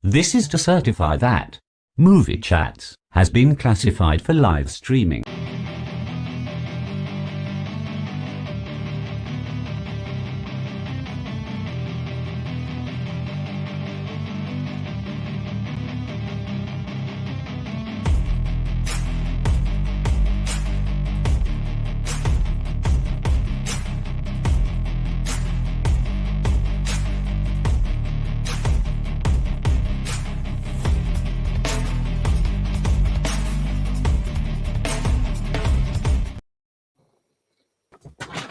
This is to certify that Movie Chats has been classified for live streaming.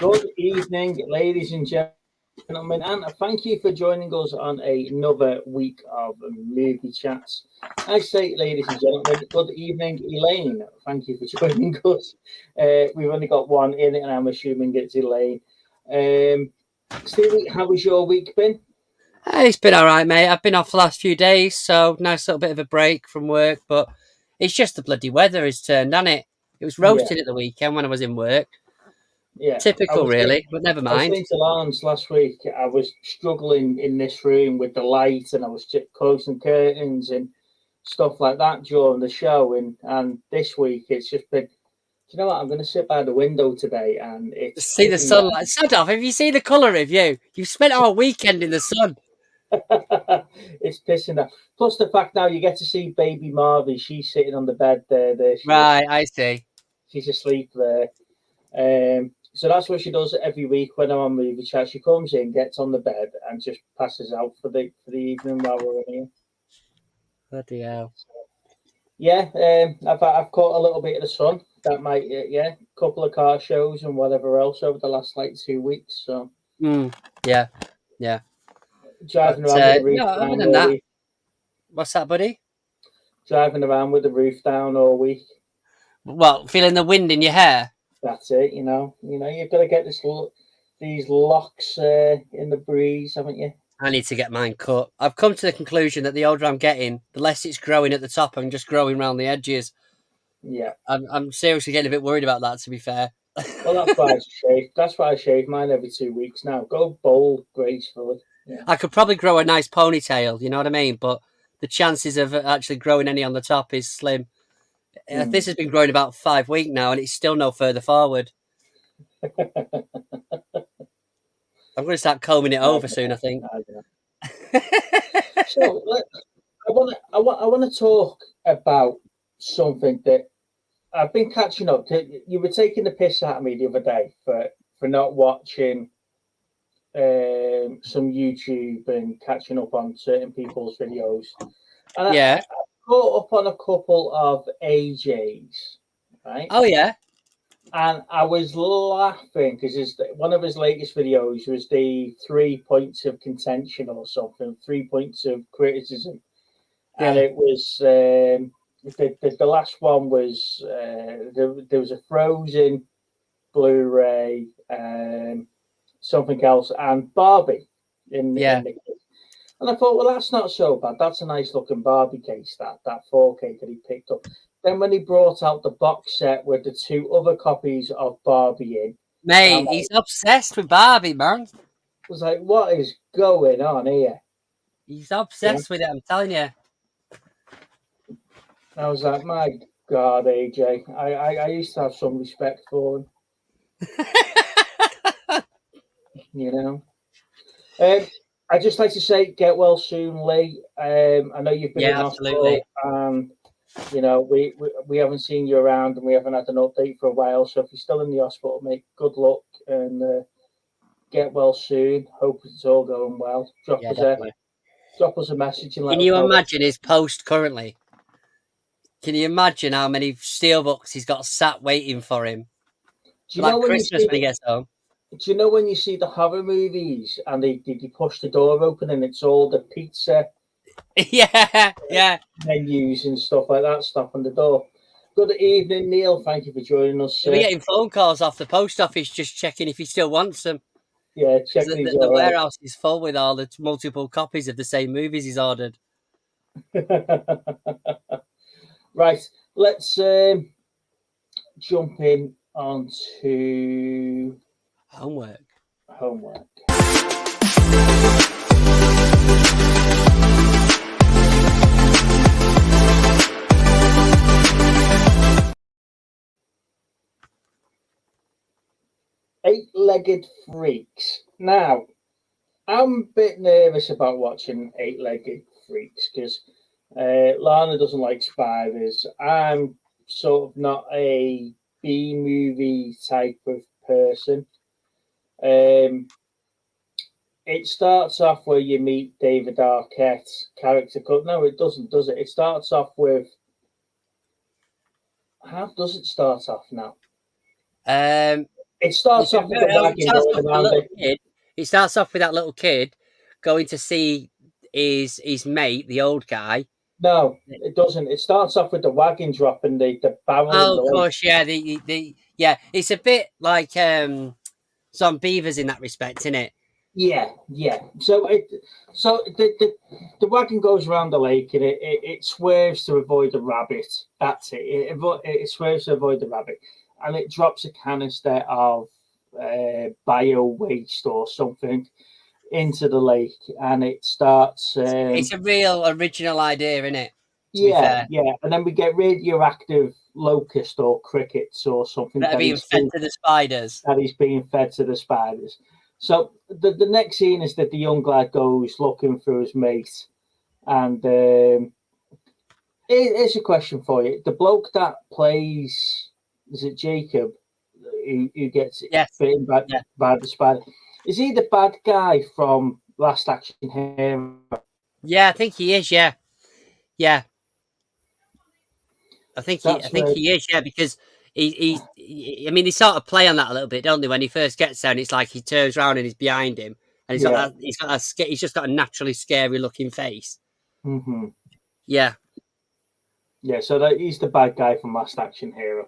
Good evening, ladies and gentlemen, and thank you for joining us on another week of Movie Chats. I say, ladies and gentlemen, good evening, Elaine. Thank you for joining us. We've only got one in, and I'm assuming it's Elaine. Stevie, how has your week been? It's been all right, mate. I've been off the last few days, so nice little bit of a break from work, but it's just the bloody weather has turned, hasn't it? It was roasting at the weekend when I was in work. Yeah, Typical, really, but never I was mind. saying to Lance last week, I was struggling in this room with the light, and I was closing curtains and stuff like that during the show. And this week, it's just been, you know what? I'm going to sit by the window today and See the sunlight. Sod-off, have you seen the colour of you? You've spent our weekend in the sun. It's pissing off. Plus the fact now you get to see baby Marvy. She's sitting on the bed there. Right, I see. She's asleep there. So that's what she does every week when I'm on Movie Chat. She comes in, gets on the bed, and just passes out for the evening while we're in here. Bloody hell. Yeah, I've caught a little bit of the sun. That might, a couple of car shows and whatever else over the last 2 weeks. So yeah. Driving around with the roof down all week. What's that, buddy? Driving around with the roof down all week. Well, feeling the wind in your hair. That's it. You know, you've got to get these locks in the breeze, haven't you? I need to get mine cut. I've come to the conclusion that the older I'm getting, the less it's growing at the top and just growing around the edges. Yeah, I'm seriously getting a bit worried about that, to be fair. Well, that's why I shave mine every 2 weeks now. Go bold, gracefully. Yeah. I could probably grow a nice ponytail, you know what I mean? But the chances of actually growing any on the top is slim. This has been growing about 5 weeks now, and it's still no further forward. I'm going to start combing it over soon, I think. So I want to talk about something that I've been catching up to. You were taking the piss out of me the other day for not watching some YouTube and catching up on certain people's videos. And I caught up on a couple of AJs, right? Oh, yeah. And I was laughing because one of his latest videos was the 3 points of contention or something, 3 points of criticism. Yeah. And it was, the last one was, there was a Frozen Blu-ray, something else, and Barbie in the and I thought, well, that's not so bad. That's a nice looking Barbie case, that 4K that he picked up. Then when he brought out the box set with the 2 other copies of Barbie in. Mate, he's obsessed with Barbie, man. I was like, what is going on here? He's obsessed with it, I'm telling you. I was like, my God, AJ. I used to have some respect for him. You know? I'd just like to say, get well soon, Lee. I know you've been in hospital, and you know we haven't seen you around, and we haven't had an update for a while. So if you're still in the hospital, mate, good luck and get well soon. Hope it's all going well. Drop us a message. And Can you imagine his post currently? Can you imagine how many steelbooks he's got sat waiting for him? Like Christmas when he gets home. Do you know when you see the horror movies and they push the door open and it's all the pizza menus and stuff like that stuff on the door? Good evening, Neil. Thank you for joining us. We're getting phone calls off the post office just checking if he still wants them. Yeah, checking the warehouse is full with all the multiple copies of the same movies he's ordered. Right, let's jump in onto homework. Eight-Legged Freaks. Now, I'm a bit nervous about watching Eight-Legged Freaks because Lana doesn't like spiders. I'm sort of not a B movie type of person. It starts off where you meet David Arquette's character. No, it doesn't, does it? It starts off with. How does it start off now? It starts off with the wagon going around it. It starts off with that little kid going to see his mate, the old guy. No, it doesn't. It starts off with the wagon dropping the barrel. Oh, of course, yeah. Yeah, it's a bit like some beavers in that respect, isn't it? Yeah. So the wagon goes around the lake and it swerves to avoid the rabbit. That's it. It swerves to avoid the rabbit, and it drops a canister of bio waste or something into the lake, and it starts. It's a real original idea, isn't it? Yeah, and then we get radioactive locust or crickets or something that are being fed to the spiders. That is being fed to the spiders. So the next scene is that the young lad goes looking for his mate, and here's a question for you: the bloke that plays, is it Jacob, who gets bitten by the spider? Is he the bad guy from Last Action Hero? Yeah, I think he is. Yeah. I think he is. Yeah, because he I mean, they sort of play on that a little bit, don't they? When he first gets there, and it's like he turns around and he's behind him, and he's just got a naturally scary looking face. Mm-hmm. Yeah. So he's the bad guy from Last Action Hero.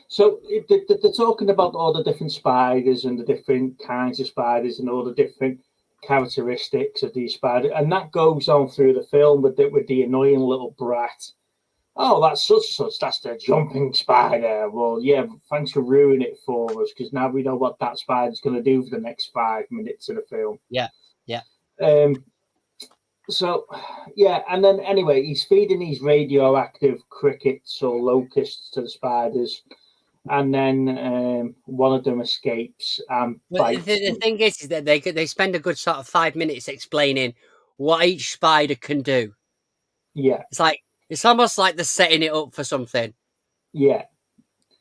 So they're talking about all the different spiders and the different kinds of spiders and all the different characteristics of these spiders, and that goes on through the film with the annoying little brat. Oh, that's such. That's the jumping spider. Well, yeah, thanks for ruining it for us, because now we know what that spider's going to do for the next 5 minutes of the film. Yeah. So, and then anyway, he's feeding these radioactive crickets or locusts to the spiders, and then one of them escapes and bites. The thing is that they spend a good sort of 5 minutes explaining what each spider can do. Yeah, it's almost like they're setting it up for something. Yeah,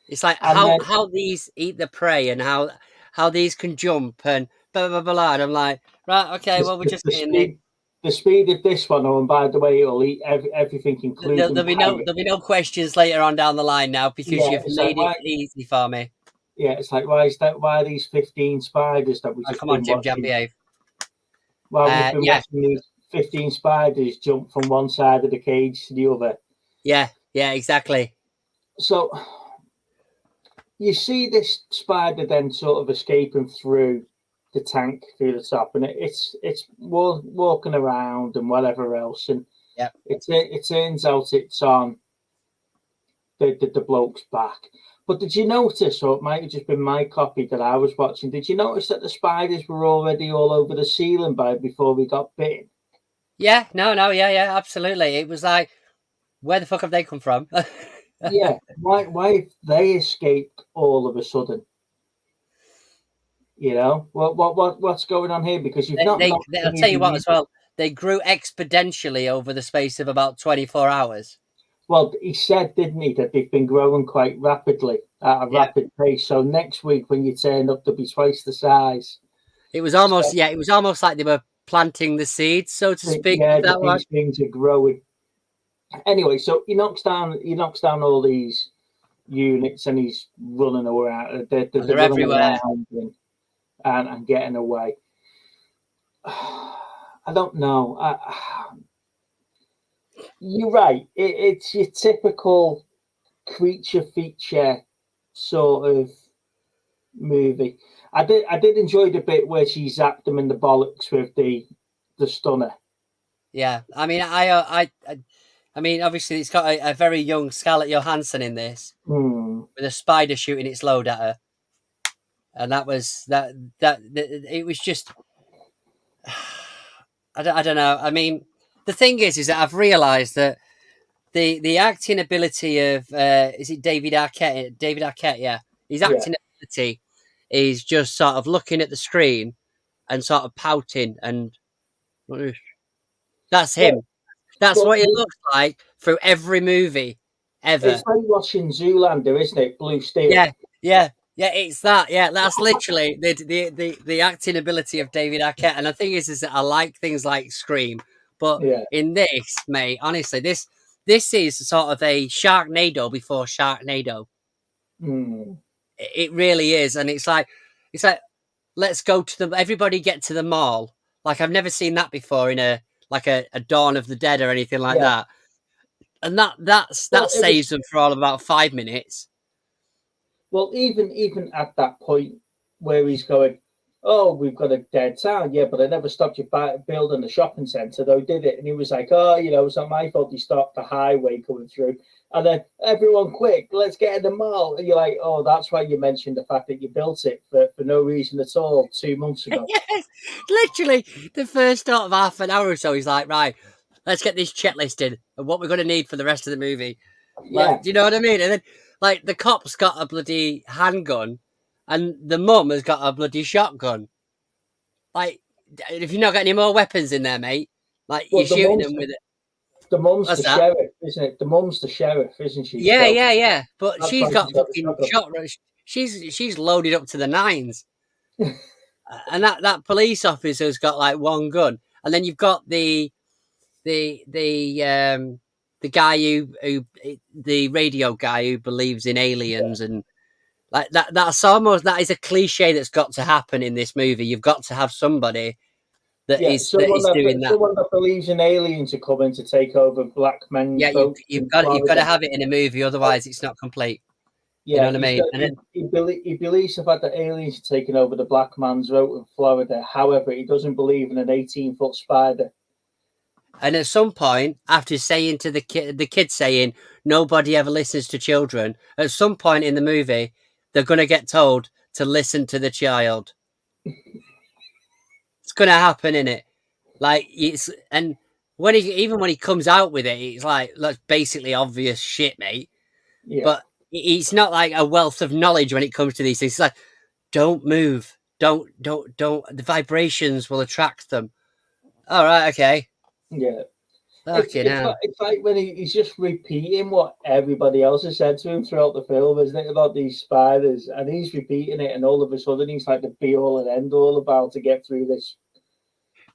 it's like how these eat the prey and how these can jump and blah blah blah. And I'm like, right, okay, well, we're just getting it. The speed of this one, and by the way, it'll eat everything, including. There'll be no questions later on down the line now, because you've made it easy for me. Yeah, it's like, why are these 15 spiders that we just come on, Jim, behave. Well, we've been watching these 15 spiders jump from one side of the cage to the other. Yeah, exactly. So you see this spider then sort of escaping through the tank through the top, and it's walking around and whatever else, and it turns out it's on the bloke's back. But did you notice, or it might have just been my copy that I was watching, did you notice that the spiders were already all over the ceiling before we got bitten? Yeah, yeah, absolutely. It was like, where the fuck have they come from? Yeah, why have they escaped all of a sudden? You know, what's going on here? Because I'll tell you what as well. They grew exponentially over the space of about 24 hours. Well, he said, didn't he, that they've been growing quite rapidly at a rapid pace. So next week, when you turn up, they'll be twice the size. It was almost like they were planting the seeds, so to speak. Yeah, these things are growing. Anyway, so he knocks down all these units, and he's running around. They're everywhere. And getting away. I don't know. You're right. It's your typical creature feature sort of movie. I did enjoy the bit where she zapped them in the bollocks with the stunner. Yeah, I mean, I mean, obviously, it's got a very young Scarlett Johansson in this with a spider shooting its load at her. And that it was just, I don't know. I mean, the thing is that I've realised that the acting ability of, is it David Arquette? David Arquette, yeah. His acting ability is just sort of looking at the screen and sort of pouting, and that's him. That's what it looks like through every movie ever. It's like watching Zoolander, isn't it? Blue Steel. Yeah. It's that. Yeah, that's literally the acting ability of David Arquette. And the thing is that I like things like Scream, but in this, mate, honestly, this is sort of a Sharknado before Sharknado. It really is, and it's like let's go to everybody get to the mall. Like I've never seen that before in a Dawn of the Dead or anything like that. And that saves them for all about 5 minutes. Well, even at that point where he's going, oh, we've got a dead town, but I never stopped you building a shopping centre, though, did it? And he was like, oh, it's not my fault he stopped the highway coming through. And then everyone quick, let's get in the mall. And you're like, oh, that's why you mentioned the fact that you built it for no reason at all 2 months ago. Yes, literally the first sort of half an hour or so, he's like, right, let's get this checklist in of what we're going to need for the rest of the movie. Like, do you know what I mean? And then, like, the cop's got a bloody handgun and the mum has got a bloody shotgun. Like, if you've not got any more weapons in there, mate, like, you're shooting them with it. The mum's the sheriff, isn't it? The mum's the sheriff, isn't she? Yeah. But she's got fucking shotgun. She's loaded up to the nines. And that police officer's got, like, one gun. And then you've got the guy who the radio guy who believes in aliens and like that. That is a cliche that's got to happen in this movie. You've got to have somebody that is doing that. Someone that believes in aliens are coming to take over black men. Yeah, you've got to have it in a movie, otherwise it's not complete. You know what I mean? He believes the fact that aliens are taking over the black man's vote in Florida. However, he doesn't believe in an 18-foot spider. And at some point, after saying to the kid saying nobody ever listens to children, at some point in the movie, they're going to get told to listen to the child. It's going to happen, innit? Like, and when he comes out with it, it's like, that's basically obvious shit, mate. Yeah. But it's not like a wealth of knowledge when it comes to these things. It's like, don't move. Don't. The vibrations will attract them. All right, okay. Yeah. It's like when he's just repeating what everybody else has said to him throughout the film, isn't it, about these spiders? And he's repeating it, and all of a sudden he's like the be-all and end-all about to get through this.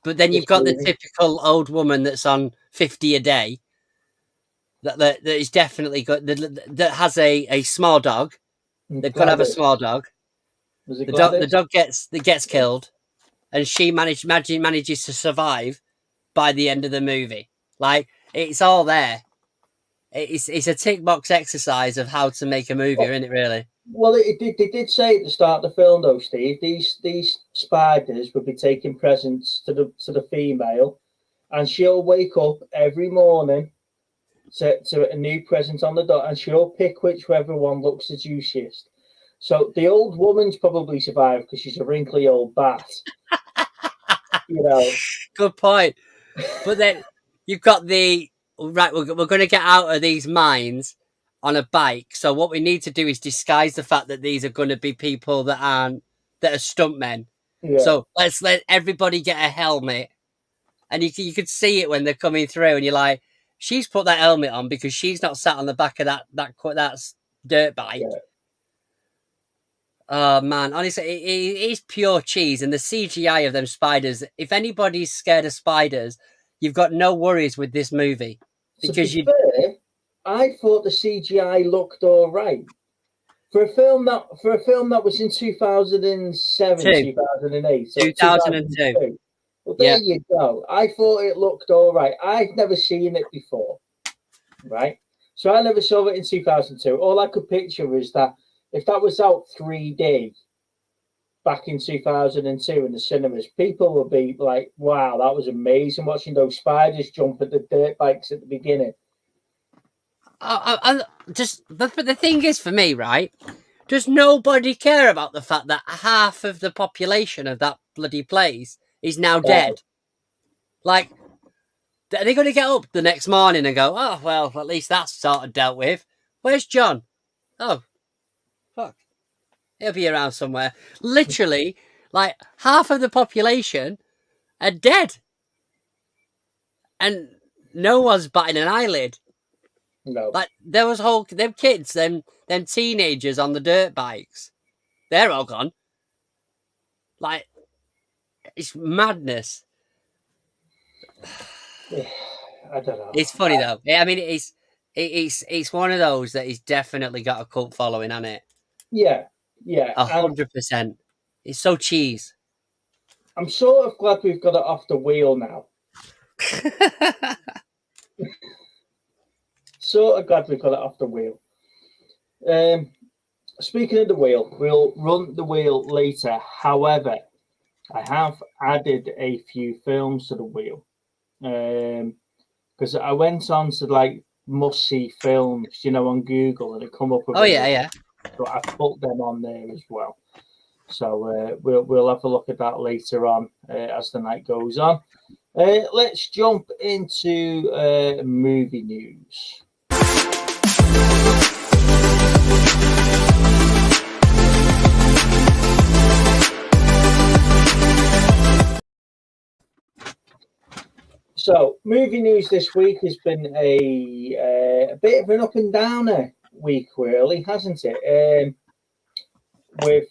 But then you've got the typical old woman that's on 50 a day that is definitely got that has a small dog. They've got to have a small dog. The dog gets killed, and she manages to survive by the end of the movie. Like, it's all there. It's a tick box exercise of how to make a movie, isn't it? Really. Well, they did say at the start of the film, though, Steve, these spiders would be taking presents to the female, and she'll wake up every morning to a new present on the door, and she'll pick whichever one looks the juiciest. So the old woman's probably survived because she's a wrinkly old bat. Good point. But then you've got we're going to get out of these mines on a bike. So what we need to do is disguise the fact that these are going to be people that are stuntmen. Yeah. So let's let everybody get a helmet, and you could see it when they're coming through, and you're like, she's put that helmet on because she's not sat on the back of that dirt bike. Yeah. Oh man, honestly, it is pure cheese, and the CGI of them spiders. If anybody's scared of spiders, you've got no worries with this movie because I thought the CGI looked all right for a film that was in 2007, 2008, 2002. Well, there you go. I thought it looked all right. I've never seen it before, right? So I never saw it in 2002. All I could picture is that if that was out 3D back in 2002 in the cinemas, people would be like, wow, that was amazing watching those spiders jump at the dirt bikes at the beginning. But the thing is, for me, right, does nobody care about the fact that half of the population of that bloody place is now dead? Like, are they going to get up the next morning and go, oh, well, at least that's sort of dealt with? Where's John? Oh, fuck. It'll be around somewhere. Literally, like half of the population are dead, and no one's batting an eyelid. No. Like there was them kids, them teenagers on the dirt bikes. They're all gone. Like it's madness. I don't know. It's funny though. I mean, it's one of those that he's definitely got a cult following on it. Yeah. 100%. It's so cheese. I'm sort of glad we've got it off the wheel now. Sort of glad we've got it off the wheel. Speaking of the wheel, we'll run the wheel later. However, I have added a few films to the wheel. Because I went on to like must-see films, on Google, and it come up with. Oh yeah. So I put them on there as well. So we'll have a look at that later on as the night goes on. Let's jump into movie news. So, movie news this week has been a bit of an up and downer week, really, hasn't it? With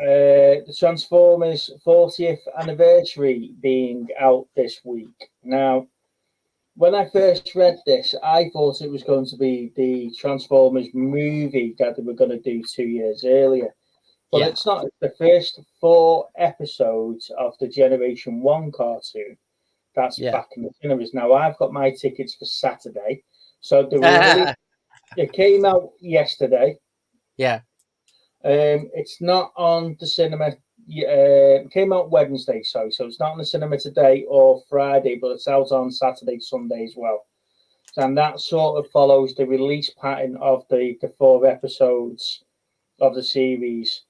the Transformers 40th anniversary being out this week. Now, when I first read this, I thought it was going to be the Transformers movie that they were going to do 2 years earlier. But it's not. It's the first 4 episodes of the Generation 1 cartoon that's back in the cinemas. Now, I've got my tickets for Saturday. So it came out yesterday. Yeah. It's not on the cinema. It came out Wednesday, so it's not on the cinema today or Friday, but it's out on Saturday, Sunday as well. And that sort of follows the release pattern of the 4 episodes of the series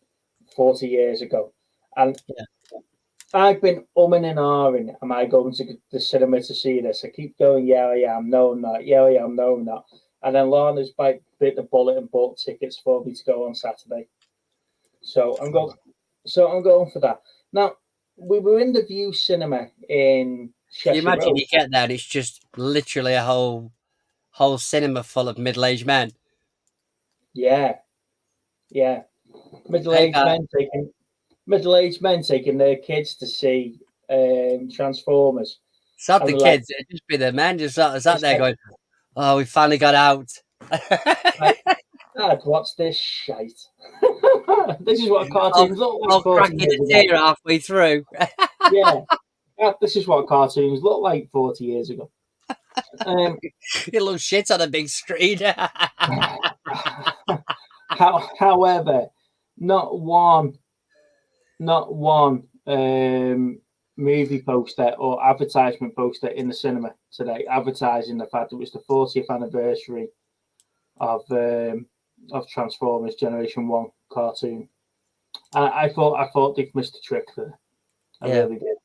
40 years ago. And I've been umming and ahhing, am I going to the cinema to see this? I keep going, yeah, I am, no, I'm not, yeah, I am, no, I'm not. And then Lana's bit the bullet and bought tickets for me to go on Saturday. So I'm going for that. Now, we were in the View Cinema in Cheshire. You imagine you get there and it's just literally a whole cinema full of middle-aged men. Yeah. Middle-aged men taking their kids to see Transformers. It's not the kids, it'd just be the men just sat there going, oh, we finally got out. Dad, what's this shite? This is what cartoons look like. I'll cracking the tear halfway through. Yeah, this is what cartoons look like 40 years ago. You little shit on a big screen. However, not one movie poster or advertisement poster in the cinema today advertising the fact that it was the 40th anniversary of Transformers Generation 1 cartoon. And I thought they've missed a trick there. I really did.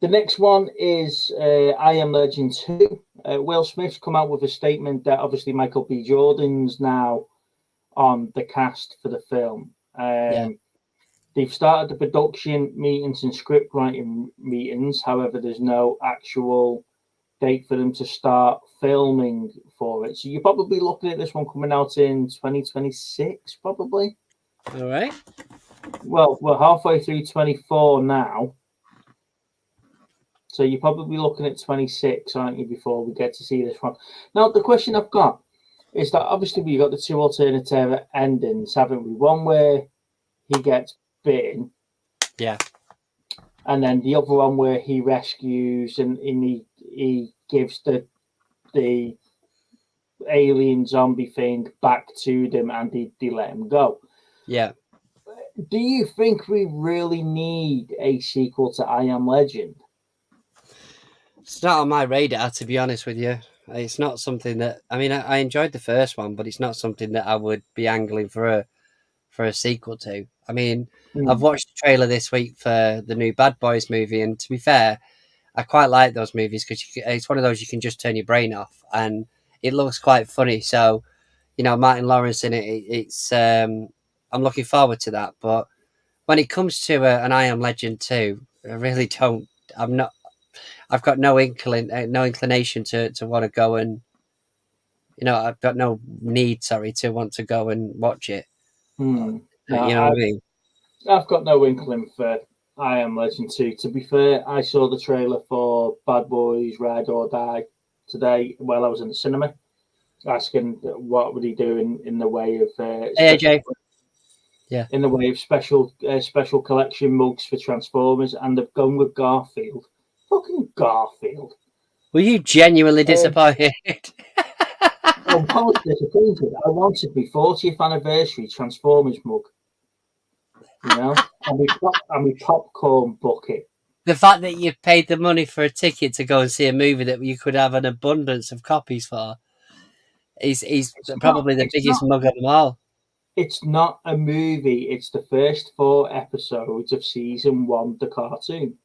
The next one is I Am Legend 2. Will Smith's come out with a statement that obviously Michael B. Jordan's now on the cast for the film. They've started the production meetings and script writing meetings. However, there's no actual date for them to start filming for it. So you're probably looking at this one coming out in 2026, probably. All right. Well, we're halfway through 24 now. So you're probably looking at 26, aren't you, before we get to see this one? Now, the question I've got is that obviously we've got the 2 alternative endings, haven't we? One where he gets bitten. Yeah. And then the other one where he rescues and he gives the alien zombie thing back to them and they let him go. Yeah. Do you think we really need a sequel to I Am Legend? It's not on my radar, to be honest with you. It's not something that I enjoyed the first one, but it's not something that I would be angling for a sequel to. I've watched the trailer this week for the new Bad Boys movie, and to be fair, I quite like those movies because it's one of those you can just turn your brain off, and it looks quite funny. So, Martin Lawrence in it. It's I'm looking forward to that. But when it comes to an I Am Legend 2, I really don't. I've got no inclination to want to go and. I've got no need, to want to go and watch it. No, what I mean? I've got no inkling for I Am Legend 2. To be fair, I saw the trailer for Bad Boys Ride or Die today while I was in the cinema, asking what would he do in the way of Hey, AJ. Yeah. In the way of special collection mugs for Transformers, and they've gone with Garfield. Fucking Garfield. Were you genuinely disappointed? I was disappointed. I wanted my 40th anniversary Transformers mug. And my popcorn bucket. The fact that you paid the money for a ticket to go and see a movie that you could have an abundance of copies for is probably the biggest mug of them all. It's not a movie. It's the first 4 episodes of season 1, the cartoon.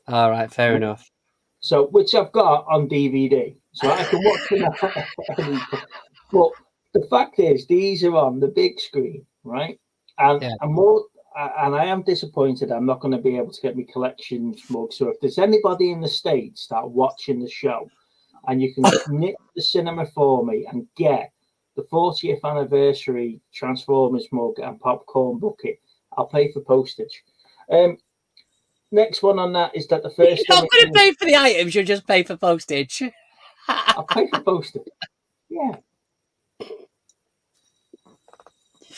All right, fair enough. So, which I've got on DVD, so I can watch them. But the fact is, these are on the big screen, right? And I am disappointed I'm not going to be able to get my collection mug. So if there's anybody in the States that are watching the show and you can nip the cinema for me and get the 40th anniversary Transformers mug and popcorn bucket, I'll pay for postage. Next one on that is that the first... You're not going to pay for the items, you'll just pay for postage. I'll pay for postage. Yeah.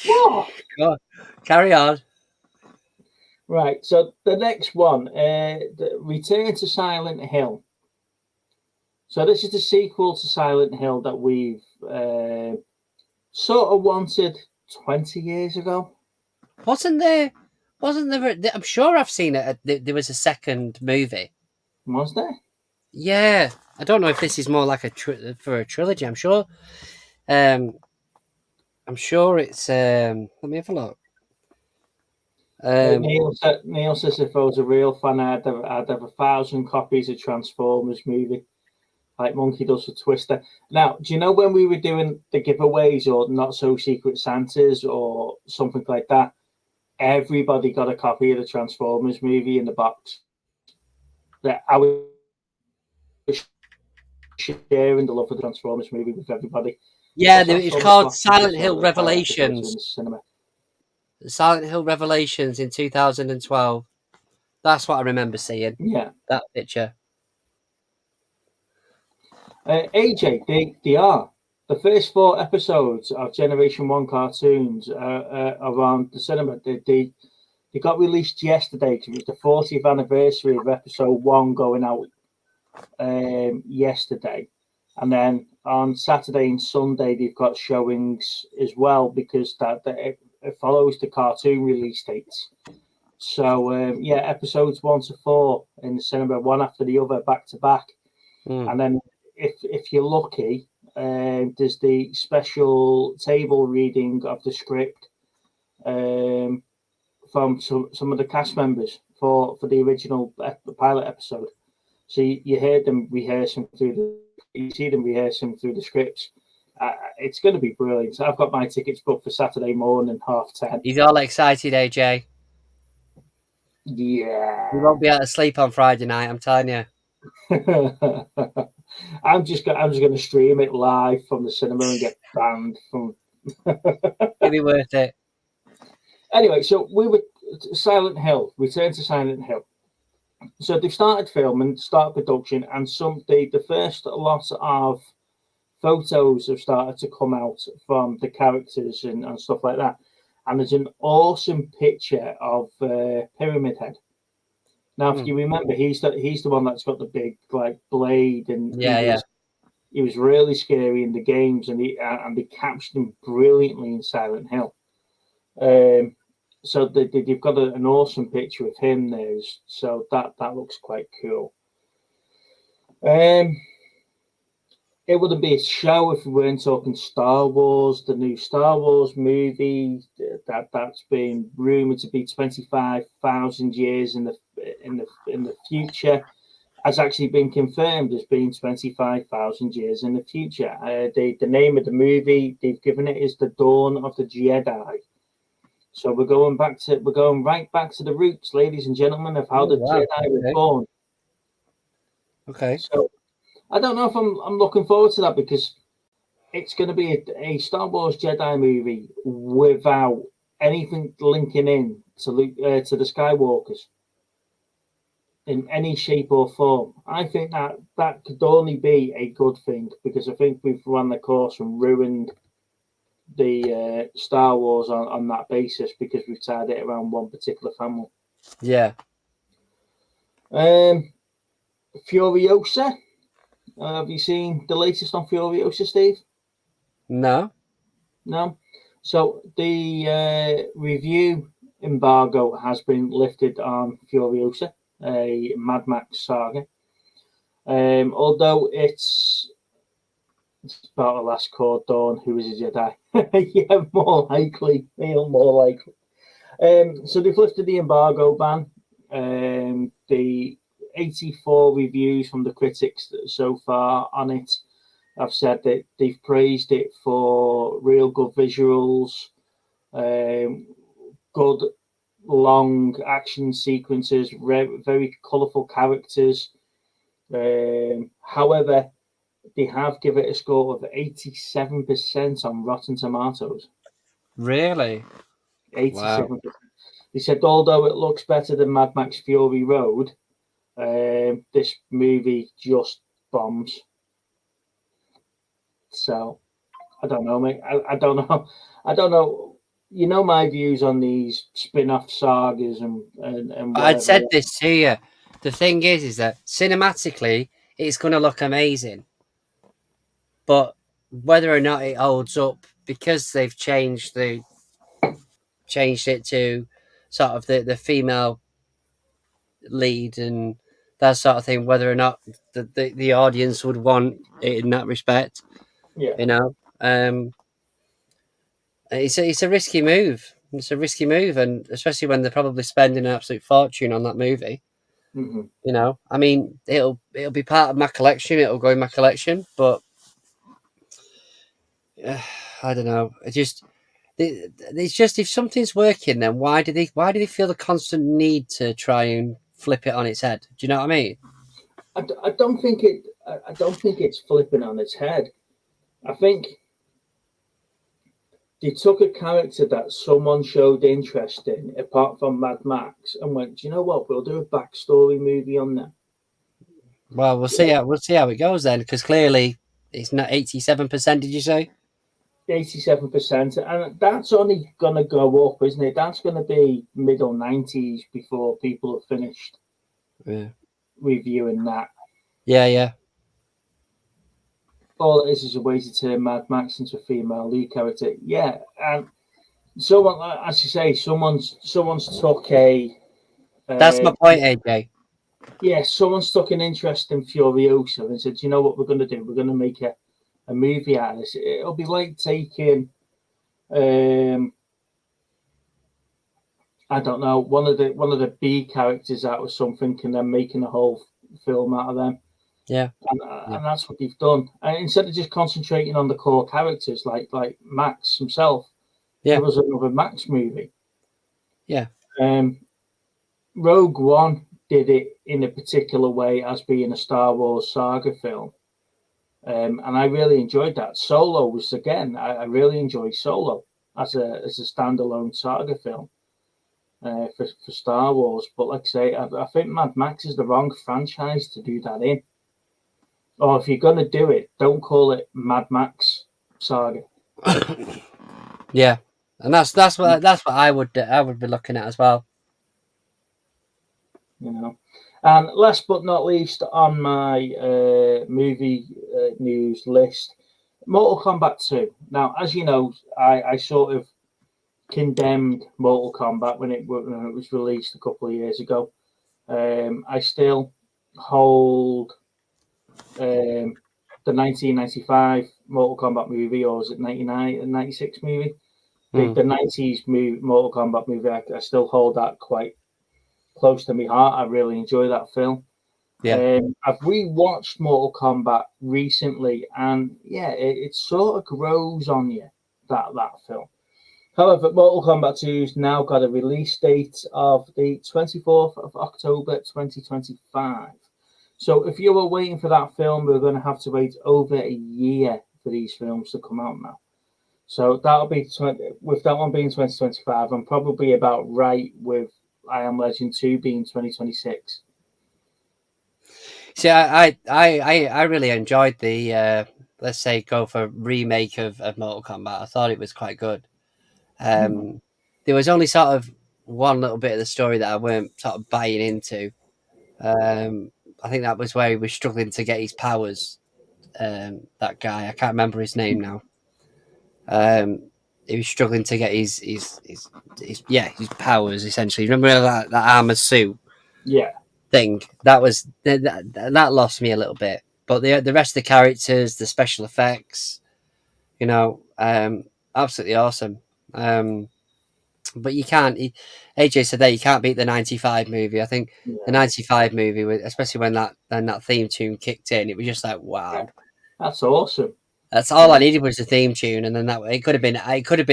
What? God. Carry on. Right, so the next one, the Return to Silent Hill. So this is the sequel to Silent Hill that we've sort of wanted 20 years ago. Wasn't there? I'm sure I've seen it. There was a second movie. Was there? Yeah, I don't know if this is more like for a trilogy. I'm sure. I'm sure it's. Let me have a look. Neil says if I was a real fan, I'd have 1,000 copies of Transformers movie, like Monkey does for Twister. Now, do you know when we were doing the giveaways or Not So Secret Santas or something like that? Everybody got a copy of the Transformers movie in the box. That I was sharing the love for the Transformers movie with everybody. Yeah, it's called Silent Hill Revelations. Silent Hill Revelations in 2012. That's what I remember seeing. Yeah, that picture. AJ, they are the first 4 episodes of Generation 1 cartoons around the cinema. They got released yesterday. It was the 40th anniversary of episode 1 going out yesterday, and then on Saturday and Sunday they've got showings as well because it follows the cartoon release dates. So episodes 1 to 4 in the cinema, one after the other, back to back. And then if you're lucky, there's the special table reading of the script from some of the cast members for the original pilot episode. So you hear them rehearsing you see them rehearsing through the scripts. It's going to be brilliant. I've got my tickets booked for Saturday morning, 10:30. He's all excited, AJ. Yeah. We won't be able to sleep on Friday night, I'm telling you. I'm just going to stream it live from the cinema and get banned from. It'll be worth it. Anyway, so we were Return to Silent Hill. So they've started filming, started production, and the first lot of photos have started to come out from the characters and stuff like that. And there's an awesome picture of Pyramid Head. Now, if you remember, he's the one that's got the big blade, and he was really scary in the games, and they captured him brilliantly in Silent Hill. So they've got an awesome picture of him there. So that looks quite cool. It wouldn't be a show if we weren't talking Star Wars, the new Star Wars movie that's been rumored to be 25,000 years in the future, has actually been confirmed as being 25,000 years in the future. The name of the movie they've given it is The Dawn of the Jedi. So we're going right back to the roots, ladies and gentlemen, of how the Jedi were born. Okay. So I don't know if I'm looking forward to that, because it's going to be a Star Wars Jedi movie without anything linking in to the Skywalkers in any shape or form. I think that could only be a good thing, because I think we've run the course and ruined the Star Wars on that basis, because we've tied it around one particular family. Yeah. Furiosa. Have you seen the latest on Furiosa, Steve? No. So the review embargo has been lifted on Furiosa, a Mad Max saga. Although it's about a last Cord Dawn who is a Jedi. Yeah, more likely. So they've lifted the embargo ban. The 84 reviews from the critics so far on it have said that they've praised it for real good visuals, good long action sequences, very colourful characters. However, they have given it a score of 87% on Rotten Tomatoes. Really? 87%. Wow. They said, although it looks better than Mad Max Fury Road, this movie just bombs. So, I don't know, mate. I don't know. You know my views on these spin-off sagas and whatever. I'd said this to you. The thing is that cinematically, it's going to look amazing. But whether or not it holds up, because they've changed it to sort of the female lead and that sort of thing, whether or not the audience would want it in that respect. Yeah. You know, it's a risky move. It's a risky move, and especially when they're probably spending an absolute fortune on that movie. Mm-hmm. You know, I mean, it'll be part of my collection. It'll go in my collection, but I don't know. It's just, if something's working, then why do they feel the constant need to try and flip it on its head? Do you know what I mean? I don't think it's flipping on its head. I think they took a character that someone showed interest in, apart from Mad Max, and went, do you know what? We'll do a backstory movie on that. Well, we'll see how it goes then, because clearly it's not 87%. Did you say? 87%, and that's only going to go up, isn't it? That's going to be middle 90s before people have finished reviewing that. Yeah. All it is a way to turn Mad Max into a female lead character. Yeah, and someone, as you say, someone's took a. That's my point, AJ. Yeah, someone's took an interest in Furiosa and said, you know what we're going to do? We're going to make a movie out of this. It'll be like taking, I don't know, one of the B characters out of something and then making a whole film out of them. Yeah. And that's what they've done. And instead of just concentrating on the core characters like Max himself, there was another Max movie. Yeah. Rogue One did it in a particular way as being a Star Wars saga film. And I really enjoyed that. Solo was, again, I really enjoyed Solo as a standalone saga film for Star Wars. But like I say, I think Mad Max is the wrong franchise to do that in. Or if you're going to do it, don't call it Mad Max Saga. Yeah, and that's what I would be looking at as well. You know, and last but not least on my movie news list, Mortal Kombat 2. Now, as you know, I sort of condemned Mortal Kombat when it was released a couple of years ago. I still hold the 1995 Mortal Kombat movie, or was it 99 and 96 movie? The 90s Mortal Kombat movie, I still hold that quite close to my heart. I really enjoy that film. Yeah. I've rewatched Mortal Kombat recently, and yeah, it sort of grows on you, that film. However, Mortal Kombat 2's now got a release date of the 24th of October 2025. So if you were waiting for that film, we're going to have to wait over a year for these films to come out now. So that'll be with that one being 2025. I'm probably about right with I Am Legend 2 being 2026. See, I really enjoyed the let's say go for remake of Mortal Kombat. I thought it was quite good. There was only sort of one little bit of the story that I weren't sort of buying into. I think that was where he was struggling to get his powers. That guy, I can't remember his name now. He was struggling to get his powers essentially. Remember that armor suit? Yeah. Thing that lost me a little bit, but the rest of the characters, the special effects, absolutely awesome. But you can't. AJ said that you can't beat the '95 movie. I think the '95 movie, especially when that theme tune kicked in, it was just like wow, that's awesome. That's all I needed was the theme tune, and then it could have been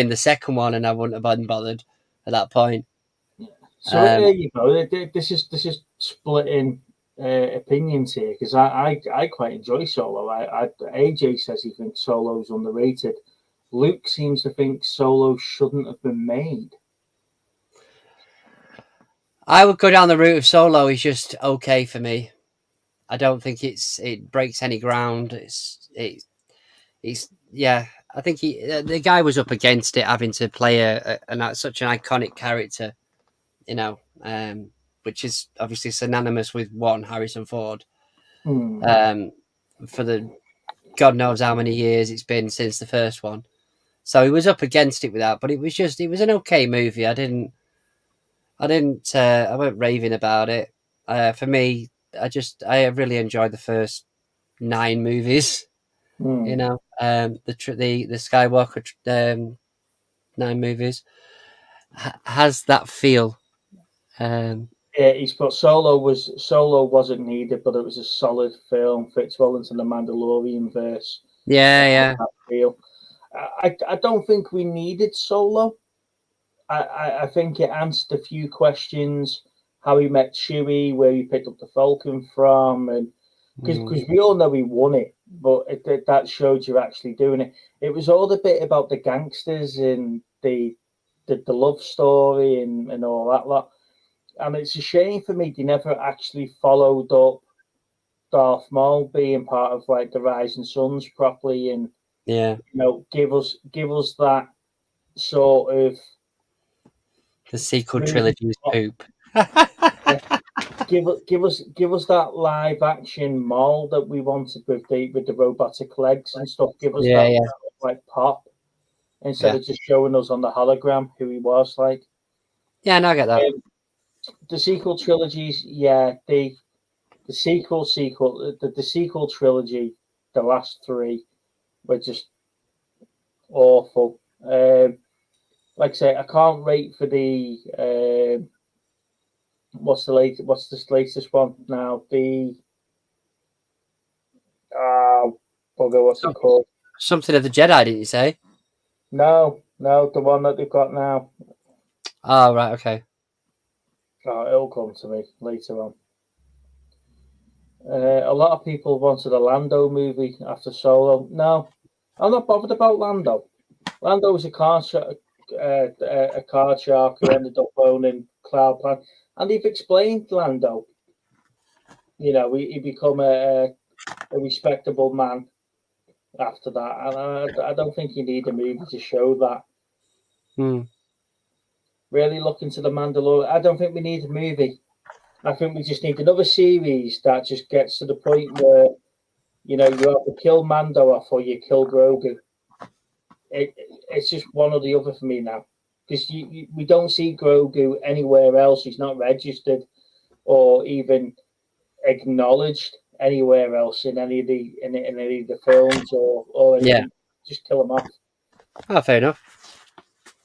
the second one, and I wouldn't have been bothered at that point. So there you go. This is splitting opinions here because I quite enjoy Solo. AJ says he thinks Solo's underrated. Luke seems to think Solo shouldn't have been made. I would go down the route of Solo is just okay for me. I don't think it breaks any ground. It's yeah. I think the guy was up against it, having to play such an iconic character, which is obviously synonymous with Harrison Ford. For the God knows how many years it's been since the first one, so he was up against it with that. But it was an okay movie. I weren't raving about it. For me, I really enjoyed the first 9 movies. The Skywalker 9 movies has that feel. Yeah, he's put Solo wasn't needed, but it was a solid film. Fits well into the Mandalorian verse. Yeah. Feel. I don't think we needed Solo. I think it answered a few questions. How he met Chewie, where he picked up the Falcon from, and because we all know he won it, but that showed you actually doing it. It was all the bit about the gangsters and the love story and all that lot. And it's a shame for me they never actually followed up Darth Maul being part of like the Rising Suns properly, and give us that sort of the sequel trilogy's poop. give us that live action Maul that we wanted with the robotic legs and stuff. Give us that like pop instead of just showing us on the hologram who he was like. Yeah, no, I get that. The sequel trilogies, the sequel trilogy, the last 3 were just awful. Like I say, I can't wait for the what's this latest one now? What's it called? Something of the Jedi, didn't you say? No, the one that they've got now. Oh, right, okay. Oh, it'll come to me later on. A lot of people wanted a Lando movie after Solo. No, I'm not bothered about Lando. Lando was a card shark who ended up owning Cloud Planet, and they've explained Lando. He become a respectable man after that, and I don't think you need a movie to show that. Really look into the Mandalorian. I don't think we need a movie. I think we just need another series that just gets to the point where, you have to kill Mando off or you kill Grogu. It's just one or the other for me now. Because we don't see Grogu anywhere else. He's not registered or even acknowledged anywhere else in any of the films or anything. Yeah. Just kill him off. Oh, fair enough.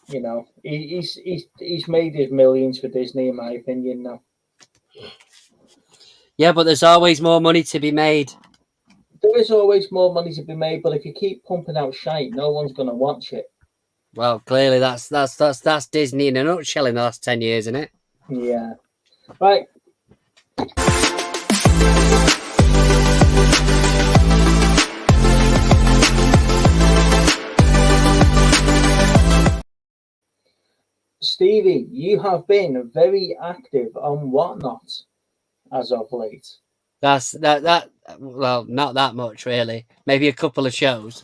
He's made his millions for Disney, in my opinion, now. Yeah, but there's always more money to be made. There is always more money to be made, but if you keep pumping out shite, no one's going to watch it. Well, clearly that's Disney in a nutshell in the last 10 years, isn't it? Yeah. Right. Stevie, you have been very active on Whatnot as of late. That well, not that much really. Maybe a couple of shows.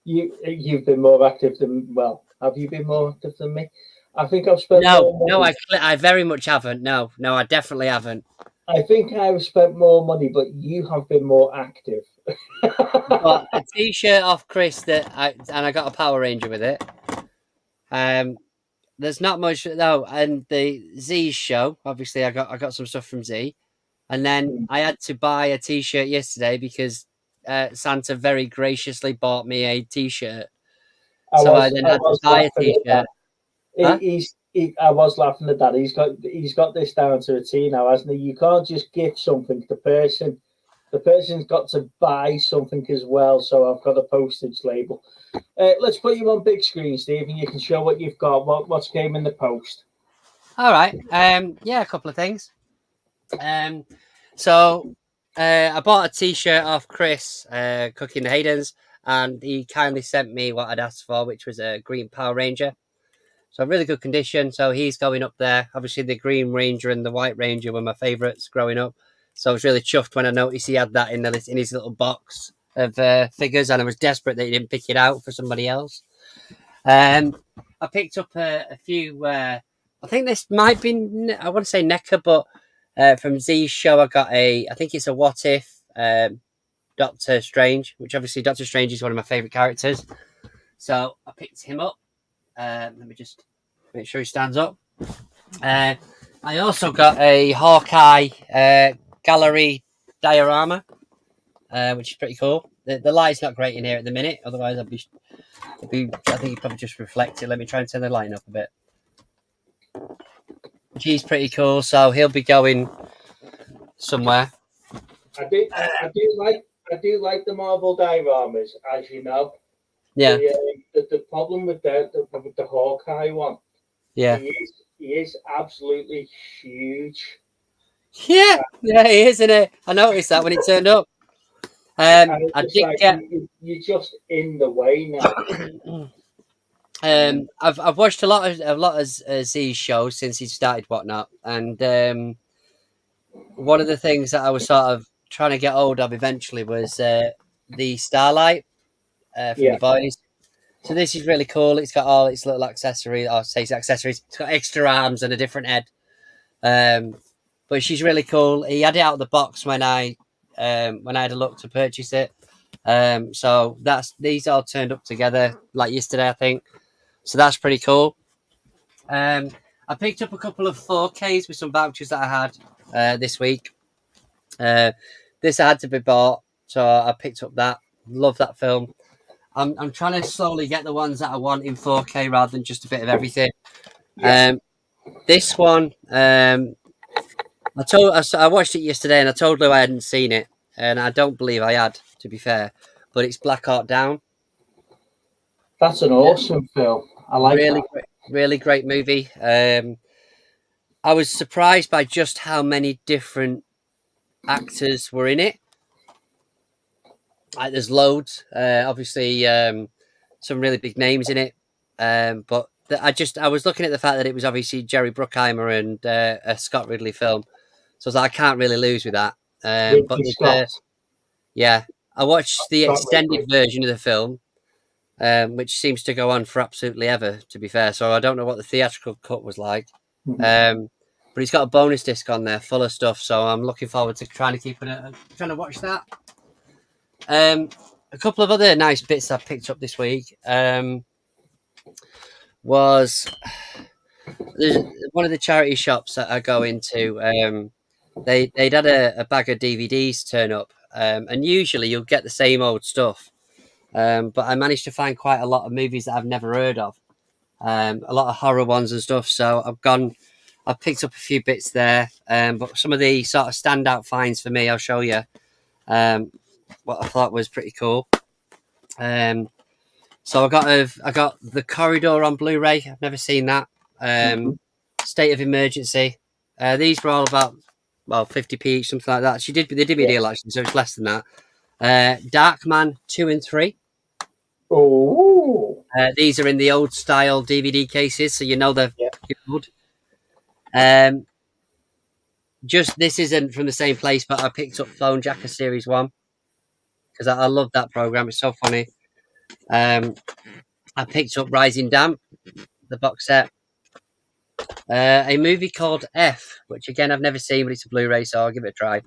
You've been more active than have you been more active than me? I think I've spent no, I very much haven't. No, I definitely haven't. I think I've spent more money, but you have been more active. Got a t-shirt off Chris and I got a Power Ranger with it. There's not much though, and the Z show. Obviously, I got some stuff from Z, and then I had to buy a t-shirt yesterday because Santa very graciously bought me a t-shirt. I then had to buy a t-shirt. I was laughing at that. He's got this down to a T now, hasn't he? You can't just gift something to the person. The person's got to buy something as well. So I've got a postage label. Let's put you on big screen, Steve, and you can show what you've got. What's came in the post? All right. Yeah, a couple of things. So I bought a t-shirt off Chris, Cooking the Haydens, and he kindly sent me what I'd asked for, which was a green Power Ranger. So really good condition. So he's going up there. Obviously, the Green Ranger and the White Ranger were my favourites growing up. So I was really chuffed when I noticed he had that in his little box of figures, and I was desperate that he didn't pick it out for somebody else. I picked up a few. I think this might be. I want to say NECA, but from Z's show, I got I think it's a What If Doctor Strange, which obviously Doctor Strange is one of my favourite characters. So I picked him up. Let me just make sure he stands up. I also got a Hawkeye gallery diorama, which is pretty cool. The light's not great in here at the minute, otherwise I think you probably just reflect it. Let me try and turn the light up a bit. He's pretty cool, so he'll be going somewhere. I do like the Marvel dioramas, as you know. Yeah. The problem with the Hawkeye one. Yeah. He is absolutely huge. Yeah, he is, isn't it? I noticed that when it turned up. I did you're just in the way now. I've watched a lot of Z's shows since he started Whatnot, and one of the things that I was sort of trying to get hold of eventually was the Starlight from the boys. So this is really cool. It's got all its little accessories. It's got extra arms and a different head. But she's really cool. He had it out of the box when I had a look to purchase it. So these all turned up together like yesterday, I think. So that's pretty cool. I picked up a couple of 4Ks with some vouchers that I had this week. This had to be bought, so I picked up that. Love that film. I'm trying to slowly get the ones that I want in 4K rather than just a bit of everything. Yeah. This one, I watched it yesterday and I told Lou I hadn't seen it, and I don't believe I had, to be fair. But it's Black Hawk Down. That's an awesome film. I like that. Really great movie. I was surprised by just how many different actors were in it. Like, there's loads. Obviously, some really big names in it. But I was looking at the fact that it was obviously Jerry Bruckheimer and a Scott Ridley film, so I was like, I can't really lose with that. Yeah, I watched the extended version of the film, which seems to go on for absolutely ever, to be fair. So I don't know what the theatrical cut was like. Mm-hmm. But it's got a bonus disc on there full of stuff, so I'm looking forward to trying to watch that. A couple of other nice bits I picked up this week was there's one of the charity shops that I go into. They'd had a bag of DVDs turn up, and usually you'll get the same old stuff. But I managed to find quite a lot of movies that I've never heard of, a lot of horror ones and stuff. So I've picked up a few bits there, but some of the sort of standout finds for me, I'll show you. What I thought was pretty cool. So I got The Corridor on Blu-ray. I've never seen that. State of Emergency. These were all about 50p each, something like that. They did me a deal actually, so it's less than that. Darkman 2 and 3. Oh. These are in the old style DVD cases, so you know they're good. Just this isn't from the same place, but I picked up Phone Jacker Series 1 because I love that program. It's so funny. I picked up Rising Damp, the box set. A movie called F, which again I've never seen, but it's a Blu-ray, so I'll give it a try.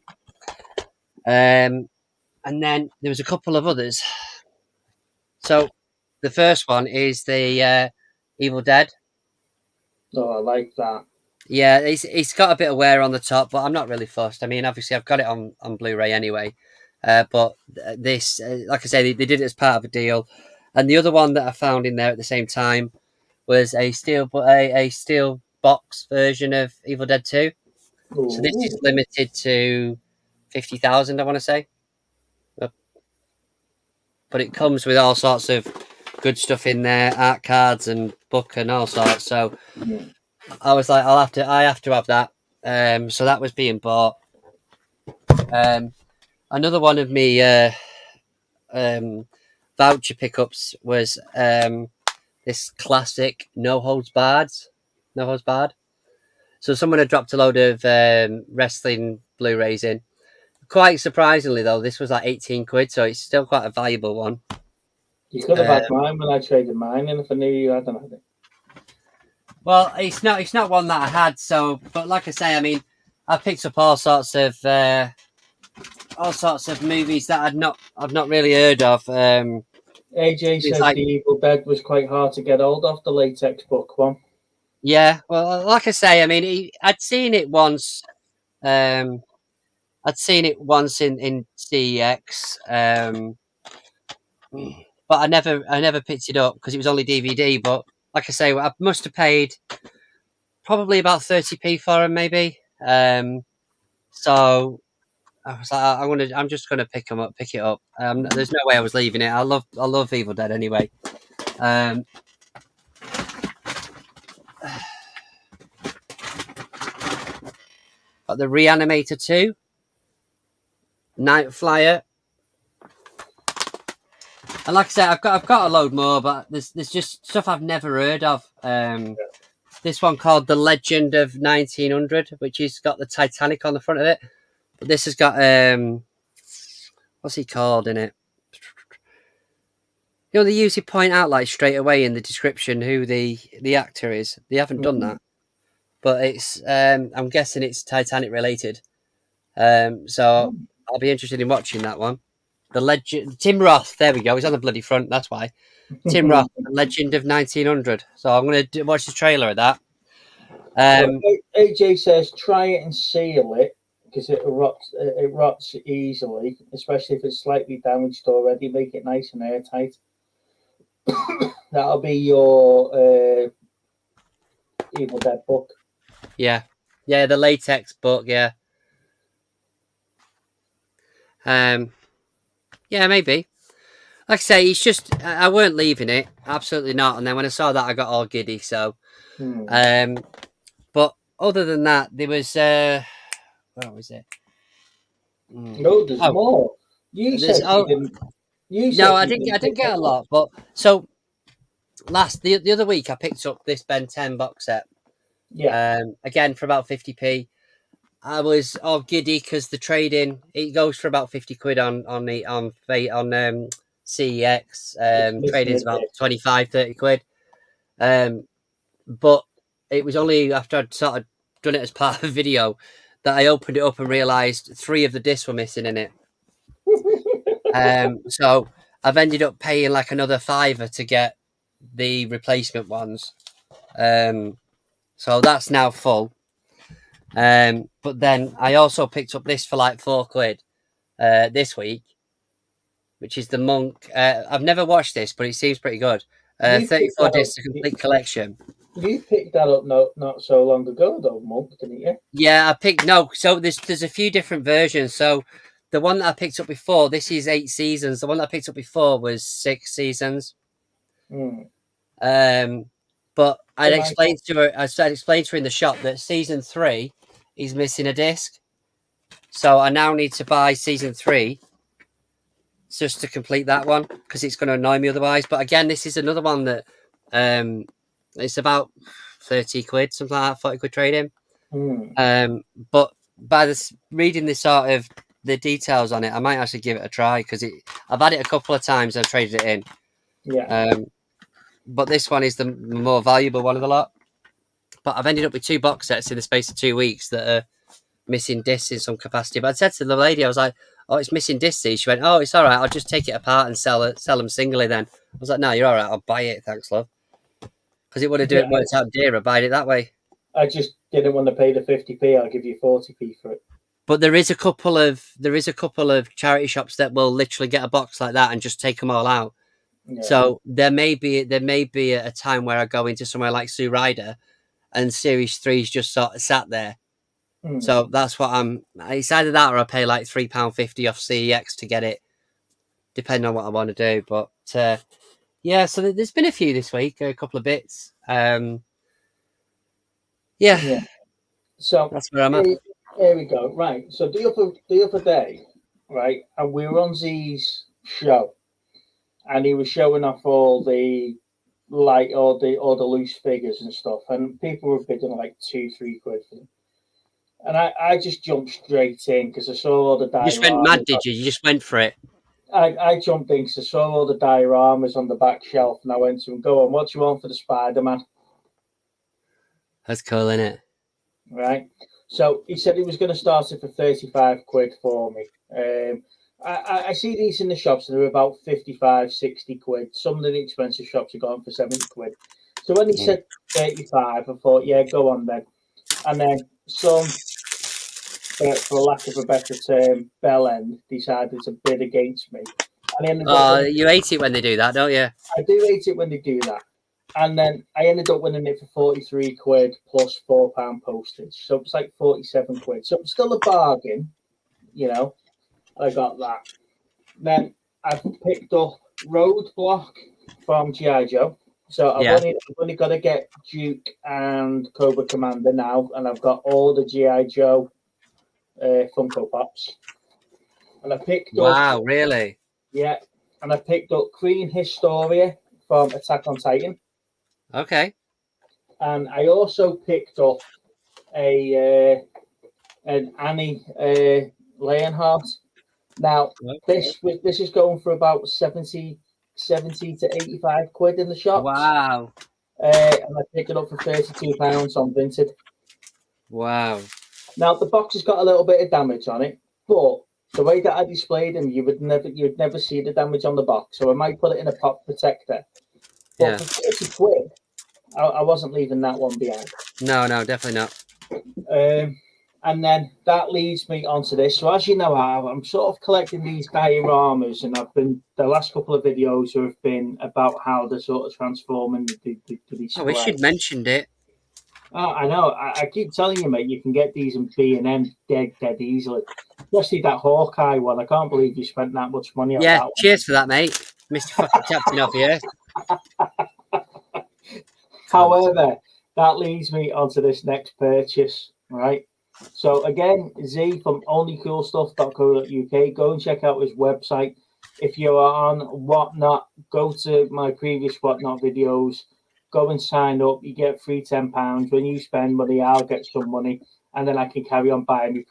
And then there was a couple of others. So the first one is the Evil Dead. Oh, I like that. Yeah, it's got a bit of wear on the top, but I'm not really fussed. I mean, obviously I've got it on Blu-ray anyway. But this, like I say, they did it as part of a deal. And the other one that I found in there at the same time was a steel box version of Evil Dead 2. Ooh. So this is limited to 50,000, I want to say. But it comes with all sorts of good stuff in there, art cards and book and all sorts. So I was like, I have to have that. So that was being bought. Another one of me voucher pickups was this classic No Holds Barred. So someone had dropped a load of wrestling Blu-rays in. Quite surprisingly, though, this was like 18 quid, so it's still quite a valuable one. You could have had mine when I traded mine in if I knew you hadn't had it. Well, it's not one that I had, so but like I say, I mean, I picked up all sorts of movies that I've not really heard of. AJ said the Evil Dead was quite hard to get hold of, the latex book one. Yeah, well, like I say, I mean, I'd seen it once. I'd seen it once in CEX, but I never picked it up because it was only DVD. But like I say, I must have paid probably about 30p for him, maybe. So I was like, I'm just gonna pick it up. There's no way I was leaving it. I love Evil Dead anyway. Got the Reanimator 2, Night Flyer, and like I said, I've got a load more, but there's just stuff I've never heard of. This one called The Legend of 1900, which has got the Titanic on the front of it. But this has got what's he called in it? You know, they usually point out like straight away in the description who the actor is. They haven't done that, but it's I'm guessing it's Titanic related. So I'll be interested in watching that one. The Legend, Tim Roth. There we go. He's on the bloody front. That's why. Tim Roth, The Legend of 1900. So I'm going to watch the trailer of that. AJ says try it and seal it because it rots easily, especially if it's slightly damaged already. Make it nice and airtight. That'll be your Evil Dead book. Yeah, the latex book. Yeah. Yeah, maybe. Like I say, it's just I weren't leaving it, absolutely not. And then when I saw that, I got all giddy. So, but other than that, there was where was it? No, there's more. You said you didn't. No, I didn't get a lot. But so the other week, I picked up this Ben 10 box set. Yeah. Again for about 50p. I was all giddy because the trading it goes for about 50 quid on CEX. Trading's about 25, 30 quid. But it was only after I'd sort of done it as part of a video that I opened it up and realised 3 of the discs were missing in it. So I've ended up paying like another £5 to get the replacement ones. So that's now full. But then I also picked up this for like 4 quid this week, which is the Monk. I've never watched this, but it seems pretty good. You 34 discs, a complete collection. You picked that up not so long ago, though, Monk, didn't you? Yeah, so there's a few different versions. So the one that I picked up before, this is 8 seasons. The one that I picked up before was 6 seasons. But I explained to her in the shop that season 3 is missing a disc. So I now need to buy season 3 just to complete that one because it's going to annoy me otherwise. But again, this is another one that it's about 30 quid, something like that, 40 quid trading. But by reading this sort of the details on it, I might actually give it a try because I've had it a couple of times. I've traded it in. Yeah. But this one is the more valuable one of the lot. But I've ended up with 2 box sets in the space of 2 weeks that are missing discs in some capacity. But I said to the lady, I was like, "Oh, it's missing discs." She went, "Oh, it's all right. I'll just take it apart and sell them singly." Then I was like, "No, you're all right. I'll buy it. Thanks, love." Because it would have worked out dearer buying it that way. I just didn't want to pay the 50p. I'll give you 40p for it. But there is a couple of charity shops that will literally get a box like that and just take them all out. Yeah. So there may be a time where I go into somewhere like Sue Ryder, and Series 3's just sort of sat there. So that's what it's either that or I pay like £3.50 off CEX to get it, depending on what I want to do. But yeah, so there's been a few this week, a couple of bits. Yeah. So that's where I'm at. Here we go. Right. So the other day, right, and we were on Z's show, and he was showing off all the loose figures and stuff, and people were bidding like 2-3 quid for them. And I just jumped straight in because I saw all the dioramas. You just went mad, did you? You just went for it. I jumped in because I saw all the dioramas on the back shelf, and I went to him, "Go on, what do you want for the Spider-Man?" That's cool, isn't it? Right. So he said he was going to start it for 35 quid for me. I see these in the shops, and they're about 55, 60 quid. Some of the expensive shops are going for 70 quid. So when he said 35, I thought, yeah, go on then. And then some, for lack of a better term, bell end decided to bid against me. And you hate it when they do that, don't you? I do hate it when they do that. And then I ended up winning it for 43 quid plus £4 postage. So it's like 47 quid. So it's still a bargain, you know. I got that. Then I picked up Roadblock from G.I. Joe. So I've only got to get Duke and Cobra Commander now. And I've got all the G.I. Joe Funko Pops. And I picked up... Wow, really? Yeah. And I picked up Queen Historia from Attack on Titan. Okay. And I also picked up an Annie Leonhardt. Now this is going for about 70 to 85 quid in the shops. Wow. And I picked it up for £32 on Vinted. Wow. Now the box has got a little bit of damage on it, but the way that I displayed them, you'd never see the damage on the box. So I might put it in a pop protector. But for 30 quid, I wasn't leaving that one behind. No, definitely not. And then that leads me onto this. So as you know, I'm sort of collecting these dioramas, and the last couple of videos have been about how they're sort of transforming to these. I wish you'd mentioned it. Oh, I know. I keep telling you, mate, you can get these in B&M dead easily. Especially that Hawkeye one. I can't believe you spent that much money on that one. Cheers for that, mate. Mr. fucking Captain of the Earth. However, that leads me onto this next purchase, right? So again, Z from onlycoolstuff.co.uk. Go and check out his website. If you are on Whatnot, go to my previous Whatnot videos. Go and sign up. You get free £10. When you spend money, I'll get some money, and then I can carry on buying me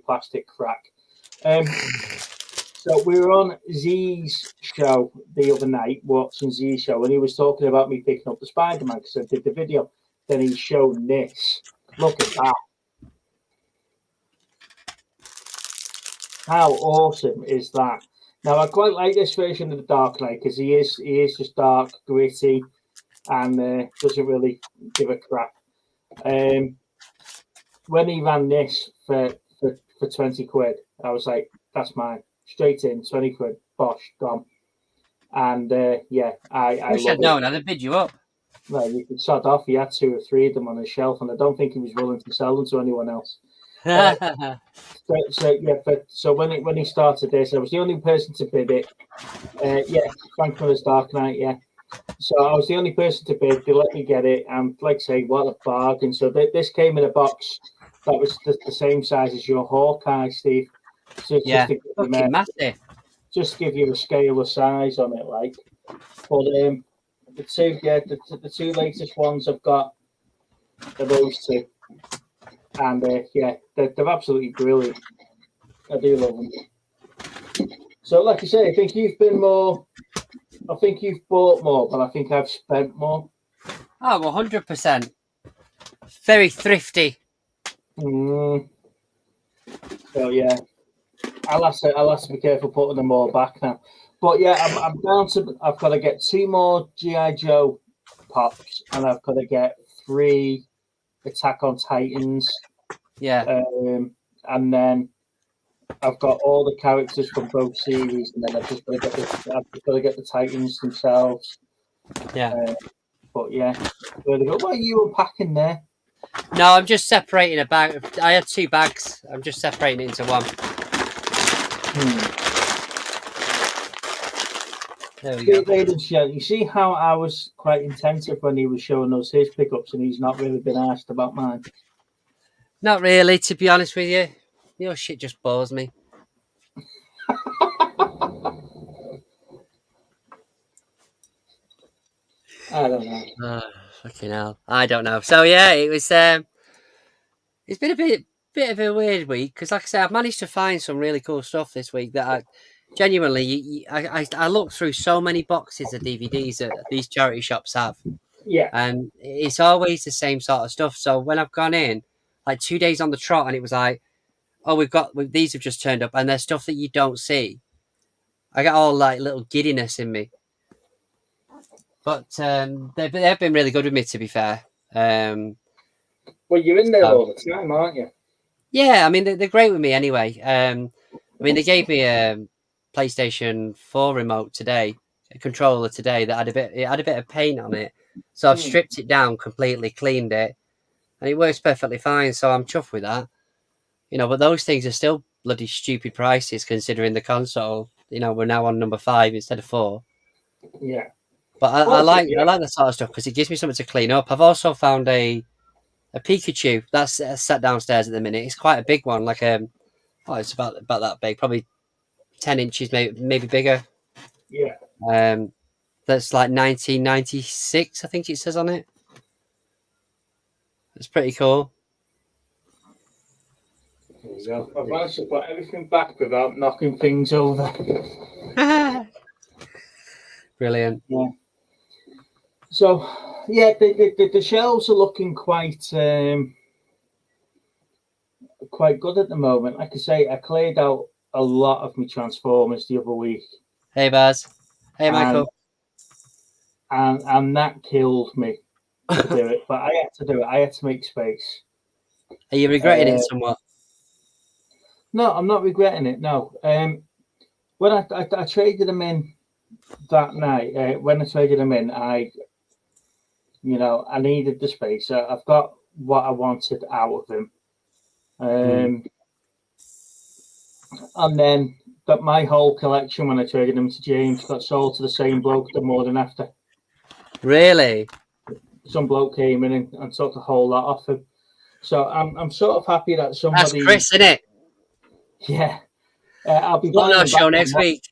plastic crack. So we were on Z's show the other night, watching Z's show, and he was talking about me picking up the Spider-Man because I did the video. Then he's shown this. Look at that. How awesome is that? Now, I quite like this version of the Dark Knight because he is just dark, gritty, and doesn't really give a crap. When he ran this for 20 quid, I was like, that's mine. Straight in, 20 quid, bosh, gone. And yeah, I wish love I'd known. I'd have bid you up. Well, you could sod off. He had 2 or 3 of them on his shelf, and I don't think he was willing to sell them to anyone else. So when he started this, I was the only person to bid it. Yeah, Frank Miller's Dark Knight. Yeah, so I was the only person to bid. They let me get it, and like I say, what a bargain! So this came in a box that was the same size as your Hawkeye, Steve. So yeah, fucking massive. Just to give you a scale of size on it, like. But the 2 latest ones I've got are those 2. And yeah, they're absolutely brilliant. I do love them. So, like I say, I think you've bought more, but I think I've spent more. Oh, 100%. Very thrifty. So yeah, I'll have to be careful putting them all back now. But yeah, I'm down to. I've got to get 2 more G.I. Joe pops, and I've got to get 3 Attack on Titans. Yeah. And then I've got all the characters from both series, and then I've just got to get the Titans themselves. Yeah. But yeah, where they go? What are you unpacking there? No, I'm just separating a bag. I had 2 bags. I'm just separating it into one. There we go. Ladies and gentlemen, you see how I was quite intensive when he was showing us his pickups, and he's not really been asked about mine. Not really, to be honest with you. Your shit just bores me. I don't know. Oh, fucking hell. I don't know. So yeah, it was. It's been a bit of a weird week because, like I said, I've managed to find some really cool stuff this week that I genuinely. I looked through so many boxes of DVDs that these charity shops have. Yeah. And it's always the same sort of stuff. So when I've gone in, like 2 days on the trot, and it was like, oh, these have just turned up, and there's stuff that you don't see. I got all like little giddiness in me. But they've been really good with me, to be fair. Well, you're in there all the time, aren't you? Yeah, I mean they're great with me anyway. I mean they gave me a PlayStation 4 remote today, a controller today that had a bit of paint on it, so I've stripped it down completely, cleaned it, and it works perfectly fine. So I'm chuffed with that. But those things are still bloody stupid prices considering the console. We're now on number 5 instead of 4. Yeah. But I like that sort of stuff because it gives me something to clean up. I've also found a Pikachu that's sat downstairs at the minute. It's quite a big one, like it's about that big, probably 10 inches, maybe bigger. Yeah. That's like 1996, I think it says on it. It's pretty cool. There you go. I've managed to put everything back without knocking things over. Brilliant. Yeah. So, yeah, the shelves are looking quite good at the moment. Like I say, I cleared out a lot of my Transformers the other week. Hey, Baz. Hey, Michael. And that killed me to do it, but I had to do it. I had to make space. Are you regretting it somewhat? No, I'm not regretting it. No. When I traded them in that night, when I traded them in, I needed the space. I've got what I wanted out of them. And then that my whole collection, when I traded them to James, got sold to the same bloke the morning after. Really? Some bloke came in and took the whole lot off him. So I'm sort of happy that somebody. That's Chris, isn't it? Yeah. I'll be buying them show next week.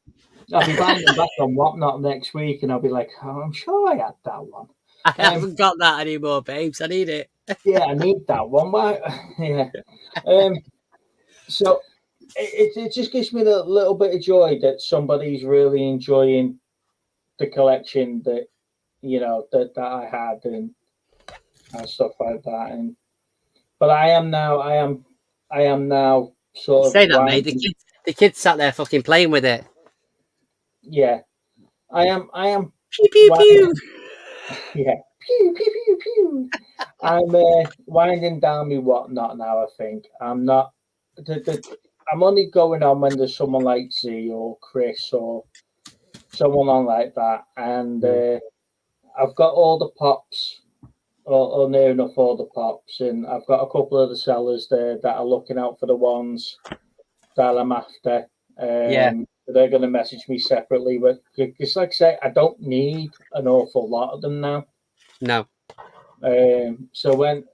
I'll be buying them back on Whatnot next week, and I'll be like, oh, I'm sure I had that one. I haven't got that anymore, babes. I need it. Yeah, I need that one. Why? Yeah. So it just gives me a little bit of joy that somebody's really enjoying the collection that that I had and stuff like that. But I am now sort of say that, mate. The kids sat there fucking playing with it. Yeah, I am. Pew pew pew. Yeah, pew pew pew pew. I'm winding down me Whatnot now. I think I'm not. I'm only going on when there's someone like Z or Chris or someone on like that, and I've got all the pops, or near enough all the pops, and I've got a couple of the sellers there that are looking out for the ones that I'm after. They're going to message me separately, but just like I say, I don't need an awful lot of them now. No. So when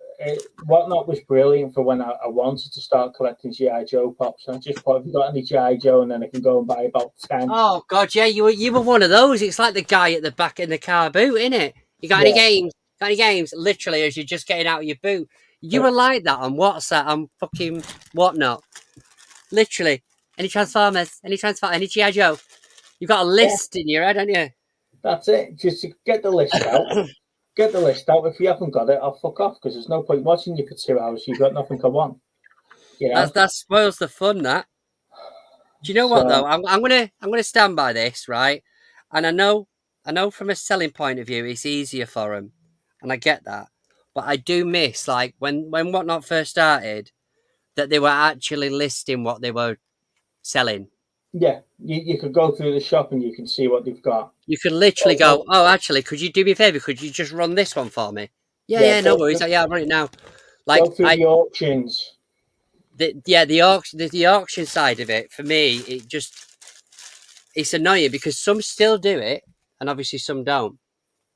Whatnot was brilliant for when I wanted to start collecting GI Joe pops. I just thought, have you got any GI Joe, and then I can go and buy about 10. Oh God, yeah, you were one of those. It's like the guy at the back in the car boot, isn't it? You got any games? Got any games? Literally, as you're just getting out of your boot, you were like that on WhatsApp, on fucking Whatnot. Literally, any Transformers, any GI Joe. You've got a list in your head, haven't you? That's it. Just to get the list out. Get the list out. If you haven't got it, I'll fuck off, because there's no point watching you for 2 hours. You've got nothing to want. You know? That spoils the fun. That. Do you know what though? I'm gonna stand by this, right? And I know from a selling point of view, it's easier for them, and I get that. But I do miss, like, when Whatnot first started, that they were actually listing what they were selling. Yeah, you could go through the shop and you can see what they've got. You could literally go, oh, actually, could you do me a favour? Could you just run this one for me? Yeah, no worries. I'll run it now. Like, go through the auctions. The auction side of it, for me, it's annoying because some still do it, and obviously some don't.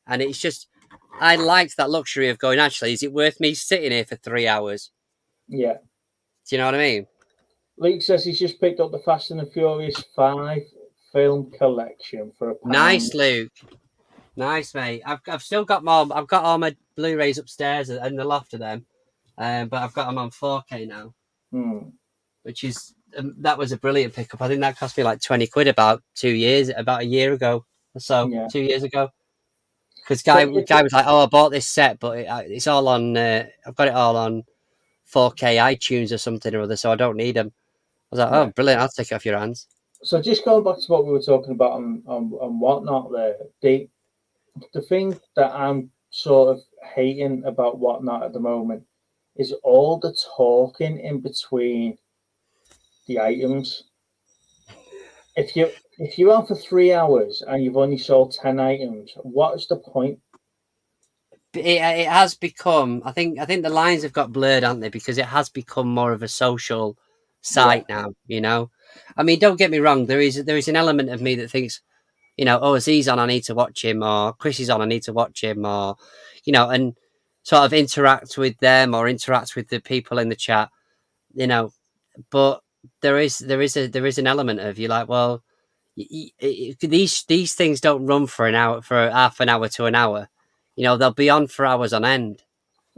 And it's just, I liked that luxury of going, actually, is it worth me sitting here for 3 hours? Yeah. Do you know what I mean? Luke says he's just picked up the Fast and the Furious 5 film collection for £1. Nice, Luke. Nice, mate. I've still got more. I've got all my Blu-rays upstairs in the loft of them, but I've got them on 4K now, which is that was a brilliant pickup. I think that cost me like £20 about a year ago or so. Yeah. 2 years ago. Because guy was like, "Oh, I bought this set, but it's all on. I've got it all on 4K iTunes or something or other, so I don't need them." I was like, "Oh, brilliant! I'll take it off your hands." So just going back to what we were talking about on Whatnot, the thing that I'm sort of hating about Whatnot at the moment is all the talking in between the items. If you're on for 3 hours and you've only sold 10 items, what is the point? It has become. I think the lines have got blurred, haven't they? Because it has become more of a social site now. You know, I mean, don't get me wrong. There is an element of me that thinks, you know, oh, Aziz's on, I need to watch him, or Chris is on, I need to watch him, or, you know, and sort of interact with them or interact with the people in the chat, you know. But there is an element of you like, well, these things don't run for half an hour to an hour. You know, they'll be on for hours on end.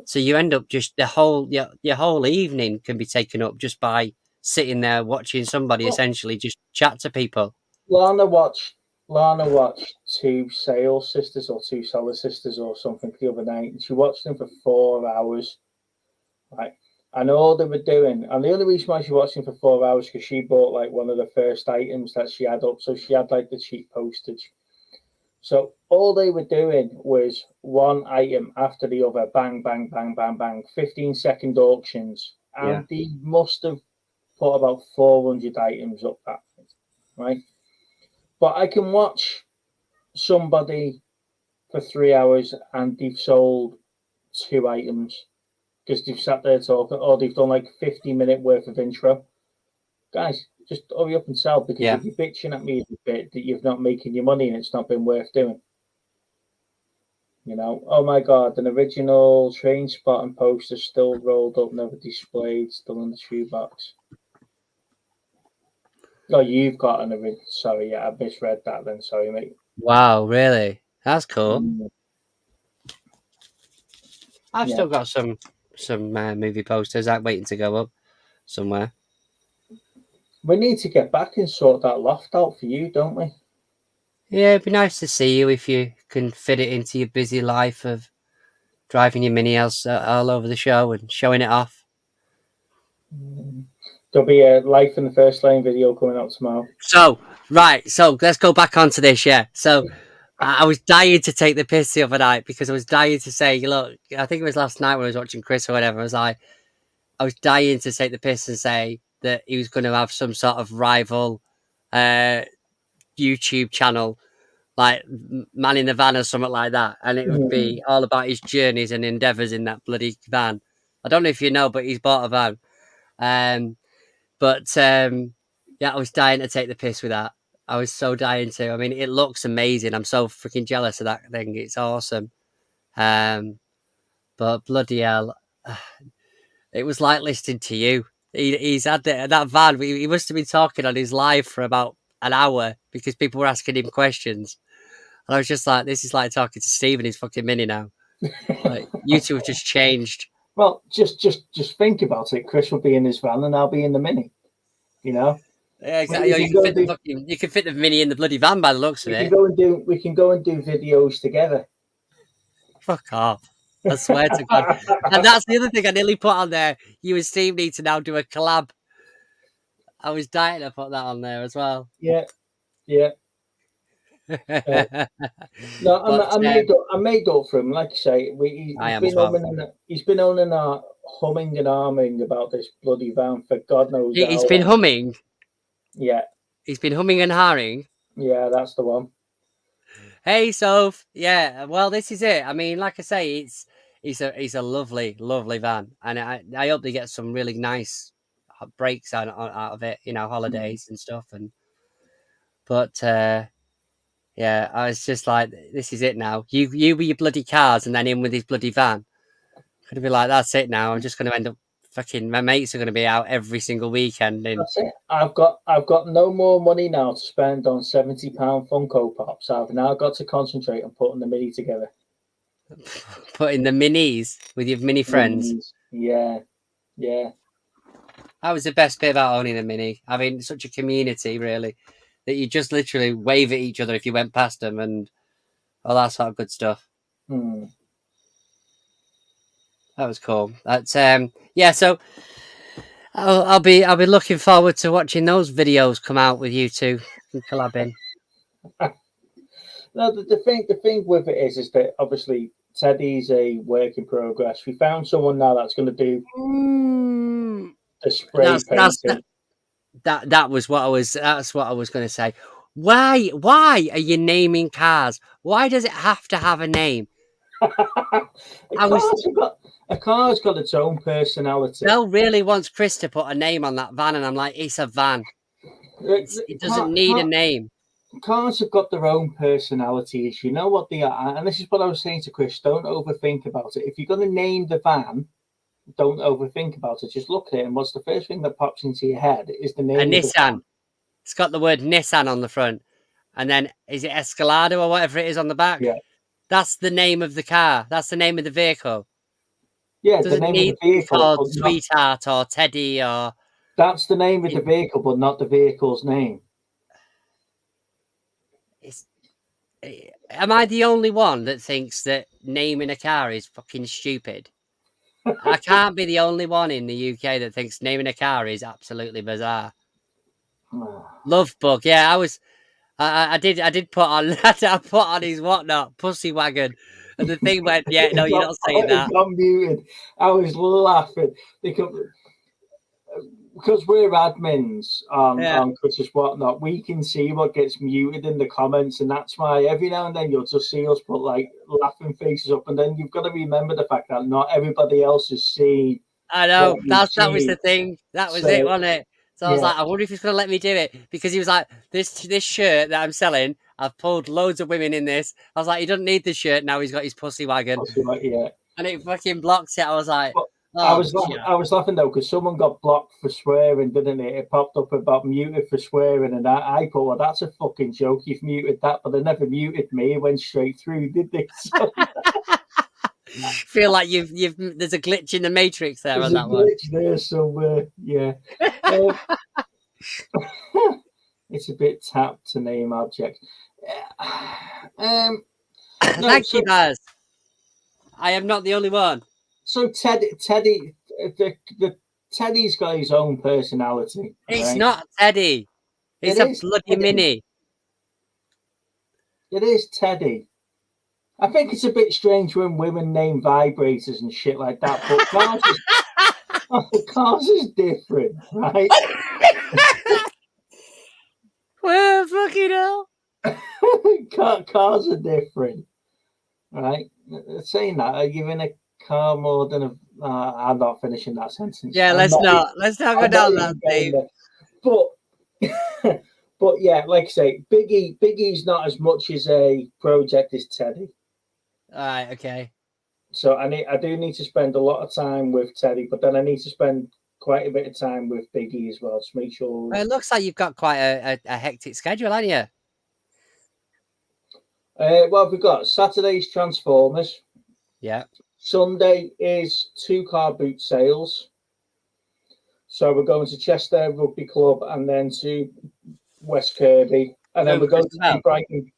So you end up just your whole evening can be taken up just by sitting there watching somebody essentially just chat to people. Lana watched two sales sisters or two seller sisters or something the other night, and she watched them for 4 hours. Right. And all they were doing, and the only reason why she watched them for 4 hours because she bought like one of the first items that she had up, so she had like the cheap postage. So all they were doing was one item after the other, bang, bang, bang, bang, bang, 15-second auctions, and they must have put about 400 items up that, right? But I can watch somebody for 3 hours and they've sold 2 items because they've sat there talking, or they've done like 50-minute worth of intro. Guys, just hurry up and sell, because if you're bitching at me a bit that you're not making your money and it's not been worth doing. You know, oh my God, an original Train Spotting poster still rolled up, never displayed, still in the shoebox. Oh, you've got an original. Sorry, I misread that then. Sorry, mate. Wow, really? That's cool. I've still got some movie posters that waiting to go up somewhere. We need to get back and sort that loft out for you, don't we? Yeah, it'd be nice to see you if you can fit it into your busy life of driving your mini all over the show and showing it off. There'll be a Life in the First Lane video coming out tomorrow. So let's go back onto this, So I was dying to take the piss the other night because I was dying to say, look, I think it was last night when I was watching Chris or whatever, I was dying to take the piss and say that he was going to have some sort of rival YouTube channel like Man in the Van or something like that, and it would be all about his journeys and endeavours in that bloody van. I don't know if you know, but he's bought a van. Yeah, I was dying to take the piss with that. I was so dying to. I mean, it looks amazing. I'm so freaking jealous of that thing. It's awesome. But bloody hell, it was like listening to you. He's had that van. He must have been talking on his live for about an hour because people were asking him questions. And I was just like, this is like talking to Steve in his fucking Mini now. Like, you two have just changed. Well, just think about it. Chris will be in his van and I'll be in the Mini. You know? Yeah, exactly. You can fit the Mini in the bloody van by the looks of it. We can go and do videos together. Fuck off. I swear to God. And that's the other thing I nearly put on there. You and Steve need to now do a collab. I was dying to put that on there as well. Yeah. No, I made up for him. Like I say, he's been owning our humming and arming about this bloody van for God knows. He's been humming. Yeah. He's been humming and harring. Yeah, that's the one. Hey, Soph. Yeah, well, this is it. I mean, like I say, it's a lovely, lovely van, and I hope they get some really nice breaks out of it. You know, holidays and stuff. But yeah, I was just like, this is it now. You with your bloody cars, and then him with his bloody van. Could be like, that's it now. I'm just going to end up fucking. My mates are going to be out every single weekend. That's it. I've got no more money now to spend on £70 Funko Pops. I've now got to concentrate on putting the Mini together. Putting the Minis with your Mini friends. Yeah. That was the best bit about owning a Mini. Having such a community, really, that you just literally wave at each other if you went past them and all that sort of good stuff. That was cool. That's yeah. So I'll be looking forward to watching those videos come out with you two collabing. No, the thing with it is that obviously Teddy's a work in progress. We found someone now that's going to do the spray painting. That was what I was. That's what I was going to say. Why are you naming cars? Why does it have to have a name? A car's got its own personality. Bell really wants Chris to put a name on that van, and I'm like, it's a van. It doesn't need a name. Cars have got their own personalities. You know what they are, and this is what I was saying to Chris. Don't overthink about it. If you're going to name the van, don't overthink about it. Just look at it, and what's the first thing that pops into your head is the name. A Nissan. It's got the word Nissan on the front, and then is it Escalado or whatever it is on the back? Yeah. That's the name of the car. That's the name of the vehicle. Yeah, the name of the vehicle. Called Sweetheart or Teddy or. That's the name of the vehicle, but not the vehicle's name. Am I the only one that thinks that naming a car is fucking stupid? I can't be the only one in the UK that thinks naming a car is absolutely bizarre. Love Bug, yeah, I did put on I put on his whatnot pussy wagon, and the thing went, yeah, no, you're not saying that. Got muted. I was laughing because we're admins on Chris's Whatnot. We can see what gets muted in the comments, and that's why every now and then you'll just see us put like laughing faces up, and then you've got to remember the fact that not everybody else has seen. I know that was the thing. That was it, wasn't it? So I was like, I wonder if he's going to let me do it, because he was like, this shirt that I'm selling, I've pulled loads of women in this. I was like, he doesn't need the shirt now. He's got his pussy wagon, and it fucking blocks it. I was like. I was laughing though because someone got blocked for swearing, didn't it? It popped up about muted for swearing, and I thought, well, that's a fucking joke. You've muted that, but they never muted me. It went straight through, did they? So, feel like there's a glitch in the matrix there on that one. There somewhere, yeah. It's a bit tapped to name object. Thank you, Baz. I am not the only one. So Teddy's got his own personality. It's not Teddy. It's a bloody Teddy. Mini. It is Teddy. I think it's a bit strange when women name vibrators and shit like that, but cars is different, right? Well, fucking hell. cars are different, right? Saying that, are you in a car more than a? I'm not finishing that sentence. Yeah, let's not go down that theme. But but yeah, like I say, Biggie's not as much as a project as Teddy. All right, okay. So I do need to spend a lot of time with Teddy, but then I need to spend quite a bit of time with Biggie as well to make sure. Well, it looks like you've got quite a hectic schedule, haven't you? Well, we've got Saturday's Transformers. Yeah. Sunday is 2 car boot sales. So we're going to Chester Rugby Club and then to West Kirby, and then we're going to New Brighton.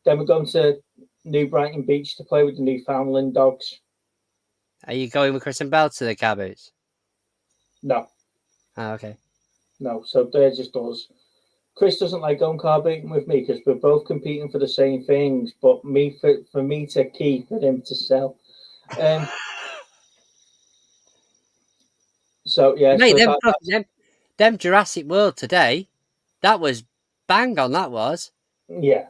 Then we're going to New Brighton Beach to play with the Newfoundland dogs. Are you going with Chris and Bell to the car boots? No. Oh, okay. No, so they're just us. Chris doesn't like going car booting with me because we're both competing for the same things, but for me to keep and him to sell. So yeah, mate, them Jurassic World today, that was bang on. That was. Yeah.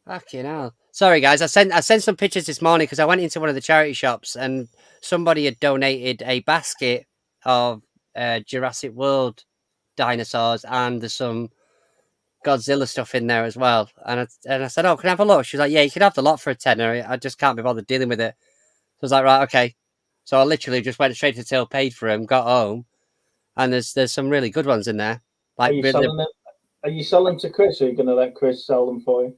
Fucking hell. Sorry guys, I sent some pictures this morning because I went into one of the charity shops and somebody had donated a basket of Jurassic World dinosaurs, and there's some Godzilla stuff in there as well. And I said, "Oh, can I have a look?" She's like, "Yeah, you can have the lot for a tenner. I just can't be bothered dealing with it." So I was like, "Right, okay." So I literally just went straight to the till, paid for them, got home, and there's some really good ones in there. Like, are you selling to Chris, or are you going to let Chris sell them for you?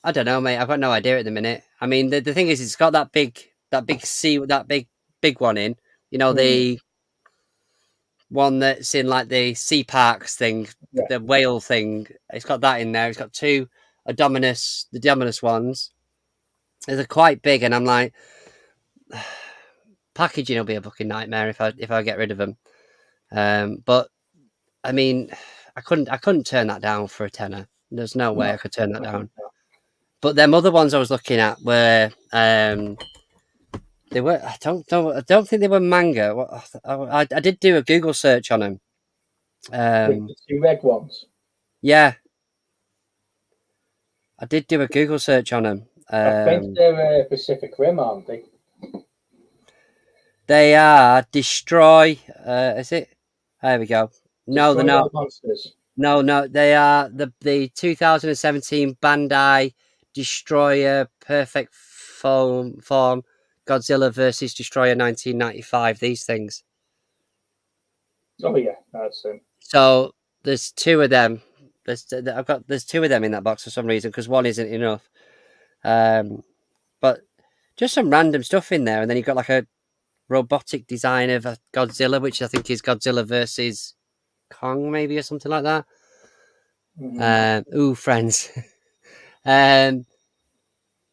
I don't know, mate. I've got no idea at the minute. I mean, the thing is, it's got that big one in. You know, the one that's in like the sea parks thing, the whale thing. It's got that in there. It's got 2 the Dominus ones. They're quite big, and I'm like, packaging will be a fucking nightmare if I get rid of them. But I mean, I couldn't turn that down for a tenner. There's no way I could turn that down. But them other ones I was looking at were they were. I don't think they were manga. I did do a Google search on them. The 2 red ones. Yeah, I did do a Google search on them. I think they're Pacific Rim, aren't they? They are Destroy. Is it? There we go. No, they're not. Monsters. No, they are the 2017 Bandai Destroyer Perfect Form Godzilla versus Destroyer 1995. These things. Oh yeah, that's them. So there's 2 of them. There's 2 of them in that box for some reason because one isn't enough. But just some random stuff in there, and then you've got like a robotic design of a Godzilla, which I think is Godzilla versus Kong, maybe, or something like that. Friends. But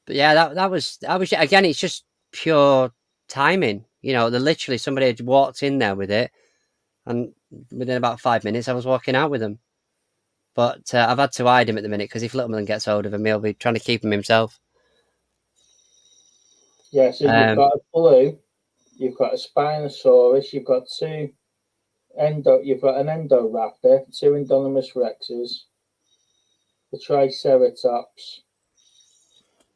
yeah, that was again. It's just pure timing. You know, literally somebody had walked in there with it, and within about 5 minutes, I was walking out with them. But I've had to hide him at the minute because if Littleman gets hold of him, he'll be trying to keep him himself. Yeah, so you've got a blue, you've got a Spinosaurus, you've got 2 you've got an Endoraptor, 2 Indominus Rexes, the Triceratops.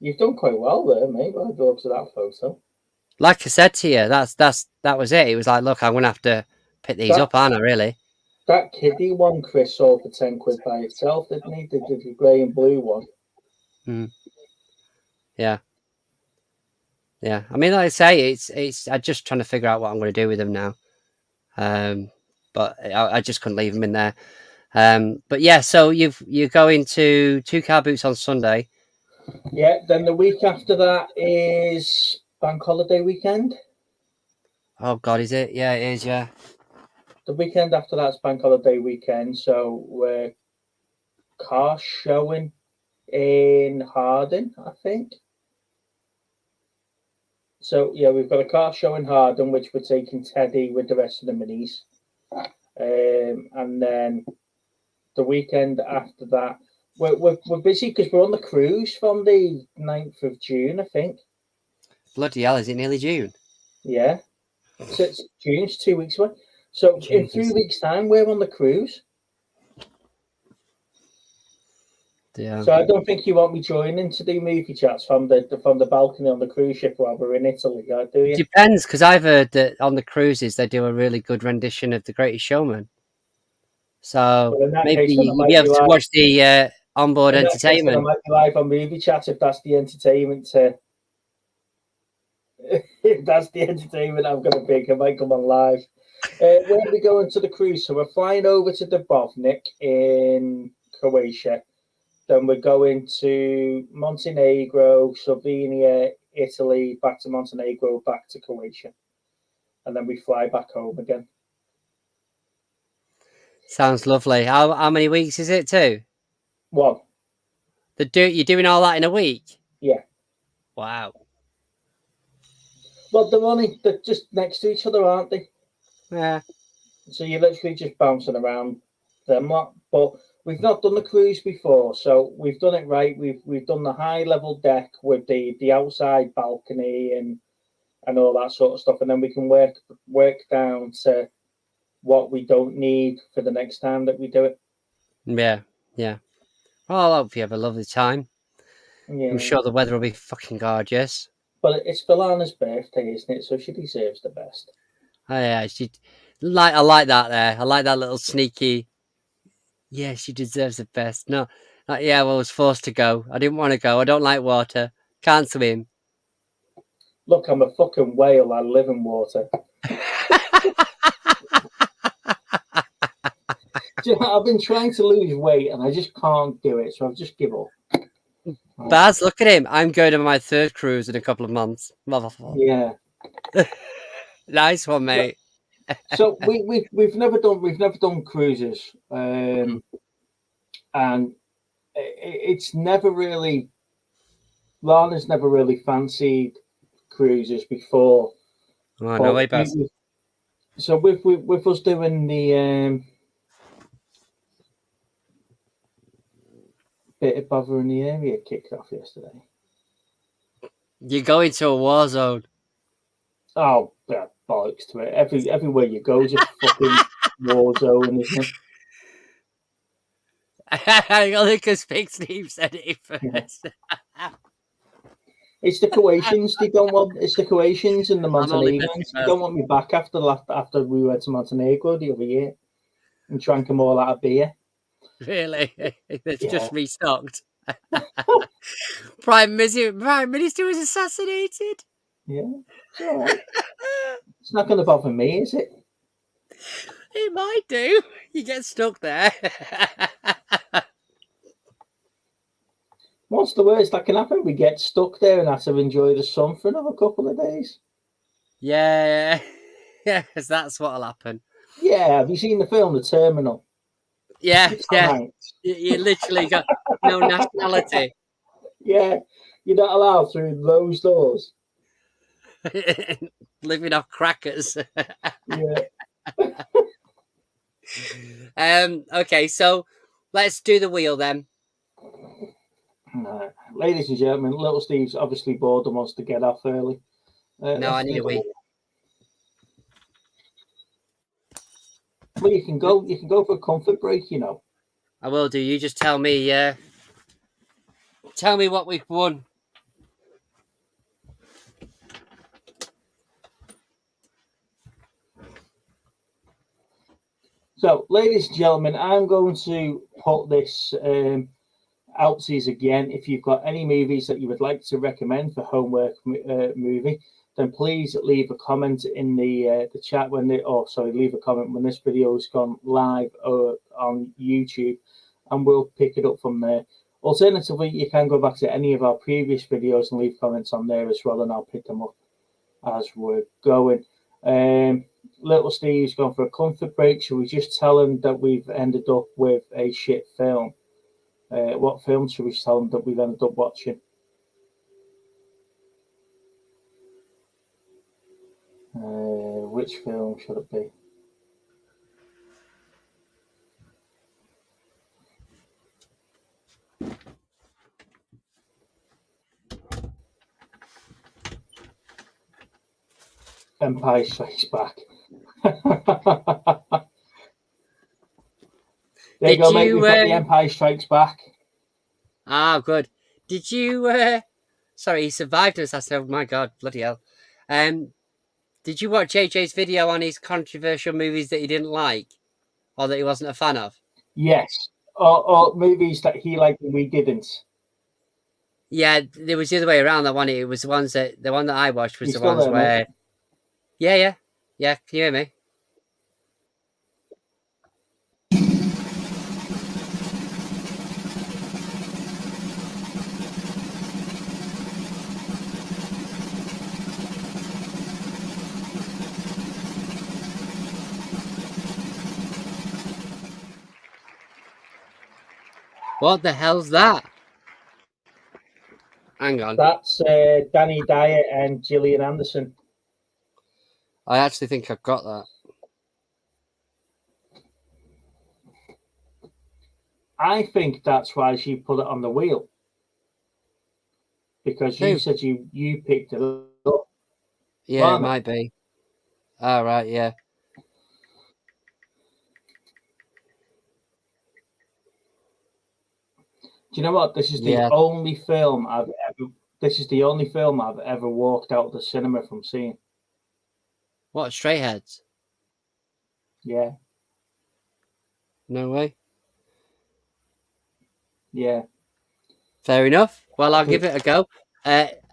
You've done quite well there, mate, by the looks of that photo. Like I said to you, that was it. It was like, look, I'm going to have to pick these up, aren't I, really? That kiddie one Chris sold for 10 quid by itself, didn't he? The grey and blue one. Yeah. Yeah. I mean, like I say, I'm just trying to figure out what I'm going to do with them now. But I just couldn't leave them in there. But yeah, so you're going to 2 car boots on Sunday. Yeah, then the week after that is Bank Holiday weekend. Oh God, is it? Yeah, it is. Yeah. The weekend after that's Bank Holiday weekend, so we're car showing in Harden, I think. So yeah, we've got a car show in Harden, which we're taking Teddy with the rest of the minis, and then the weekend after that, we're busy because we're on the cruise from the 9th of June, I think. Bloody hell, is it nearly June? Yeah, so it's June, it's 2 weeks away. So in 3 weeks' time, we're on the cruise. Yeah. So I don't think you want me joining to do movie chats from the balcony on the cruise ship while we're in Italy, do you? Depends, because I've heard that on the cruises they do a really good rendition of The Greatest Showman. So Well, in that maybe case, then I you'll might be be able to live. watch the onboard In that case, then I entertainment. might be live on movie chat if that's the entertainment. If that's the entertainment I'm going to pick, I might come on live. Where are we going to the cruise? So we're flying over to Dubrovnik in Croatia. Then we're going to Montenegro, Slovenia, Italy, back to Montenegro, back to Croatia. And then we fly back home again. Sounds lovely. How many weeks is it too? One. You're doing all that in a week? Yeah. Wow. Well, they're just next to each other, aren't they? Yeah. So you're literally just bouncing around them. But we've not done the cruise before, so we've done it right. We've done the high level deck with the outside balcony and all that sort of stuff, and then we can work down to what we don't need for the next time that we do it. Yeah. Yeah. Well, I hope you have a lovely time. Yeah. I'm sure the weather will be fucking gorgeous. But it's Valana's birthday, isn't it? So she deserves the best. Oh yeah, I like that there. I like that little sneaky. Yeah, she deserves the best. No, yeah, well, I was forced to go. I didn't want to go. I don't like water. Can't swim. Look, I'm a fucking whale. I live in water. I've been trying to lose weight and I just can't do it, so I've just give up. Baz, look at him. I'm going on my third cruise in a couple of months. Yeah. Nice one, mate. So we've never done cruises, and it's never really. Lana's never really fancied cruises before. Oh, no way, Baz. So with us doing the bit of bother in the area kicked off yesterday. You're going to a war zone. Oh, yeah, bollocks to it. Everywhere you go is a fucking war zone, isn't it? Only because Big Steve said it first. Yeah. It's the Croatians they don't want. It's the Croatians and the Montenegrins. They don't want me back after we went to Montenegro the other year and drank them all out of beer. Really? They've just restocked. Prime Minister was assassinated. Yeah, it's all right. It's not going to bother me, is it? It might do. You get stuck there. What's the worst that can happen? We get stuck there and have to enjoy the sun for another couple of days. Yeah, because that's what'll happen. Yeah, have you seen the film The Terminal? Yeah. You literally got no nationality. Yeah, you're not allowed through those doors. Living off crackers. Yeah. Okay, so let's do the wheel then. Ladies and gentlemen, little Steve's obviously bored and wants to get off early. No, I need a wee. Well, you can go for a comfort break, you know. I will do. You just tell me. Tell me what we've won. So, ladies and gentlemen, I'm going to put this out to you again. If you've got any movies that you would like to recommend for homework movie, then please leave a comment in the chat leave a comment when this video has gone live on YouTube, and we'll pick it up from there. Alternatively, you can go back to any of our previous videos and leave comments on there as well, and I'll pick them up as we're going. Little Steve's gone for a comfort break. Should we just tell him that we've ended up with a shit film? What film should we tell him that we've ended up watching? Which film should it be? Empire Strikes Back. There you go, mate. We've got the Empire Strikes Back. Ah, good. Did you? Sorry, he survived us. I said, "Oh my god, bloody hell!" Did you watch JJ's video on his controversial movies that he didn't like, or that he wasn't a fan of? Yes, or movies that he liked and we didn't. Yeah, there was the other way around. That one, it was the one that I watched was You the still ones there, where, mate? yeah. Can you hear me? What the hell's that? Hang on. That's Danny Dyer and Gillian Anderson. I actually think I've got that. I think that's why she put it on the wheel. Because you said you picked it up. Yeah, it might be. All right, yeah. Do you know what? This is the only film I've ever. This is the only film I've ever walked out of the cinema from seeing. What, Stray Heads? Yeah. No way. Yeah. Fair enough. Well, I'll give it a go.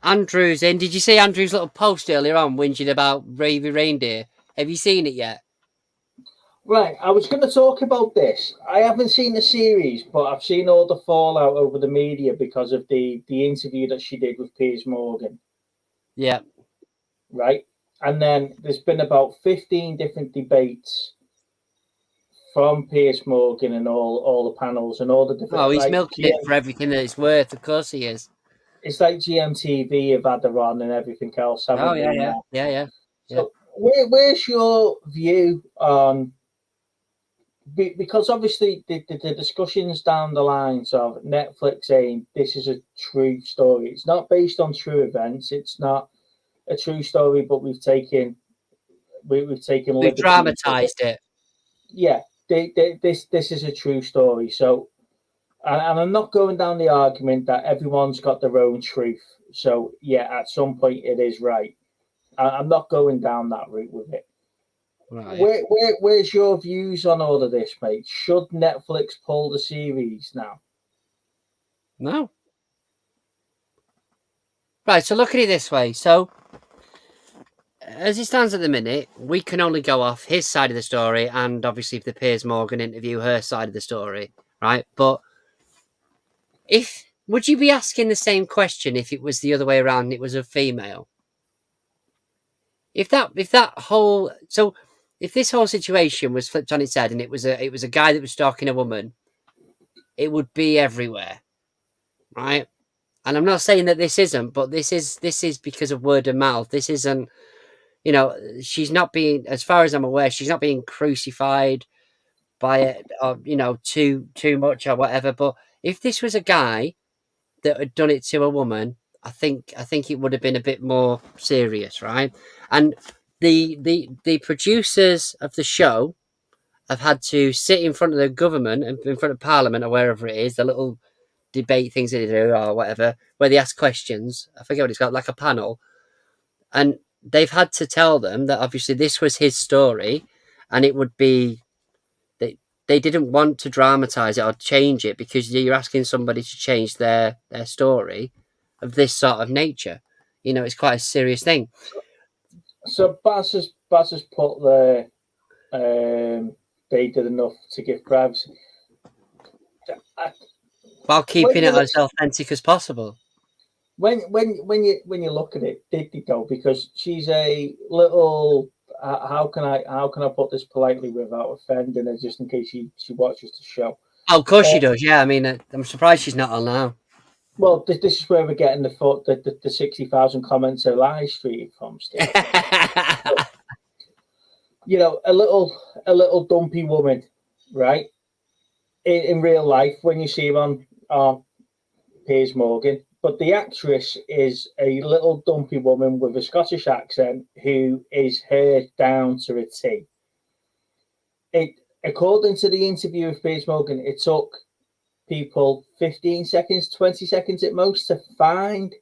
Andrew's in. Did you see Andrew's little post earlier on whinging about Ravy Reindeer? Have you seen it yet? Right, I was going to talk about this. I haven't seen the series, but I've seen all the fallout over the media because of the interview that she did with Piers Morgan. Yeah. Right, and then there's been about 15 different debates from Piers Morgan and all the panels and all the different. Oh, he's milking it for everything that it's worth. Of course he is. It's like GMTV have had the run and everything else. Oh yeah. So where's your view on? Because obviously the discussions down the lines of Netflix saying this is a true story. It's not based on true events. It's not a true story, but we've dramatized it. Yeah, this is a true story. So, and I'm not going down the argument that everyone's got their own truth. So yeah, at some point it is right. I'm not going down that route with it. Right. Where's your views on all of this, mate? Should Netflix pull the series now? No. Right, so look at it this way. So, as it stands at the minute, we can only go off his side of the story, and obviously if the Piers Morgan interview, her side of the story, right? But would you be asking the same question if it was the other way around and it was a female? If this whole situation was flipped on its head and it was a guy that was stalking a woman, it would be everywhere, right? And I'm not saying that this isn't, but this is because of word of mouth. This isn't, she's not being, as far as I'm aware, she's not being crucified by it, or too much or whatever. But if this was a guy that had done it to a woman, I think it would have been a bit more serious, right? And the producers of the show have had to sit in front of the government and in front of Parliament or wherever it is, the little debate things that they do or whatever, where they ask questions. I forget what it's got, like a panel. And they've had to tell them that obviously this was his story and it would be, they didn't want to dramatize it or change it because you're asking somebody to change their story of this sort of nature. It's quite a serious thing. So Baz has put the they did enough to give privacy while keeping it as authentic as possible. When you look at it, did they go? Because she's a little. How can I put this politely without offending her? Just in case she watches the show. Oh, of course she does. Yeah, I mean, I'm surprised she's not on now. Well, this is where we're getting the 60,000 comments of live stream from. Still. A little dumpy woman, right? In real life, when you see her on Piers Morgan, but the actress is a little dumpy woman with a Scottish accent who is heard down to a T. According to the interview with Piers Morgan, it took people 15 seconds, 20 seconds at most to find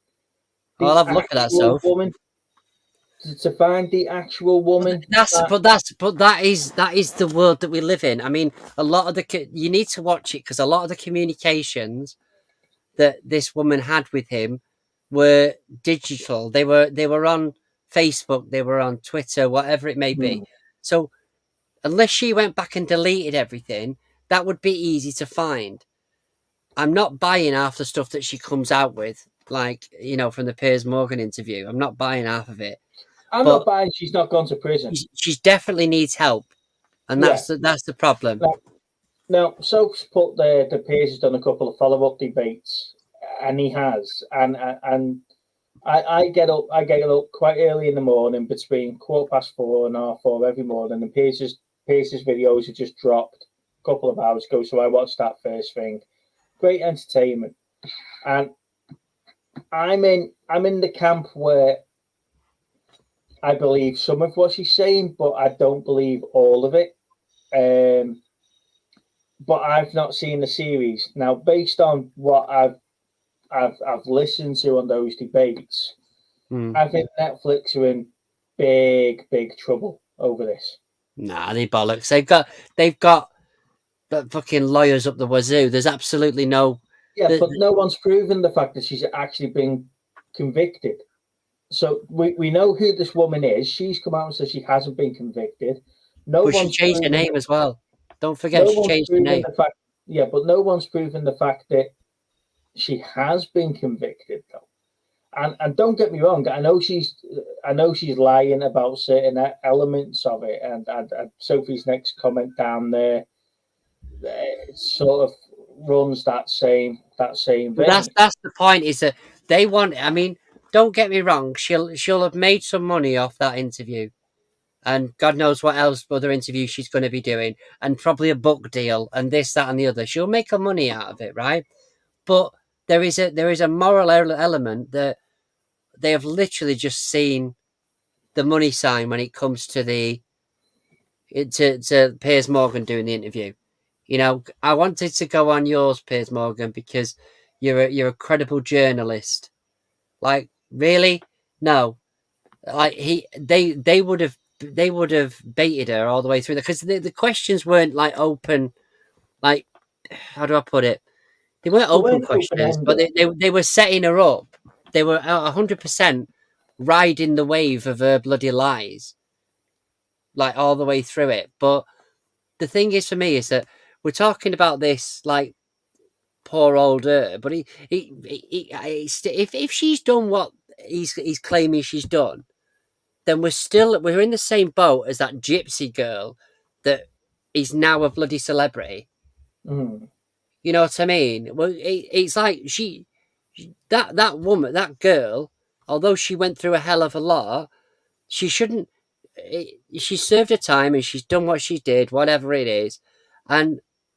the I'll have a look at that, actual Soph. woman. To find the actual woman. But that is the world that we live in. I mean, a lot of you need to watch it, because a lot of the communications that this woman had with him were digital. They were on Facebook, they were on Twitter, whatever it may be. So unless she went back and deleted everything, that would be easy to find. I'm not buying half the stuff that she comes out with, like, you know, from the Piers Morgan interview. I'm not buying half of it. I'm not buying she's not gone to prison. She definitely needs help, and that's the problem. Now, Soph's put the Piers has done a couple of follow-up debates, and he has, and I get up quite early in the morning, between 4:15 and 4:30 every morning, and Pierce's videos are just dropped a couple of hours ago, so I watched that first thing. Great entertainment, and I'm in the camp where I believe some of what she's saying, but I don't believe all of it. But I've not seen the series. Now, based on what I've listened to on those debates, I think Netflix are in big trouble over this. Nah, they bollocks. They've got fucking lawyers up the wazoo. There's absolutely no. Yeah, but no one's proven the fact that she's actually been convicted. So we know who this woman is. She's come out and said she hasn't been convicted. But she changed her name as well. Don't forget, she changed her name. But no one's proven the fact that she has been convicted, though. And don't get me wrong, I know she's lying about certain elements of it, and Sophie's next comment down there sort of runs that same vein. That's the point, is that they want. I mean, don't get me wrong, she'll have made some money off that interview, and God knows what else other interviews she's going to be doing, and probably a book deal, and this, that, and the other. She'll make her money out of it, right? But there is a moral element that they have literally just seen the money sign when it comes to to Piers Morgan doing the interview. You know, I wanted to go on yours, Piers Morgan, because you're a credible journalist. Like, really? No. Like, they would have baited her all the way through, because the questions weren't like open, like, how do I put it? They weren't open questions, but they were setting her up. They were 100% riding the wave of her bloody lies, like, all the way through it. But the thing is, for me, is that we're talking about this like poor old her, but if she's done what he's claiming she's done, then we're in the same boat as that gypsy girl that is now a bloody celebrity. You know what I mean? Well, it's like that woman, that girl, although she went through a hell of a lot, she shouldn't. She served her time and she's done what she did, whatever it is.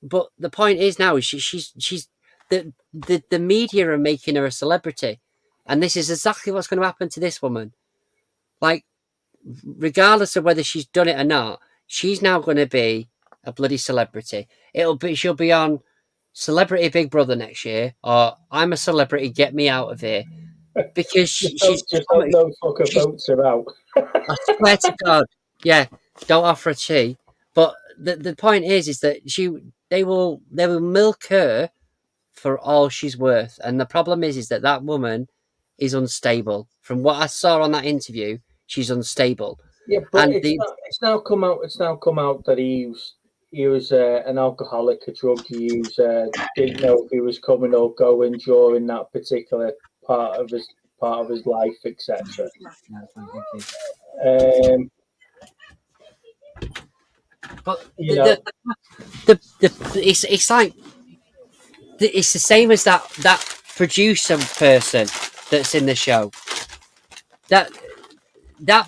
But the point is now, she's the media are making her a celebrity, and this is exactly what's going to happen to this woman. Like, regardless of whether she's done it or not, she's now going to be a bloody celebrity. She'll be on Celebrity Big Brother next year, or I'm a Celebrity, get me out of here. Because she's no fucking votes are out. I swear to God, yeah, don't offer a tea. But the point is that they will milk her for all she's worth. And the problem is that woman is unstable. From what I saw on that interview, she's unstable. Yeah, but it's now come out that he was an alcoholic, a drug user. Didn't know if he was coming or going during that particular part of his life, etc. But it's like it's the same as that producer person that's in the show. That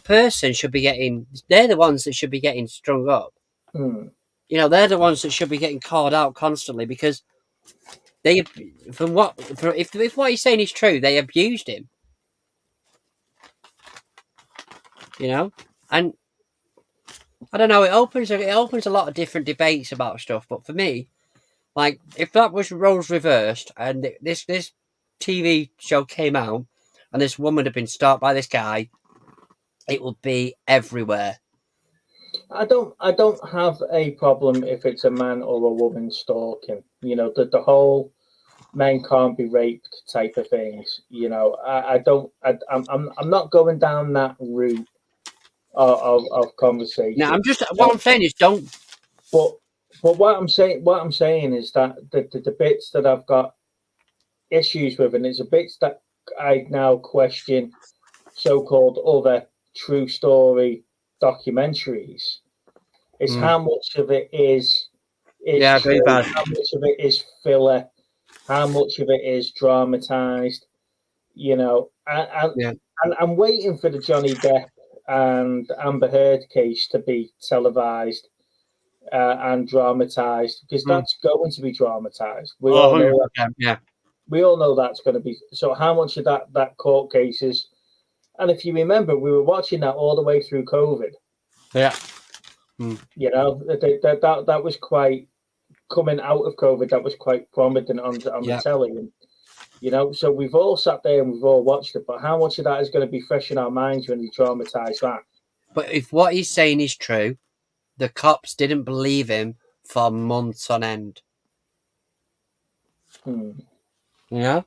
person should be getting. They're the ones that should be getting strung up. You know, they're the ones that should be getting called out constantly, because if what he's saying is true, they abused him. You know, and I don't know. It opens a lot of different debates about stuff. But for me, Like, if that was roles reversed and this TV show came out and this woman had been stalked by this guy, it would be everywhere. I don't have a problem if it's a man or a woman stalking. You know, the whole men can't be raped type of things. You know, I'm not going down that route of conversation. Now, what I'm saying is don't. But what I'm saying is that the bits that I've got issues with, and it's a bits that I now question so-called other true story documentaries, is how much of it is true, how much of it is filler, how much of it is dramatized. You know, and I'm waiting for the Johnny Depp and Amber Heard case to be televised and dramatized, because that's going to be dramatized. We all know that. Yeah. We all know that's going to be. So how much of that court cases? And if you remember, we were watching that all the way through COVID. Yeah. You know, that was quite, coming out of COVID, that was quite prominent on the telly. And, you know, so we've all sat there and we've all watched it, but how much of that is going to be fresh in our minds when we dramatize that? But if what he's saying is true, the cops didn't believe him for months on end. Yeah?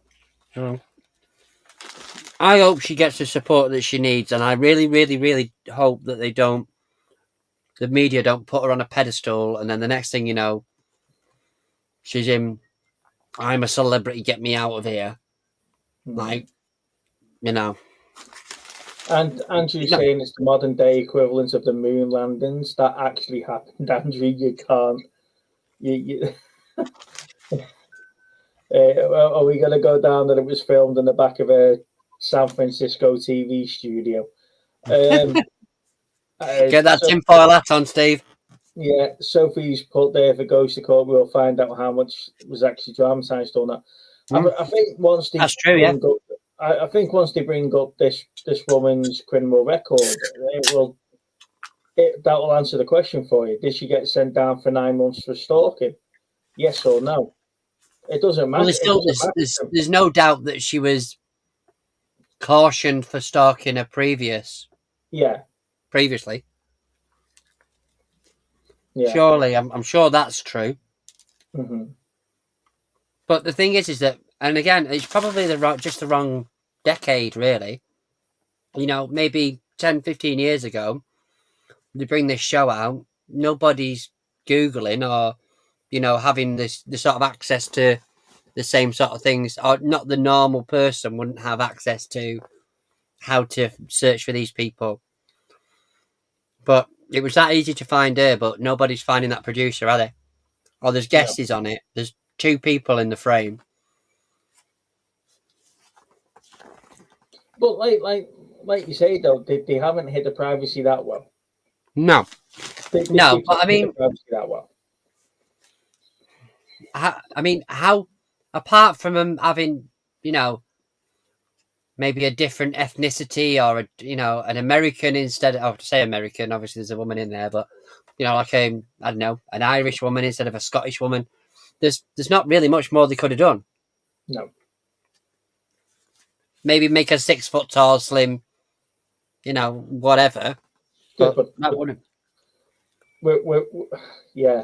I hope she gets the support that she needs, and I really, really, really hope that the media don't put her on a pedestal, and then the next thing you know, she's in, I'm a celebrity, get me out of here. Like, you know. And Andrew's saying it's the modern day equivalent of the moon landings that actually happened. Andrew, you can't. Are we going to go down that it was filmed in the back of a San Francisco TV studio? Get that tinfoil hat on, Steve. Yeah, Sophie's put there, if it goes to court, we'll find out how much was actually dramatized or not. I think once they that's true. Yeah. I think once they bring up this woman's criminal record, that will answer the question for you. Did she get sent down for 9 months for stalking? Yes or no? It doesn't matter. Well, there's no doubt that she was cautioned for stalking her previously. Yeah. Surely, I'm sure that's true. Mm-hmm. But the thing is that, and again, it's probably just the wrong decade, really. You know, maybe 10, 15 years ago, they bring this show out, nobody's Googling or, you know, having the sort of access to the same sort of things, or not the normal person wouldn't have access to how to search for these people. But it was that easy to find her, but nobody's finding that producer, are they? Or there's guesses on it. There's 2 people in the frame. But like you say, though, they haven't hit the privacy that well. No. But I mean, that well. How apart from them having, you know, maybe a different ethnicity or an American instead of, say American, obviously there's a woman in there, but you know, like I don't know, an Irish woman instead of a Scottish woman. There's not really much more they could have done. No. Maybe make her 6 foot tall, slim, you know, whatever. But that wouldn't. Yeah.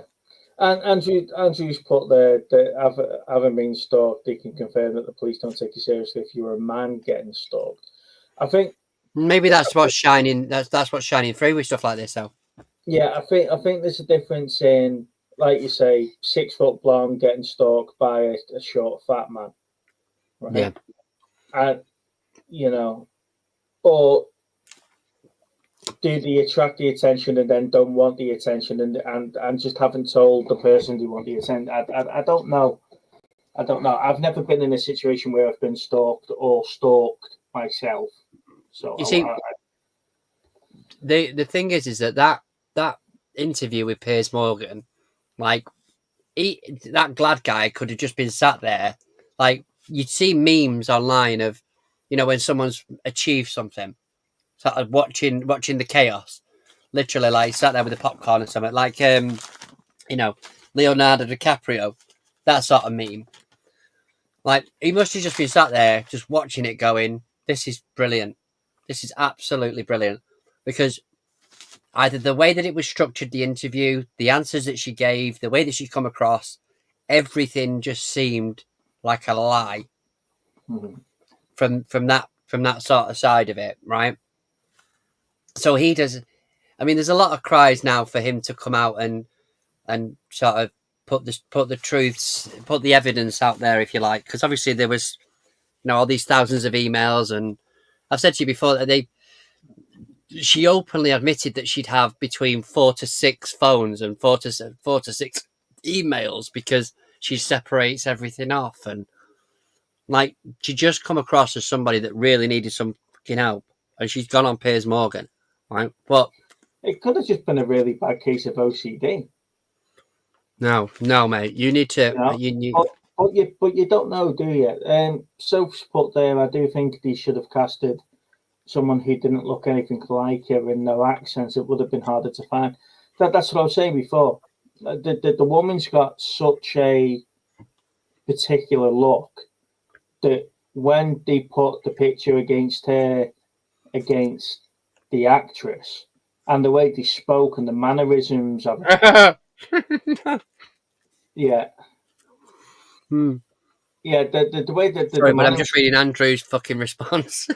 And Andrew's put there that having been stalked, they can confirm that the police don't take you seriously if you're a man getting stalked. I think maybe that's what's shining. That's what's shining through with stuff like this, though. Yeah, I think there's a difference in, like you say, 6 foot blonde getting stalked by a short fat man. Right? Yeah. And you know, or do they attract the attention and then don't want the attention and just haven't told the person they want the attention? I don't know. I've never been in a situation where I've been stalked or stalked myself. So you see, the thing is that interview with Piers Morgan, like that Glad guy could have just been sat there. Like you'd see memes online of, you know, when someone's achieved something, sort of watching the chaos, literally like sat there with a popcorn or something, like you know, Leonardo DiCaprio that sort of meme. Like, he must have just been sat there, just watching it, going, "This is brilliant. This is absolutely brilliant." Because either the way that it was structured, the interview, the answers that she gave, the way that she come across, everything just seemed like a lie from that sort of side of it, right? So he does. I mean, there's a lot of cries now for him to come out and sort of put the truths, put the evidence out there, if you like, because obviously there was, all these thousands of emails, and I've said to you before that she openly admitted that she'd have between 4 to 6 phones and 4 to 6 emails because she separates everything off, and like she just come across as somebody that really needed some fucking help, and she's gone on Piers Morgan, right? But it could have just been a really bad case of OCD. No, mate. You need to. But you don't know, do you? Soph's put there. I do think they should have casted someone who didn't look anything like her and no accents. It would have been harder to find. That's what I was saying before. The woman's got such a particular look that when they put the picture against her, against the actress, and the way they spoke and the mannerisms of it. Yeah. Yeah, the way that Sorry, but I'm just reading Andrew's fucking response.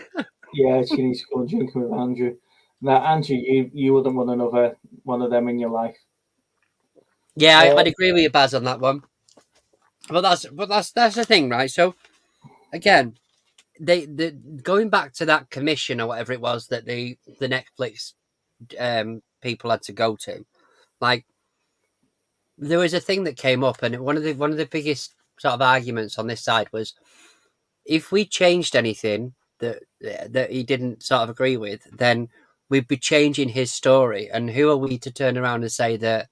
Yeah, she needs to go and drink with Andrew. Now, Andrew, you wouldn't want another one of them in your life. Yeah, I'd agree with you, Baz, on that one. But that's the thing, right? So again, they going back to that commission or whatever it was that the Netflix people had to go to, like there was a thing that came up, and one of the biggest sort of arguments on this side was if we changed anything that he didn't sort of agree with, then we'd be changing his story. And who are we to turn around and say that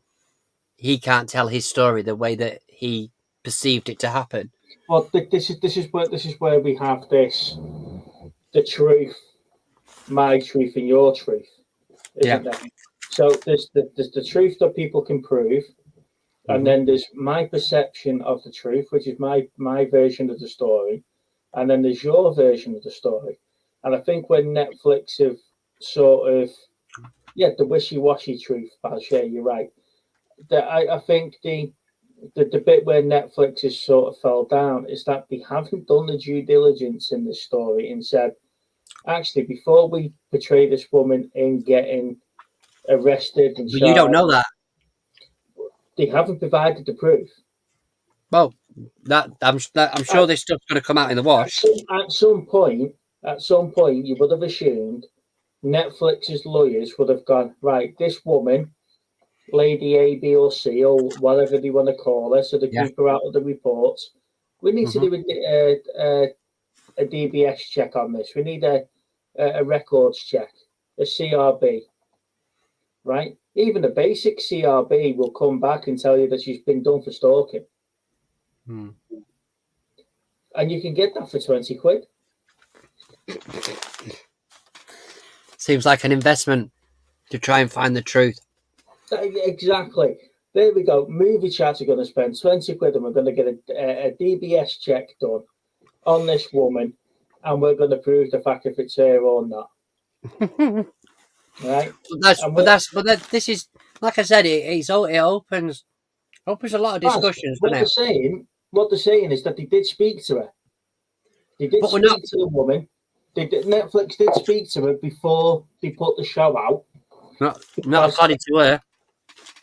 he can't tell his story the way that he perceived it to happen? Well, this is where we have this: the truth, my truth, and your truth, isn't there? So there's the truth that people can prove, and then there's my perception of the truth, which is my version of the story, and then there's your version of the story. And I think when Netflix have sort of, the wishy-washy truth, Baz, you're right. I think the bit where Netflix has sort of fell down is that they haven't done the due diligence in the story and said, actually, before we portray this woman in getting arrested and but you don't know that. They haven't provided the proof. Well, I'm sure this stuff's going to come out in the wash. At some point, you would have assumed Netflix's lawyers would have gone, right, this woman, Lady A, B, or C, or whatever they want to call her, so they keep her out of the reports. We need to do a DBS check on this. We need a records check, a CRB, right? Even a basic CRB will come back and tell you that she's been done for stalking. And you can get that for 20 quid. Seems like an investment to try and find the truth. Exactly. There we go. Movie Chat are going to spend 20 quid and we're going to get a DBS check done on this woman, and we're going to prove the fact if it's her or not. Right? But this is, like I said, it opens a lot of discussions. What they're saying is that they did speak to her. They did speak to the woman. Netflix did speak to her before they put the show out. Not according to her.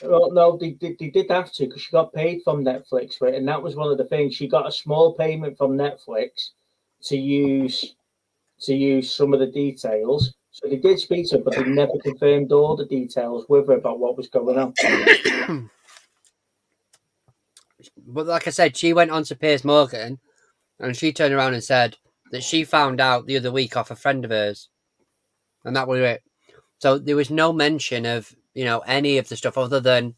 Well, no, they did have to, because she got paid from Netflix for it, and that was one of the things. She got a small payment from Netflix to use some of the details. So they did speak to her, but they never confirmed all the details with her about what was going on. But like I said, she went on to Piers Morgan, and she turned around and said that she found out the other week off a friend of hers, and that was it. So there was no mention of any of the stuff other than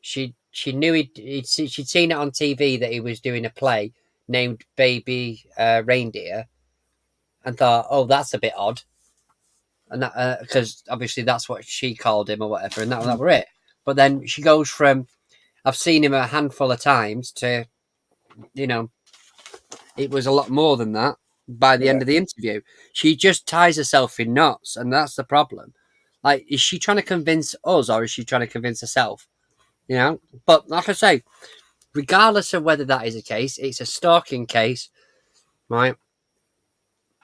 she knew she'd seen it on TV that he was doing a play named Baby Reindeer, and thought, oh, that's a bit odd, and that because obviously that's what she called him or whatever, and that were it. But then she goes from, I've seen him a handful of times, to it was a lot more than that by the end of the interview. She just ties herself in knots, and that's the problem. Like, is she trying to convince us, or is she trying to convince herself? But like I say, regardless of whether that is the case, it's a stalking case, right?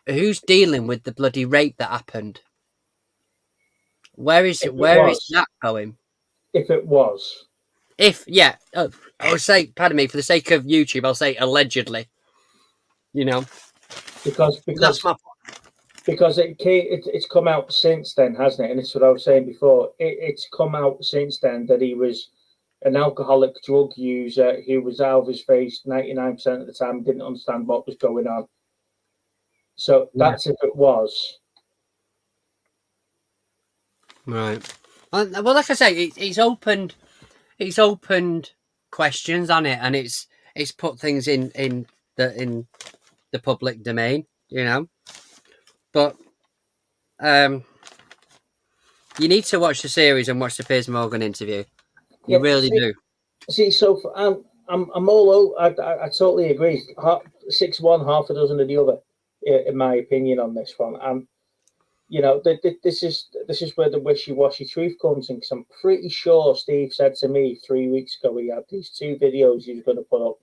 Who's dealing with the bloody rape that happened? Where is that going? If it was. I would say, pardon me, for the sake of YouTube, I'll say allegedly. Because that's my point. Because it's come out since then, hasn't it? And it's what I was saying before. It's come out since then that he was an alcoholic drug user who was out of his face 99% of the time, didn't understand what was going on. So that's if it was. Right. Well, like I say, it's opened questions on it, and it's put things in the public domain, But you need to watch the series and watch the Piers Morgan interview. You really do. See, so I'm all over. I totally agree. 6-1, half a dozen of the other, in my opinion, on this one. This is where the wishy-washy truth comes in. Because I'm pretty sure Steve said to me 3 weeks ago he had these 2 videos he was going to put up.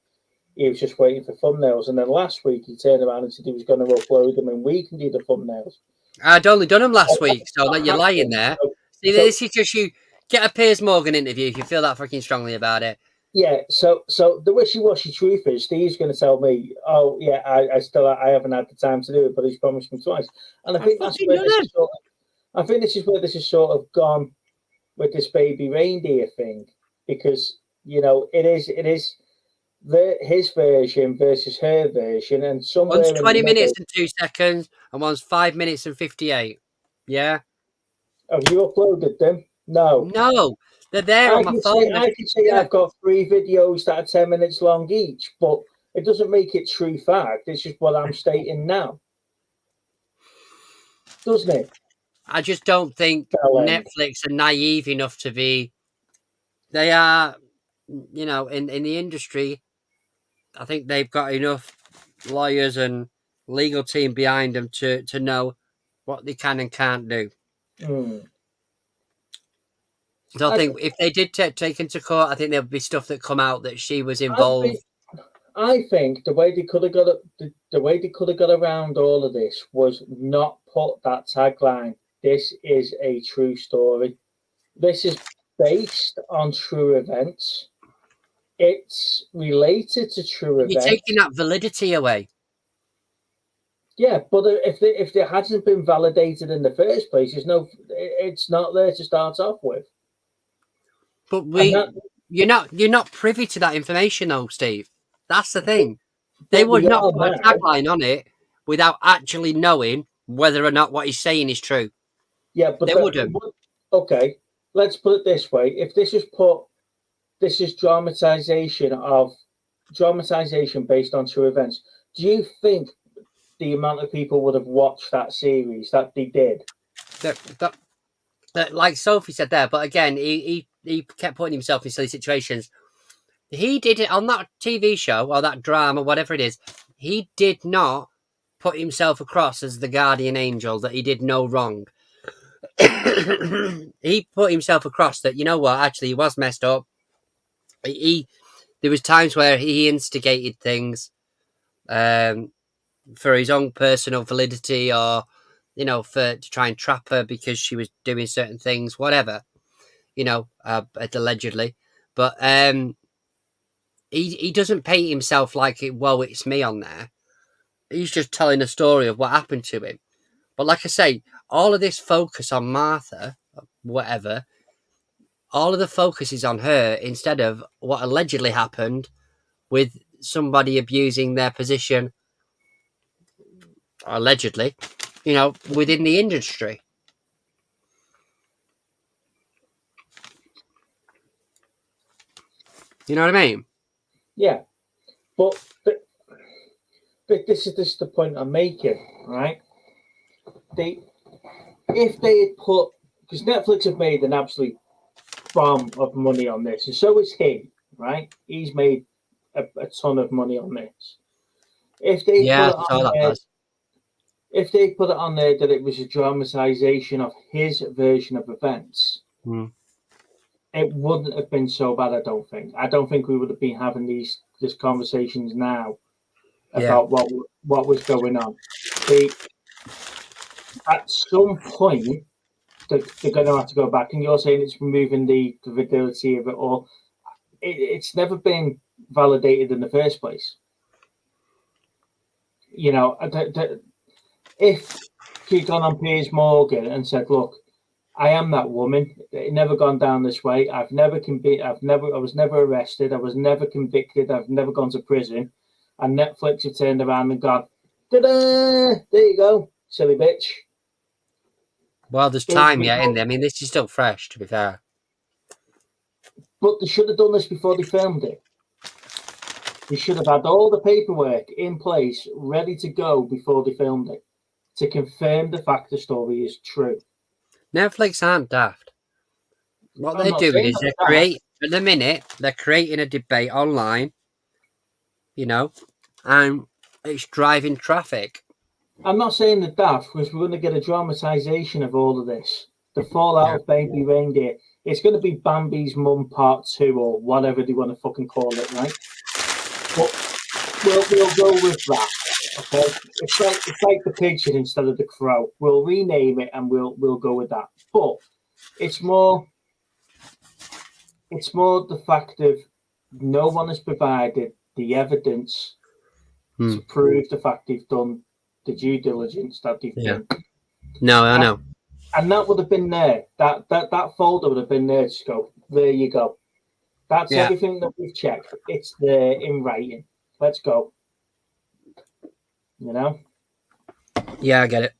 He was just waiting for thumbnails, and then last week he turned around and said he was going to upload them, and we can do the thumbnails. I'd only done them last week, so that you're lying there. See, this is just you. Get a Piers Morgan interview if you feel that fucking strongly about it. Yeah, so the wishy-washy truth is Steve's going to tell me, oh yeah, I haven't had the time to do it, but he's promised me twice, and I think this is where this is sort of gone with this baby reindeer thing, because it is his version versus her version, and somewhere one's 20 minutes and 2 seconds, and one's 5 minutes and 58. Yeah. Have you uploaded them? No, they're there on my phone. I can say I've got 3 videos that are 10 minutes long each, but it doesn't make it true fact. It's just what I'm stating now, doesn't it? I just don't think Netflix are naive enough to be. They are, in the industry. I think they've got enough lawyers and legal team behind them to know what they can and can't do. So I think if they did take into court, I think there would be stuff that come out that she was involved. I think the way they could have got around all of this was not put that tagline. This is a true story. This is based on true events. It's related to true events. You're taking that validity away. Yeah, but if it hasn't been validated in the first place, it's not there to start off with. But you're not privy to that information, though, Steve. That's the thing. They would not put a tagline on it without actually knowing whether or not what he's saying is true. Yeah, but they wouldn't. Okay, let's put it this way: if this is dramatization based on true events, do you think the amount of people would have watched that series that they did? That like Sophie said there, but again, he kept putting himself in silly situations. He did it on that TV show or that drama, whatever it is. He did not put himself across as the guardian angel, that he did no wrong. He put himself across that, actually he was messed up. There was times where he instigated things for his own personal validity, or to try and trap her because she was doing certain things, whatever, allegedly. But he doesn't paint himself like it's me on there. He's just telling a story of what happened to him. But like I say, all of this focus on Martha, whatever, all of the focus is on her instead of what allegedly happened with somebody abusing their position, allegedly, within the industry. You know what I mean? Yeah. But this is the point I'm making, right? If they had put, because Netflix have made an absolute bomb of money on this, and so is he, right? He's made a ton of money on this. If they put it on there that it was a dramatization of his version of events, it wouldn't have been so bad. I don't think. I don't think we would have been having these conversations now about what was going on. At some point, they're going to have to go back. And you're saying it's removing the validity of it all. It's never been validated in the first place. You know, if he'd gone on Piers Morgan and said, "Look, I am that woman. It never gone down this way. I was never arrested. I was never convicted. I've never gone to prison." And Netflix have turned around and gone, "Ta-da! There you go, silly bitch." Well, there's time yet in there. I mean, this is still fresh, to be fair. But they should have done this before they filmed it. They should have had all the paperwork in place, ready to go before they filmed it, to confirm the fact the story is true. Netflix aren't daft. What they're doing is at the minute, they're creating a debate online, you know, and it's driving traffic. I'm not saying the daft, because we're going to get a dramatization of all of this. The fallout of Baby Reindeer. It's going to be Bambi's Mum Part 2 or whatever they want to fucking call it, right? But we'll go with that, okay? It's like the pigeon instead of the crow. We'll rename it and we'll go with that. But it's more the fact of no one has provided the evidence to prove the fact they've done the due diligence that they've done. No, I know. And that would have been there. That folder would have been there to go, there you go. That's everything that we've checked. It's there in writing. Let's go. You know? Yeah, I get it.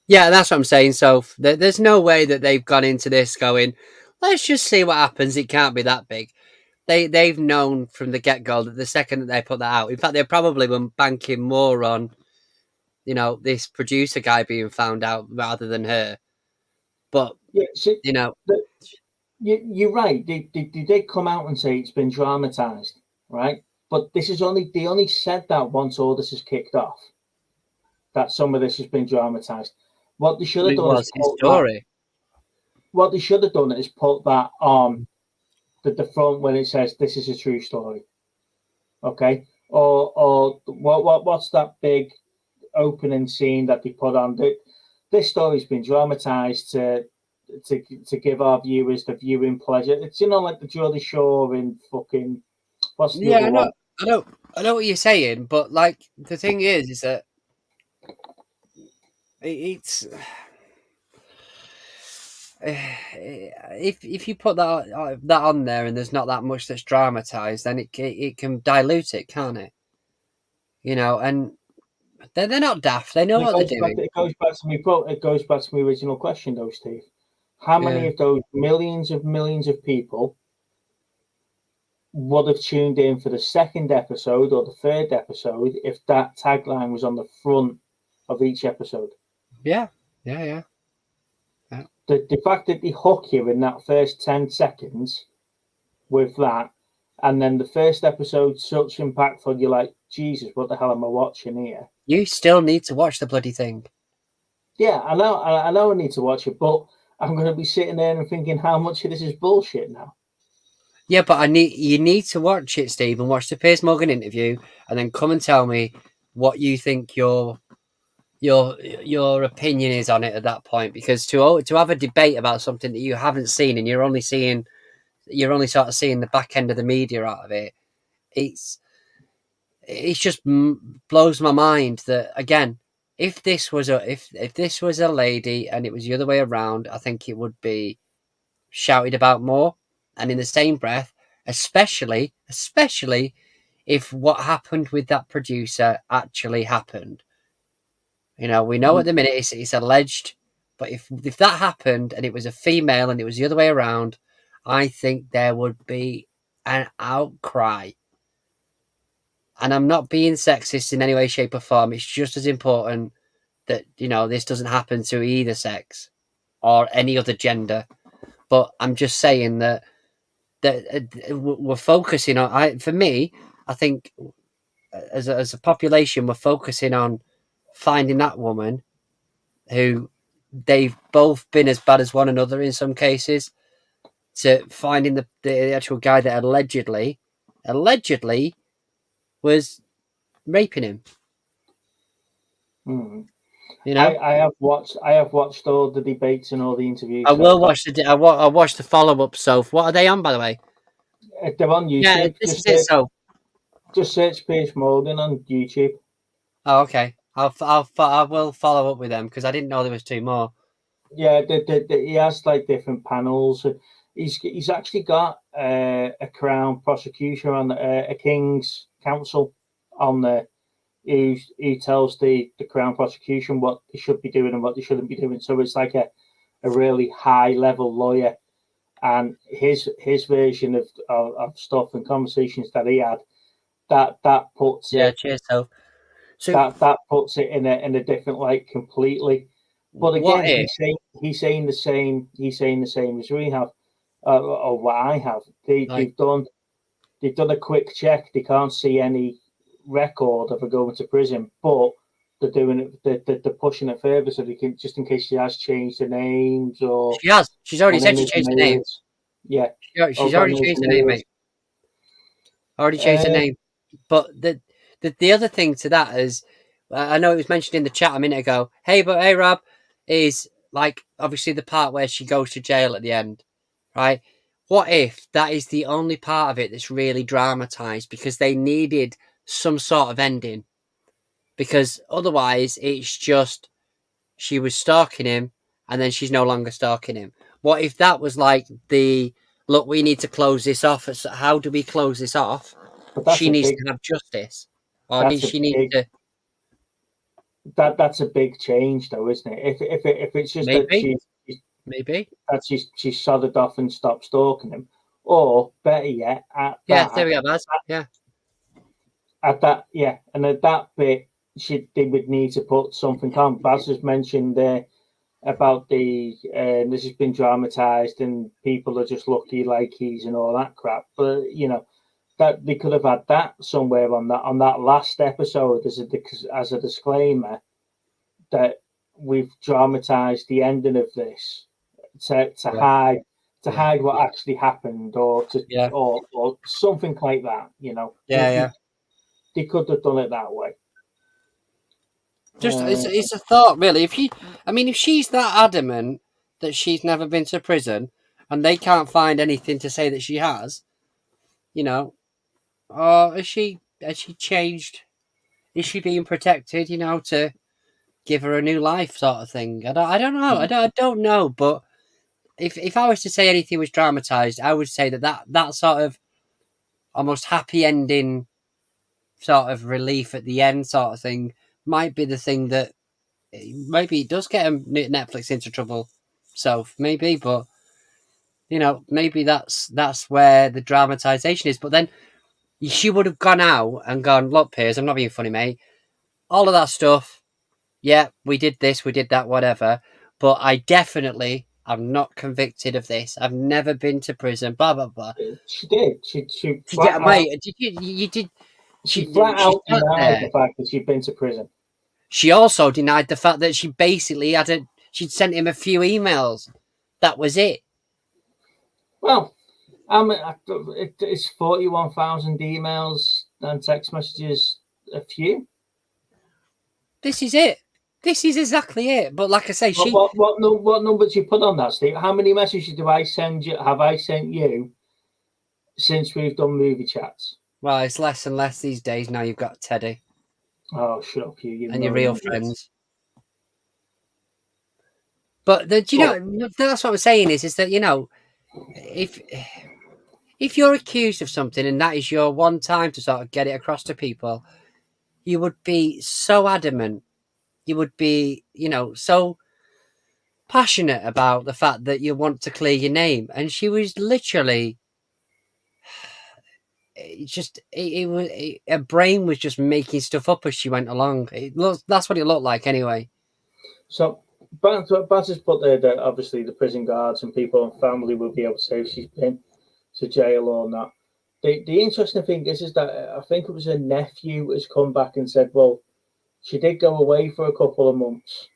Yeah, that's what I'm saying. So there's no way that they've gone into this going, let's just see what happens. It can't be that big. They've known from the get-go that the second that they put that out, in fact, they probably were banking more on, you know, this producer guy being found out rather than her. But, you know... You're right. They did come out and say it's been dramatized, right? But they only said that once all this is kicked off, that some of this has been dramatized. What they should have done is put that on the front when it says this is a true story. Okay? Or what's that big opening scene that they put on? This story's been dramatized to give our viewers the viewing pleasure. It's, you know, like the Geordie Shore in fucking what's the other one? I know what you're saying, but like the thing is that it's if you put that on there and there's not that much that's dramatized, then it can dilute it, can't it? You know, and they're not daft. They know what they're doing. It goes back to my original question, though, Steve. How many of those millions of people would have tuned in for the second episode or the third episode if that tagline was on the front of each episode? Yeah. The fact that they hook you in that first 10 seconds with that, and then the first episode such impactful, you're like, Jesus, what the hell am I watching here? You still need to watch the bloody thing. Yeah, I know I need to watch it, but I'm going to be sitting there and thinking how much of this is bullshit now. Yeah, but you need to watch it, Steve, and watch the Piers Morgan interview, and then come and tell me what you think your opinion is on it at that point. Because to have a debate about something that you haven't seen and you're only sort of seeing the back end of the media out of it, it's just blows my mind that, again, if this was a lady and it was the other way around, I think it would be shouted about more. And in the same breath, especially if what happened with that producer actually happened. You know, we know at the minute it's alleged, but if that happened and it was a female and it was the other way around, I think there would be an outcry. And I'm not being sexist in any way, shape, or form. It's just as important that, you know, this doesn't happen to either sex or any other gender. But I'm just saying that that we're focusing on. For me, I think as a population, we're focusing on finding that woman who they've both been as bad as one another in some cases, to finding the actual guy that allegedly was raping him. Mm. You know, I have watched all the debates and all the interviews. I will watch I watched the follow up. So what are they on, by the way? They're on YouTube. Yeah, this is it. So just search Piers Morgan on YouTube. Oh, okay. I will follow up with them because I didn't know there was two more. Yeah, he has like different panels. He's actually got a Crown prosecution on a King's Counsel on there. He tells the Crown prosecution what they should be doing and what they shouldn't be doing. So it's like a really high level lawyer, and his version of stuff and conversations that he had that puts cheers. So that puts it in a different light completely. But again, he's saying the same as we have, or what I have. They've done a quick check. They can't see any record of her going to prison, but they're doing it. They're pushing it further so they can, just in case she has changed her names or she has. She's already said she changed her name. Yeah, she's already changed her name, mate. Already changed her name. But the other thing to that is, I know it was mentioned in the chat a minute ago. Hey Rob, is like obviously the part where she goes to jail at the end, right? What if that is the only part of it that's really dramatized because they needed some sort of ending? Because otherwise it's just she was stalking him and then she's no longer stalking him. What if that was like look, we need to close this off. How do we close this off? She needs to have justice. Or she needs to... That's a big change, though, isn't it? If it's just maybe. That she's sodded off and stopped stalking him, or better yet, there we go, Baz. Yeah. At that bit, they would need to put something on. Baz has mentioned there about this has been dramatized and people are just lucky like he's and all that crap. But that they could have had that somewhere on that last episode as a disclaimer that we've dramatized the ending of this to hide what actually happened or something like that. They could have done it that way. Just it's a thought, really. If she's that adamant that she's never been to prison and they can't find anything to say that she has, or has she changed? Is she being protected, to give her a new life, sort of thing? I don't know. I don't know. But if I was to say anything was dramatized, I would say that sort of almost happy ending, sort of relief at the end, sort of thing, might be the thing that maybe it does get Netflix into trouble. So maybe, but maybe that's where the dramatization is. But then she would have gone out and gone, look, Piers, I'm not being funny, mate. All of that stuff, yeah, we did this, we did that, whatever. But I definitely am not convicted of this. I've never been to prison. Blah blah blah. She did. She did. Mate, you did. She flat out denied the fact that she'd been to prison. She also denied the fact that she basically she'd sent him a few emails. That was it. Well, it's 41,000 emails and text messages a few. This is it. This is exactly it. But like I say, what number did you put on that, Steve? How many messages have I sent you since we've done movie chats? Well, it's less and less these days. Now you've got Teddy. Oh, shut up, you and your real friends. But that's what I'm saying is that if you're accused of something and that is your one time to sort of get it across to people, you would be so adamant. You would be, so passionate about the fact that you want to clear your name. And she was literally her brain was just making stuff up as she went along. That's what it looked like anyway. So Baz has put there that obviously the prison guards and people and family will be able to say to jail or not. The interesting thing is that I think it was her nephew has come back and said, well, she did go away for a couple of months,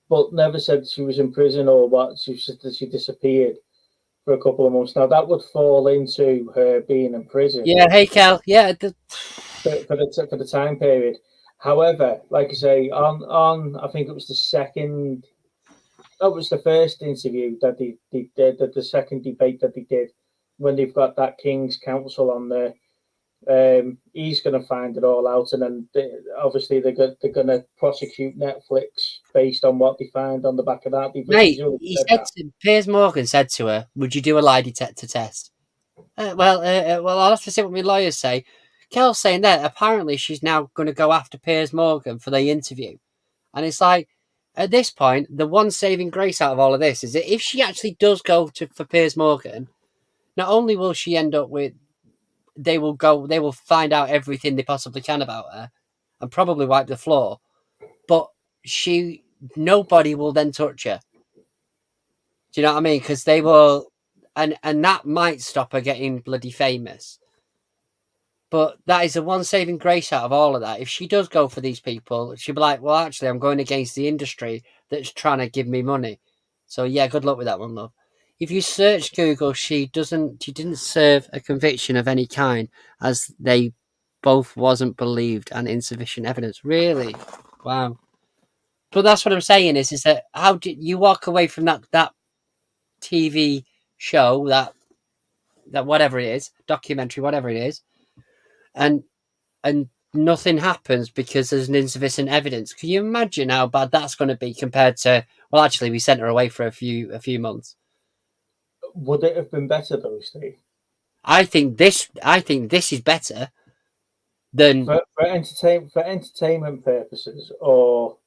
but never said she was in prison or what. She said that she disappeared for a couple of months. Now that would fall into her being in prison. Yeah, hey Cal. Yeah, for the time period. However, like I say, on I think it was the second. That was the first interview that they did. The second debate that they did when they've got that King's Counsel on there. He's going to find it all out, and then obviously they're going to prosecute Netflix based on what they find on the back of that. Mate, Piers Morgan said to her, "Would you do a lie detector test?" Well, I'll have to see what my lawyers say. Kel's saying that apparently she's now going to go after Piers Morgan for the interview, and it's like at this point, the one saving grace out of all of this is that if she actually does go for Piers Morgan, not only will she end up with. They will find out everything they possibly can about her and probably wipe the floor. But nobody will then touch her. Do you know what I mean? Because they will, and that might stop her getting bloody famous. But that is the one saving grace out of all of that. If she does go for these people, she'll be like, well, actually, I'm going against the industry that's trying to give me money. So yeah, good luck with that one, love. If you search Google, she didn't serve a conviction of any kind, as they both wasn't believed and insufficient evidence. Really? Wow. But that's what I'm saying is that how did you walk away from that TV show, that whatever it is, documentary, whatever it is, and nothing happens because there's an insufficient evidence? Can you imagine how bad that's going to be compared to, well, actually, we sent her away for a few months. Would it have been better though, Steve? I think this is better than for entertainment purposes, or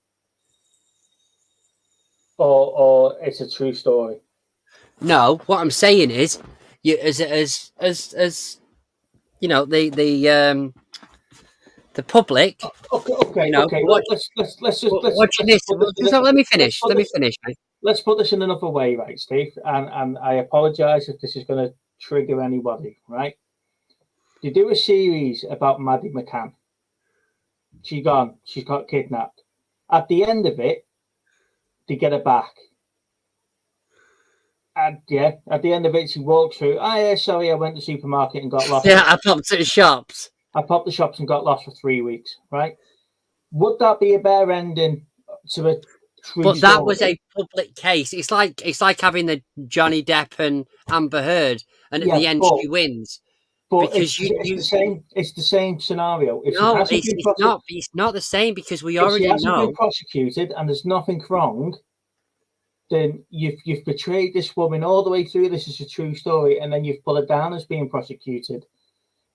it's a true story. No, what I'm saying is, you as you know, the public. Okay. You know, okay. Let's just watching this. Let me finish. Mate. Let's put this in another way, right, Steve? And I apologise if this is going to trigger anybody, right? They do a series about Maddie McCann. She's gone. She's got kidnapped. At the end of it, they get her back. And at the end of it, she walks through. Oh, yeah, sorry, I went to the supermarket and got lost. Yeah, I popped to the shops. I popped the shops and got lost for 3 weeks, right? Would that be a better ending to a true But story? that was a public case. It's like having the Johnny Depp and Amber Heard, and at the end she wins. But because it's the same scenario. If no, it's not the same, because we already know. If she hasn't been prosecuted and there's nothing wrong, then you've betrayed this woman all the way through. This is a true story, and then you've put her down as being prosecuted.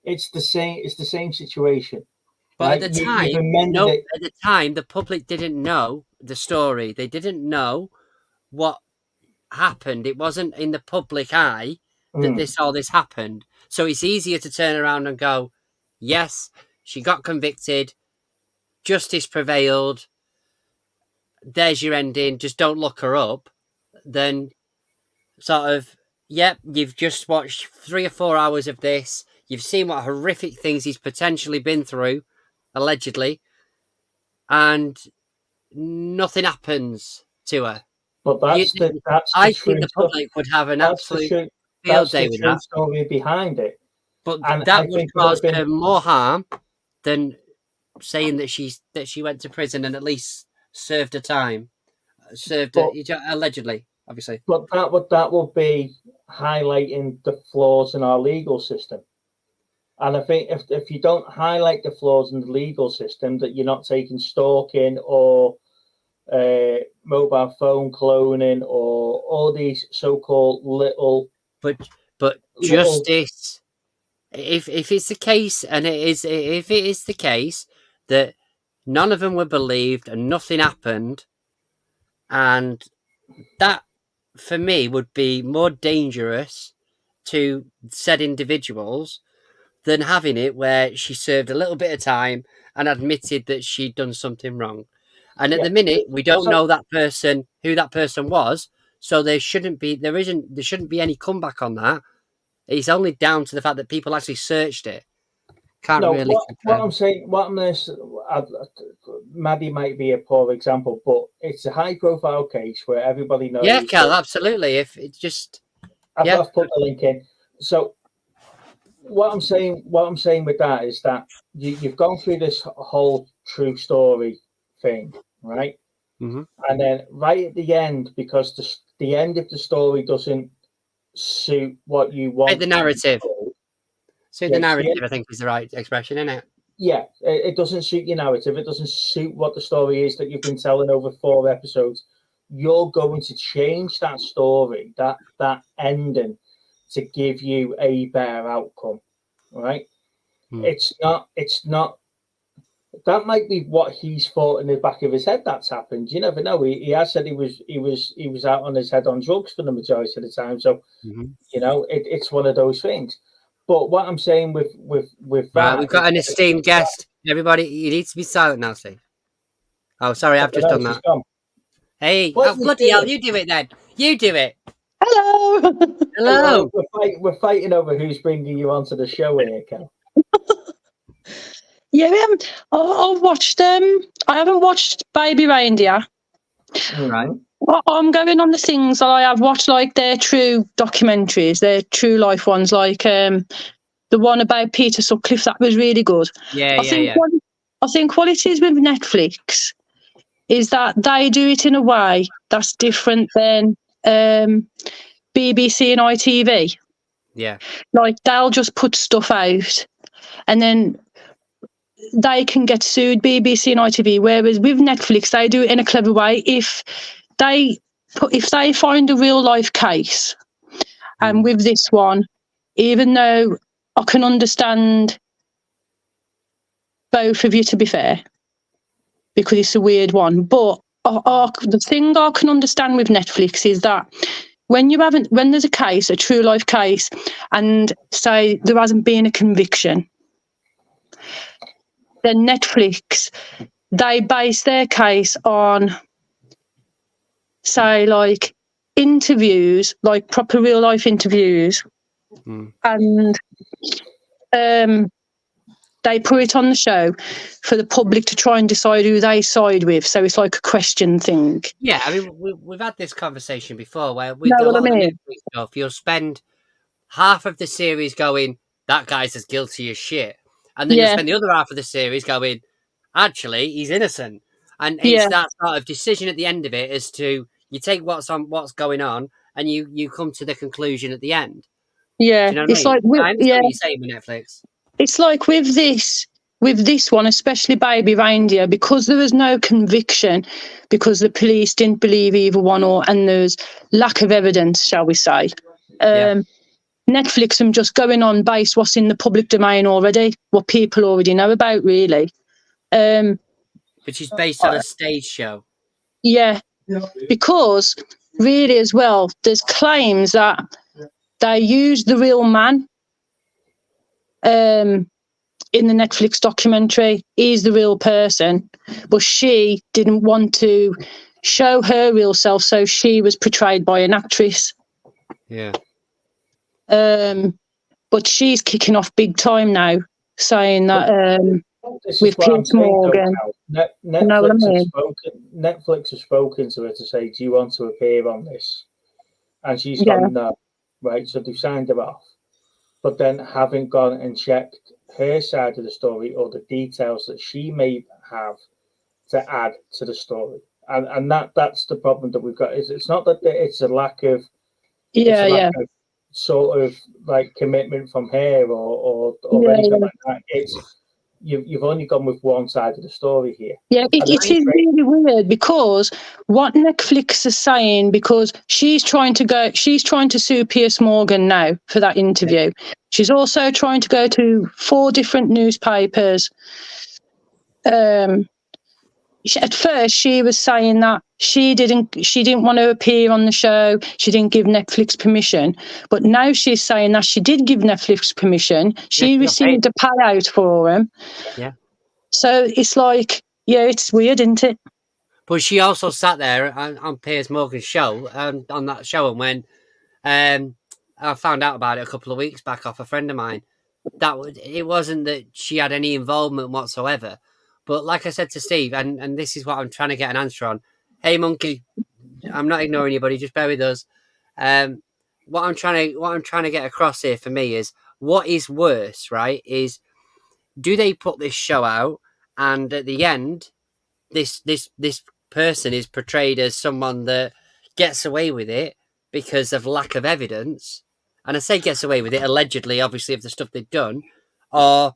It's the same situation. But at the time, the public didn't know the story. They didn't know what happened. It wasn't in the public eye that all this happened. So it's easier to turn around and go, yes, she got convicted, justice prevailed, there's your ending, just don't look her up, than sort of, you've just watched 3 or 4 hours of this, you've seen what horrific things he's potentially been through, allegedly, and nothing happens to her. But I think the public would have an absolute field day with that. Story behind it. But that would cause her more harm than saying that she went to prison and at least served her time, allegedly, obviously. But that would be highlighting the flaws in our legal system. And I think if you don't highlight the flaws in the legal system, that you're not taking stalking or mobile phone cloning or all these so-called little. But justice. If it's the case, and if it is the case that none of them were believed and nothing happened, and that for me would be more dangerous to said individuals than having it where she served a little bit of time and admitted that she'd done something wrong. And at the minute, we don't know who that person was, so there shouldn't be any comeback on that. It's only down to the fact that people actually searched it. Can't No, really. what I'm saying, Maddie might be a poor example, but it's a high-profile case where everybody knows. Yeah, Cal, absolutely. If it's just, I've put the link in. So what I'm saying with that is that you've gone through this whole true story thing, right? Mm-hmm. And then right at the end, because the end of the story doesn't suit what you want, the narrative. Suit the narrative, yeah. I think is the right expression, isn't it? Yeah, it doesn't suit your narrative. It doesn't suit what the story is that you've been telling over 4 episodes. You're going to change that story, that ending, to give you a better outcome, right? It's not. That might be what he's thought in the back of his head that's happened. You never know. He has said he was out on his head on drugs for the majority of the time. So you know, it's one of those things. But what I'm saying with that, we've got an esteemed guest. Everybody, you need to be silent now, Steve. Oh, sorry, I've just done that. Hey, bloody hell, you do it then. You do it. Hello. Hello. We're fighting over who's bringing you onto the show here, Kel. Yeah, I've watched. I haven't watched Baby Reindeer. Right. I'm going on the things that I have watched, like their true documentaries, their true life ones, like the one about Peter Sutcliffe. That was really good. I think what it is with Netflix is that they do it in a way that's different than BBC and ITV. Yeah. Like they'll just put stuff out, and then they can get sued, BBC and ITV. Whereas with Netflix, they do it in a clever way. If they find a real life case, and with this one, even though I can understand both of you, to be fair, because it's a weird one, but the thing I can understand with Netflix is that when there's a case, a true life case, and say there hasn't been a conviction, then Netflix, they base their case on, say, like interviews, like proper real life interviews, and they put it on the show for the public to try and decide who they side with. So it's like a question thing. Yeah, I mean, we've had this conversation before where you'll spend half of the series going, that guy's as guilty as shit. And then you'll spend the other half of the series going, actually, he's innocent. And it's that sort of decision at the end of it as to you take what's going on and you come to the conclusion at the end. Yeah. Do you know what I mean? I understand what you're saying with Netflix. It's like with this one, especially Baby Reindeer, because there was no conviction, because the police didn't believe either one, and there's lack of evidence, shall we say. Netflix are just going on base what's in the public domain already, what people already know about, really. Which is based on a stage show. Yeah. Because really as well, there's claims that they used the real man in the Netflix documentary. He's the real person, but she didn't want to show her real self, so she was portrayed by an actress. Yeah. But she's kicking off big time now, saying that with Piers Morgan. Netflix has spoken to her to say, do you want to appear on this? And she's gone, no. Right, so they've signed her off. But then haven't gone and checked her side of the story or the details that she may have to add to the story. And that's the problem that we've got. It's not that it's a lack of sort of like commitment from her or anything like that. It's you've only gone with one side of the story here. Yeah, it is really weird, because what Netflix is saying, because she's trying to sue Piers Morgan now for that interview. She's also trying to go to 4 different newspapers. At first, she was saying that she didn't want to appear on the show. She didn't give Netflix permission. But now she's saying that she did give Netflix permission. She received a payout for him. Yeah. So it's like, it's weird, isn't it? But she also sat there on Piers Morgan's show, on that show, and went, I found out about it a couple of weeks back off a friend of mine. It wasn't that she had any involvement whatsoever. But like I said to Steve, and this is what I'm trying to get an answer on. Hey, Monkey, I'm not ignoring you, buddy. Just bear with us. What I'm trying to get across here for me is what is worse, right? Is do they put this show out and at the end, this person is portrayed as someone that gets away with it because of lack of evidence, and I say gets away with it allegedly, obviously, of the stuff they've done, or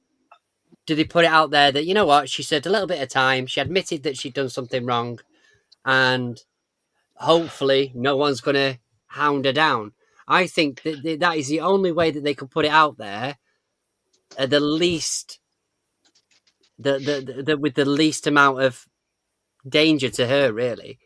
do they put it out there that, you know what, she said a little bit of time, she admitted that she'd done something wrong, and hopefully no one's going to hound her down. I think that that is the only way that they could put it out there at the least, with the least amount of danger to her, really.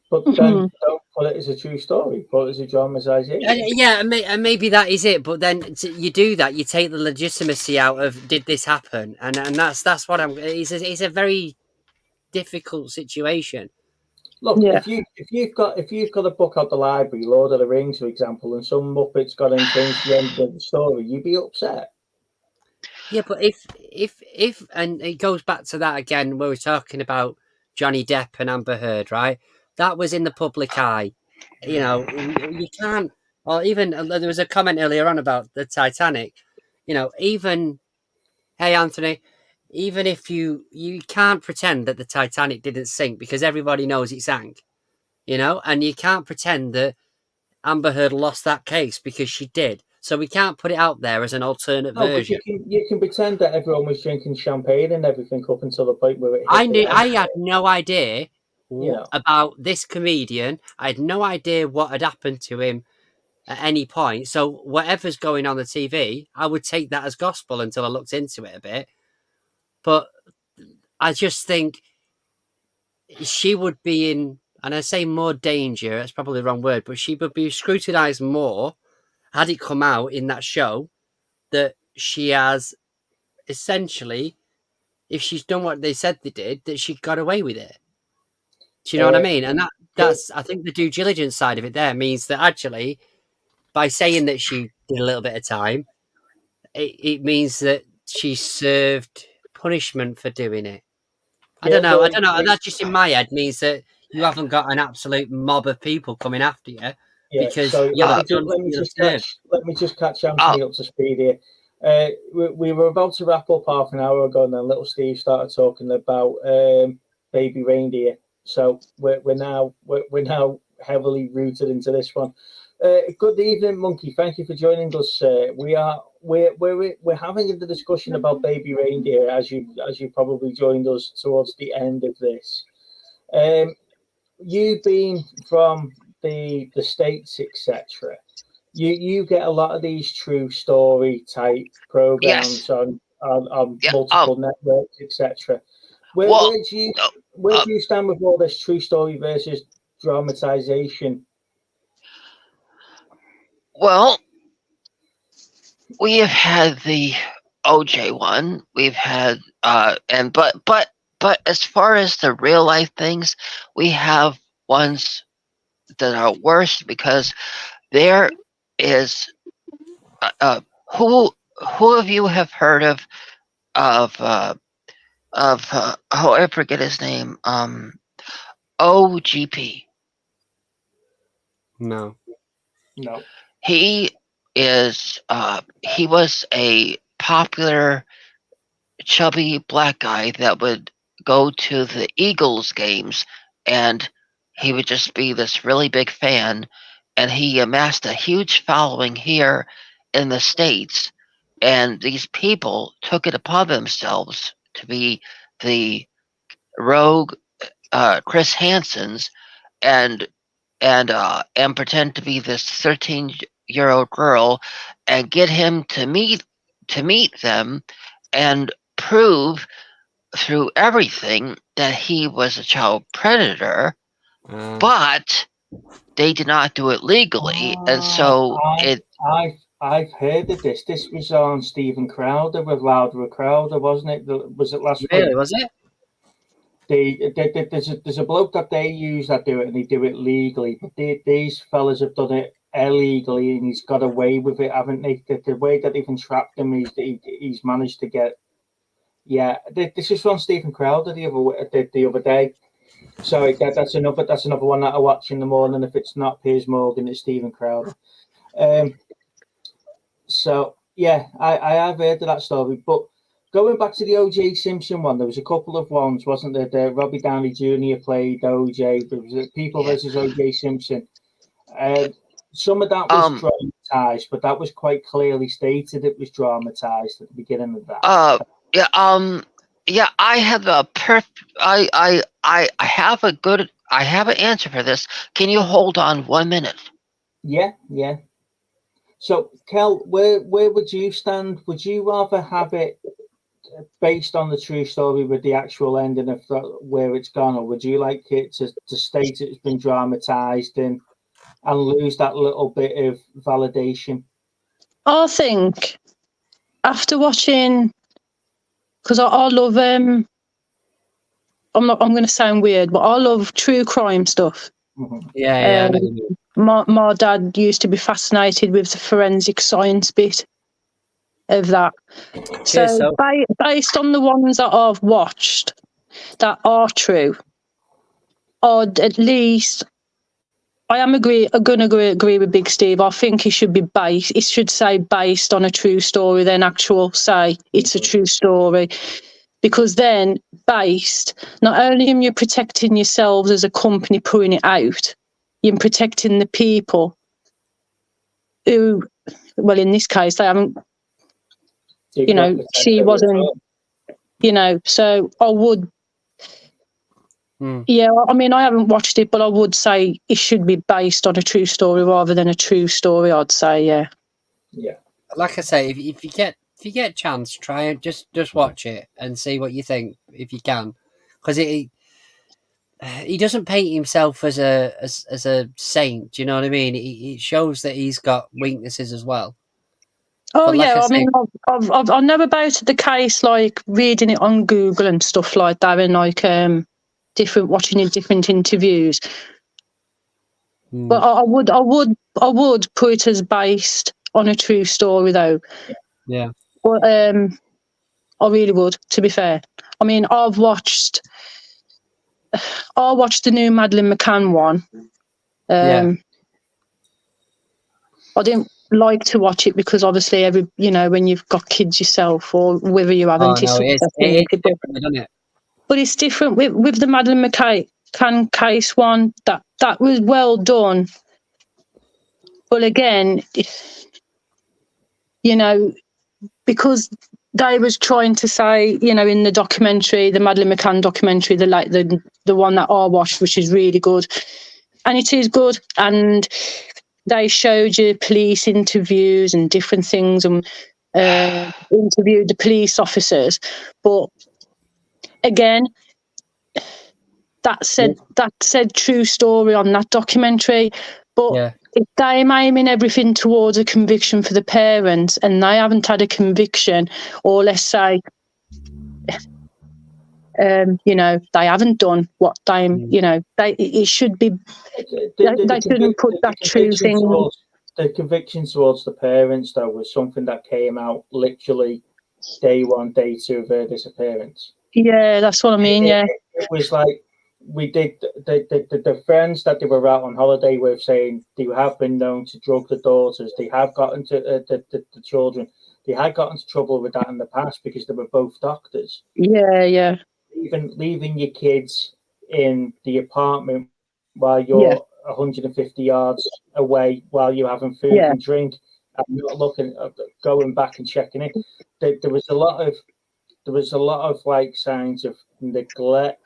But then don't put it as a true story, put it as a dramatization. Yeah, and maybe that is it. But then you do that, you take the legitimacy out of did this happen, and that's what I'm. It's a very difficult situation. Look, if you've got a book out the library, Lord of the Rings, for example, and some Muppets got in changed the end of the story, you'd be upset. Yeah, but if and it goes back to that again, where we're talking about Johnny Depp and Amber Heard, right? That was in the public eye. You know, you can't. Or even there was a comment earlier on about the Titanic. You know, even hey Anthony, even if you can't pretend that the Titanic didn't sink because everybody knows it sank. You know, and you can't pretend that Amber Heard lost that case because she did. So we can't put it out there as an alternate version. But you can pretend that everyone was drinking champagne and everything up until the point where it hit I had no idea about this comedian. I had no idea what had happened to him at any point. So whatever's going on the TV, I would take that as gospel until I looked into it a bit. But I just think she would be in, and I say more danger, that's probably the wrong word, but she would be scrutinized more had it come out in that show that she has essentially, if she's done what they said they did, that she got away with it. Do you know what I mean? And that's I think the due diligence side of it there means that actually, by saying that she did a little bit of time, it means that she served punishment for doing it. I don't know. That just in my head means that you haven't got an absolute mob of people coming after you. Yeah, because so let me just catch Anthony up to speed here. We were about to wrap up half an hour ago, and then little Steve started talking about baby reindeer. So we're now heavily rooted into this one. Good evening, Monkey. Thank you for joining us. We're having the discussion about baby reindeer as you probably joined us towards the end of this. You being from the States, etc., you get a lot of these true story type programs on multiple networks, etc. Where do you stand with all this true story versus dramatization? Well, we have had the OJ one. We've had but as far as the real life things, we have ones that are worse because there is who of you have heard of I forget his name, OGP? No. He was a popular chubby black guy that would go to the Eagles games, and he would just be this really big fan, and he amassed a huge following here in the States, and these people took it upon themselves to be the rogue Chris Hansen's and pretend to be this 13-year-old girl and get him to meet them and prove through everything that he was a child predator, but they did not do it legally, and so I've heard of this. This was on Stephen Crowder with Louder Crowder, wasn't it? Was it last week? Really, was it? There's a bloke that they use that do it, and they do it legally. But these fellas have done it illegally, and he's got away with it, haven't they? The way that they've entrapped him, he's managed to get. Yeah, this is from Stephen Crowder the other day. So that's another one that I watch in the morning. If it's not Piers Morgan, it's Stephen Crowder. So yeah, I have heard of that story. But going back to the O.J. Simpson one, there was a couple of ones, wasn't there? The Robbie Downey Jr. played O.J. There was People versus O.J. Simpson. Some of that was dramatized, but that was quite clearly stated it was dramatized at the beginning of that. Yeah, I have I have an answer for this. Can you hold on 1 minute? Yeah. So, Kel, where would you stand? Would you rather have it based on the true story with the actual ending of where it's gone, or would you like it to state it's been dramatized and lose that little bit of validation? I think after watching, because I love I'm going to sound weird, but I love true crime stuff. Mm-hmm. Yeah. My dad used to be fascinated with the forensic science bit of that. Cheers, so based on the ones that I've watched that are true, I'd at least, I am going to agree with Big Steve. I think it should be based. It should say based on a true story, then actual say it's a true story, because then based, not only am you protecting yourselves as a company putting it out, you're protecting the people who, well, in this case, they haven't. She wasn't. So I would. Yeah, I mean, I haven't watched it, but I would say it should be based on a true story rather than a true story. I'd say, yeah. Yeah. Like I say, if you get a chance, try and just watch it and see what you think if you can, because he doesn't paint himself as a saint. Do you know what I mean? It shows that he's got weaknesses as well. Oh yeah, I mean, I know about the case, like reading it on Google and stuff like that, and like watching different interviews. But I would put it as based on a true story, though. Yeah. But I really would. To be fair, I mean, I watched the new Madeleine McCann one. I didn't like to watch it because obviously when you've got kids yourself or whether you haven't, it's different, isn't it? But it's different with the Madeleine McCann case one. That was well done. But again, because they was trying to say, in the documentary, the Madeleine McCann documentary, the one that I watched, which is really good, and it is good, and they showed you police interviews and different things, and interviewed the police officers. But again, that said true story on that documentary. But if they're aiming everything towards a conviction for the parents and they haven't had a conviction, or let's say, they haven't done what it should be. They shouldn't put that true thing. The conviction towards the parents, though, was something that came out literally day one, day two of her disappearance. Yeah, that's what I mean. It was like we did the friends that they were out on holiday with saying they have been known to drug the daughters. They have gotten to the children. They had gotten into trouble with that in the past because they were both doctors. Yeah. Even leaving your kids in the apartment while you're 150 yards away, while you're having food and drink, and not going back and checking it. There was a lot of like signs of neglect,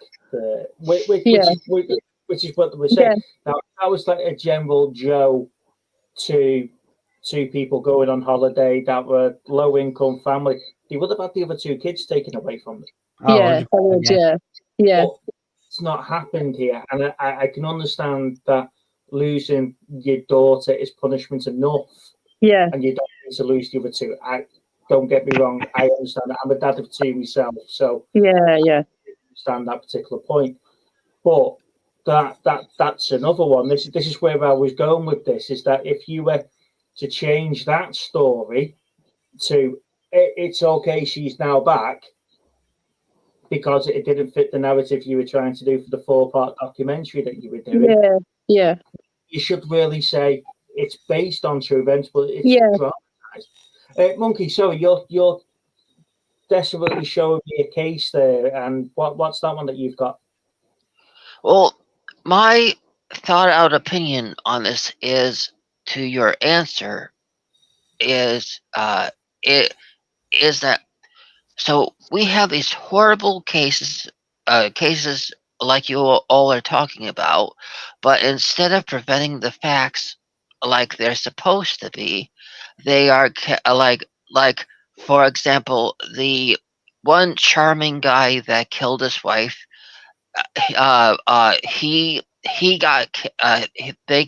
which is what they were saying. Now that was like a general Joe to people going on holiday that were low income family. They would have had the other two kids taken away from them. Yeah. But it's not happened here, and I can understand that losing your daughter is punishment enough. Yeah. And you don't need to lose the other two. Don't get me wrong, I understand that. I'm a dad of two myself, so yeah. I understand that particular point. But that's another one. This is where I was going with this. Is that if you were to change that story to it's okay, she's now back, because it didn't fit the narrative you were trying to do for the 4-part documentary that you were doing. Yeah. You should really say it's based on true events, but it's dramatized. Monkey, sorry, you're desperately showing me a case there, and what's that one that you've got? Well, my thought out opinion on this is to your answer is it is that so we have these horrible cases like you all are talking about, but instead of preventing the facts like they're supposed to be, they are like for example, the one charming guy that killed his wife, he got they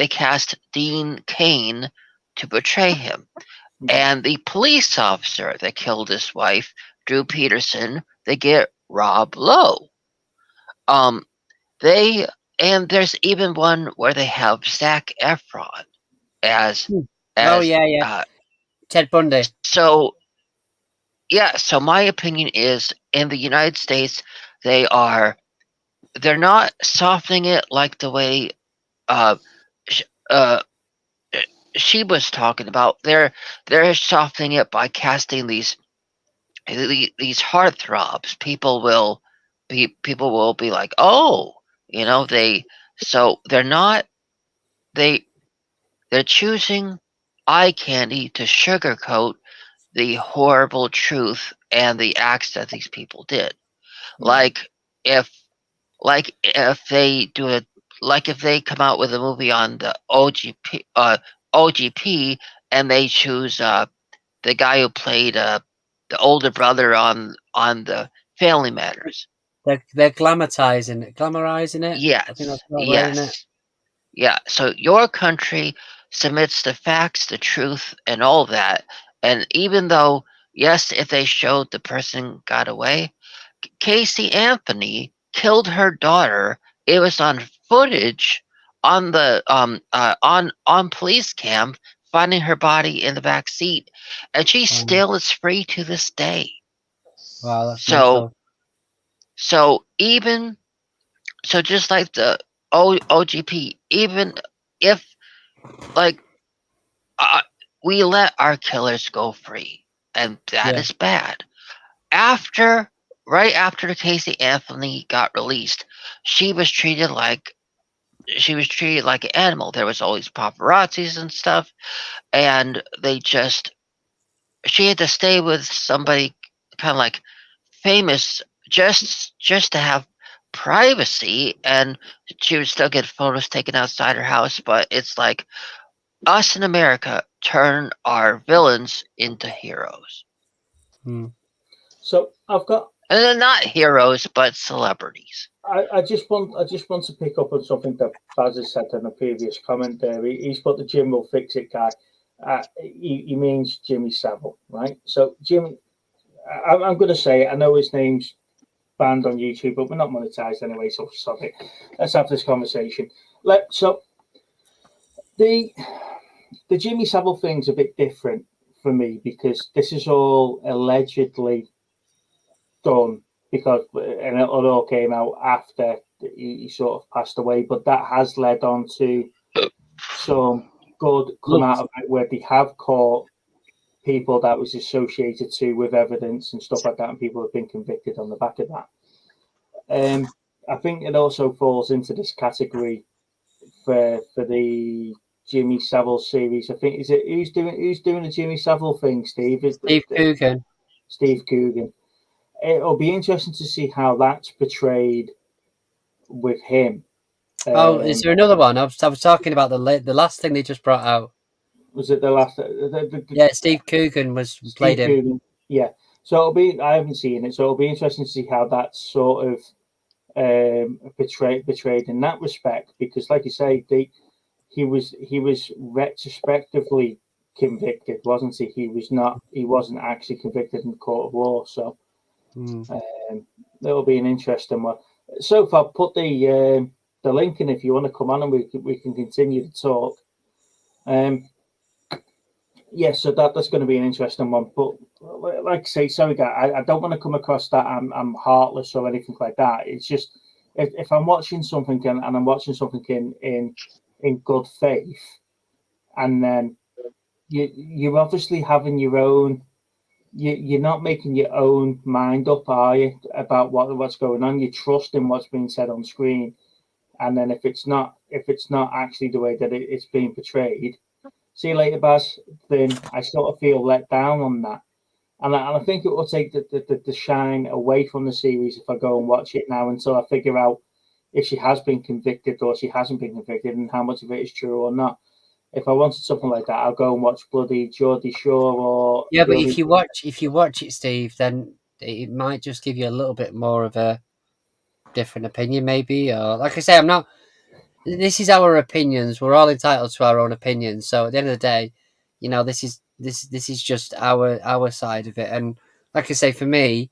cast Dean Cain to portray him, and the police officer that killed his wife, Drew Peterson, they get Rob Lowe. And there's even one where they have Zac Efron as Ted Bundy. So my opinion is in the United States they're not softening it like the way she was talking about. They're softening it by casting these heartthrobs. People will be like, oh, they're choosing eye candy to sugarcoat the horrible truth and the acts that these people did. Like if they come out with a movie on the OGP and they choose the guy who played the older brother on the Family Matters. They're glamorizing it. Yes. I think that's right, isn't it? Yeah. So your country submits the facts, the truth, and all that. And even though, yes, if they showed the person got away, Casey Anthony killed her daughter. It was on footage on the on police cam, finding her body in the back seat, and she still is free to this day. Wow, that's so just like the OGP, even if we let our killers go free, and that is bad. Right after Casey Anthony got released, she was treated like an animal. There was always paparazzis and stuff, and she had to stay with somebody kind of like famous just to have privacy, and she would still get photos taken outside her house. But it's like us in America turn our villains into heroes. So I've got, and they're not heroes but celebrities. I just want to pick up on something that Baz has said in a previous comment there. He's put the Jim will fix it guy. He means Jimmy Savile, right? So Jimmy, I'm going to say it. I know his name's banned on YouTube, but we're not monetized anyway, so sorry. Let's have this conversation. So the Jimmy Savile thing's a bit different for me, because this is all allegedly done, because and it all came out after he sort of passed away, but that has led on to some good come out of it, where they have caught people that was associated with evidence and stuff like that, and people have been convicted on the back of that. I think it also falls into this category for the Jimmy Savile series. I think who's doing the Jimmy Savile thing, Steve? Steve Coogan. Steve Coogan. It'll be interesting to see how that's portrayed with him. Is there another one? I was talking about the last thing they just brought out. Was it the last? Yeah, Steve Coogan played him. Coogan. Yeah. So I haven't seen it, so it'll be interesting to see how that's sort of portrayed in that respect, because, like you say, he was retrospectively convicted, wasn't he? He wasn't actually convicted in the court of law. So that'll be an interesting one. So far, put the the link, and if you want to come on and we can continue to talk. Yeah, so that's going to be an interesting one. But like I say, sorry, guy, I don't want to come across that I'm heartless or anything like that. It's just if I'm watching something and I'm watching something in good faith, and then you're obviously having your own. You're not making your own mind up, are you, about what's going on? You're trusting what's being said on screen, and then if it's not actually the way that it's being portrayed, see you later, Baz. Then I sort of feel let down on that, and I think it will take the shine away from the series if I go and watch it now until I figure out if she has been convicted or she hasn't been convicted and how much of it is true or not. If I wanted something like that, I'll go and watch bloody Geordie Shore or but if you watch it, Steve, then it might just give you a little bit more of a different opinion, maybe. Or like I say, I'm not. This is our opinions. We're all entitled to our own opinions. So at the end of the day, this is just our side of it. And like I say, for me,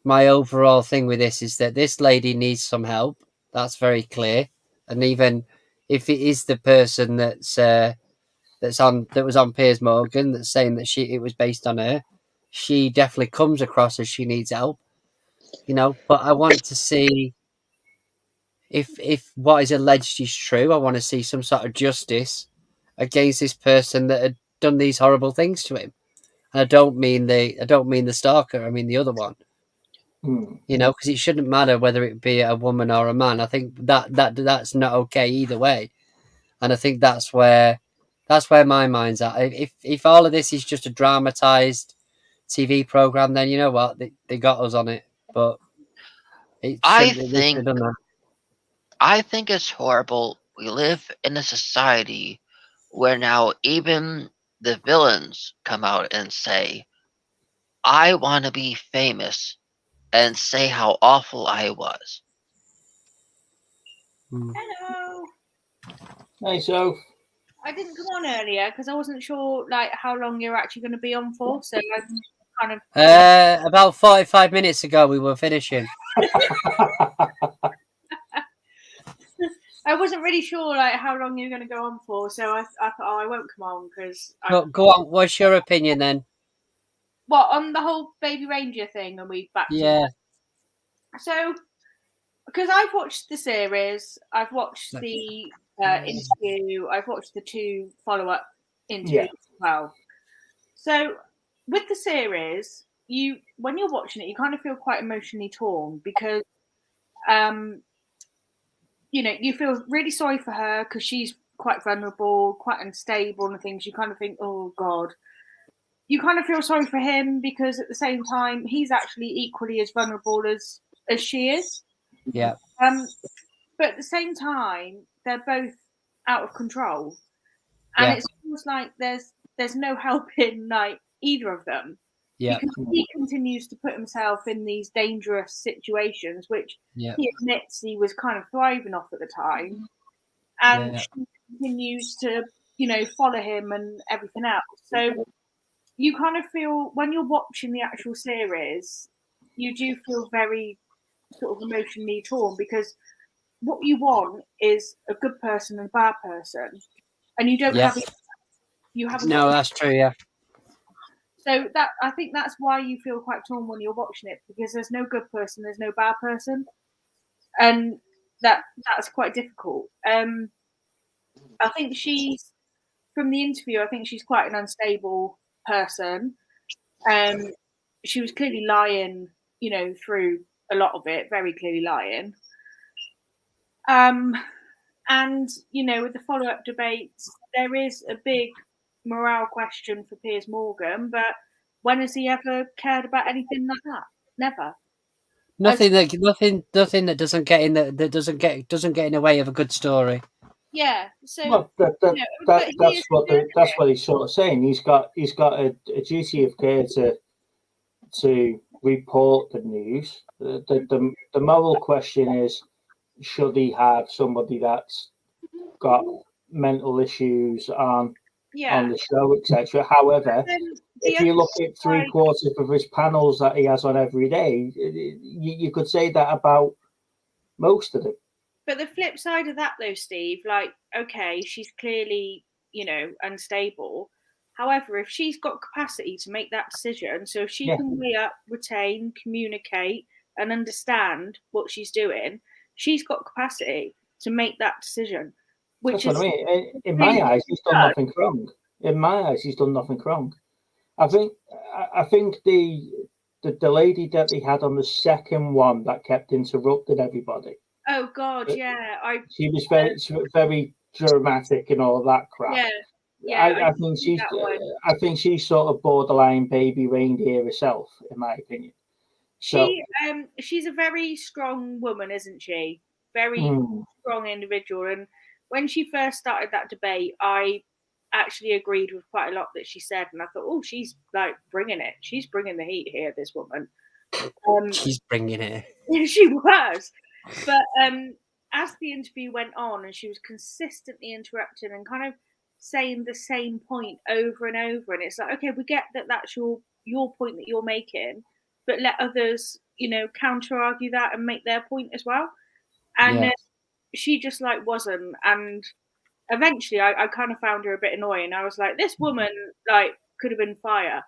my overall thing with this is that this lady needs some help. That's very clear. And even if it is the person that was on Piers Morgan that's saying that it was based on her, she definitely comes across as she needs help. But I want to see if what is alleged is true. I want to see some sort of justice against this person that had done these horrible things to him. And I don't mean the stalker. I mean the other one. Because it shouldn't matter whether it be a woman or a man. I think that's not okay either way. And I think that's where my mind's at. If all of this is just a dramatized TV program, then you know what, they got us on it. But I think it's horrible. We live in a society where now even the villains come out and say, I want to be famous, and say how awful I was. Hello. Hey, so I didn't come on earlier because I wasn't sure how long you're actually going to be on for. So I'm kind of about 45 minutes ago we were finishing. I wasn't really sure how long you're going to go on for, so I thought, I won't come on because. Go on. What's your opinion then? What, on the whole Baby Ranger thing? And we back. Yeah. So, because I've watched the series, I've watched the interview, I've watched the 2 follow-up interviews as well. So, with the series, when you're watching it, you kind of feel quite emotionally torn because, you feel really sorry for her because she's quite vulnerable, quite unstable and things. You kind of think, oh God. You kind of feel sorry for him because at the same time, he's actually equally as vulnerable as she is. Yeah. But at the same time, they're both out of control. And it's almost like there's no helping either of them. Yeah. Because he continues to put himself in these dangerous situations, which he admits he was kind of thriving off at the time. And she continues to, follow him and everything else. So you kind of feel, when you're watching the actual series, you do feel very sort of emotionally torn because what you want is a good person and a bad person. And you don't have it. No, that's true, yeah. So I think that's why you feel quite torn when you're watching it, because there's no good person, there's no bad person. And that's quite difficult. I think from the interview, I think she's quite an unstable person. She was clearly lying, through a lot of it, very clearly lying. And, with the follow-up debates, there is a big morale question for Piers Morgan, but when has he ever cared about anything like that? Never. Nothing that doesn't get in that doesn't get in the way of a good story. Yeah. So that's what he's sort of saying. He's got a duty of care to report the news. The moral question is, should he have somebody that's got mental issues on the show, etc. However, if you look at 3/4 of his panels that he has on every day, you could say that about most of them. But the flip side of that, though, Steve, like, okay, she's clearly, you know, unstable. However, if she's got capacity to make that decision, so if she can weigh up, retain, communicate, and understand what she's doing, she's got capacity to make that decision. Which That's what I mean. In my eyes, he's done nothing wrong. In my eyes, he's done nothing wrong. I think the lady that they had on the second one that kept interrupting everybody. Oh God, yeah. She was very dramatic and all that crap. Yeah. I think she's sort of borderline baby reindeer herself, in my opinion. So she's a very strong woman, isn't she? Very strong individual. And when she first started that debate, I actually agreed with quite a lot that she said, and I thought, oh, she's like bringing it. She's bringing the heat here, this woman. She's bringing it. She was. But as the interview went on, and she was consistently interrupting and kind of saying the same point over and over, and it's like, okay, we get that that's your point that you're making, but let others, you know, counter argue that and make their point as well. And she just like wasn't. And eventually I kind of found her a bit annoying. I was like, this woman like could have been fire,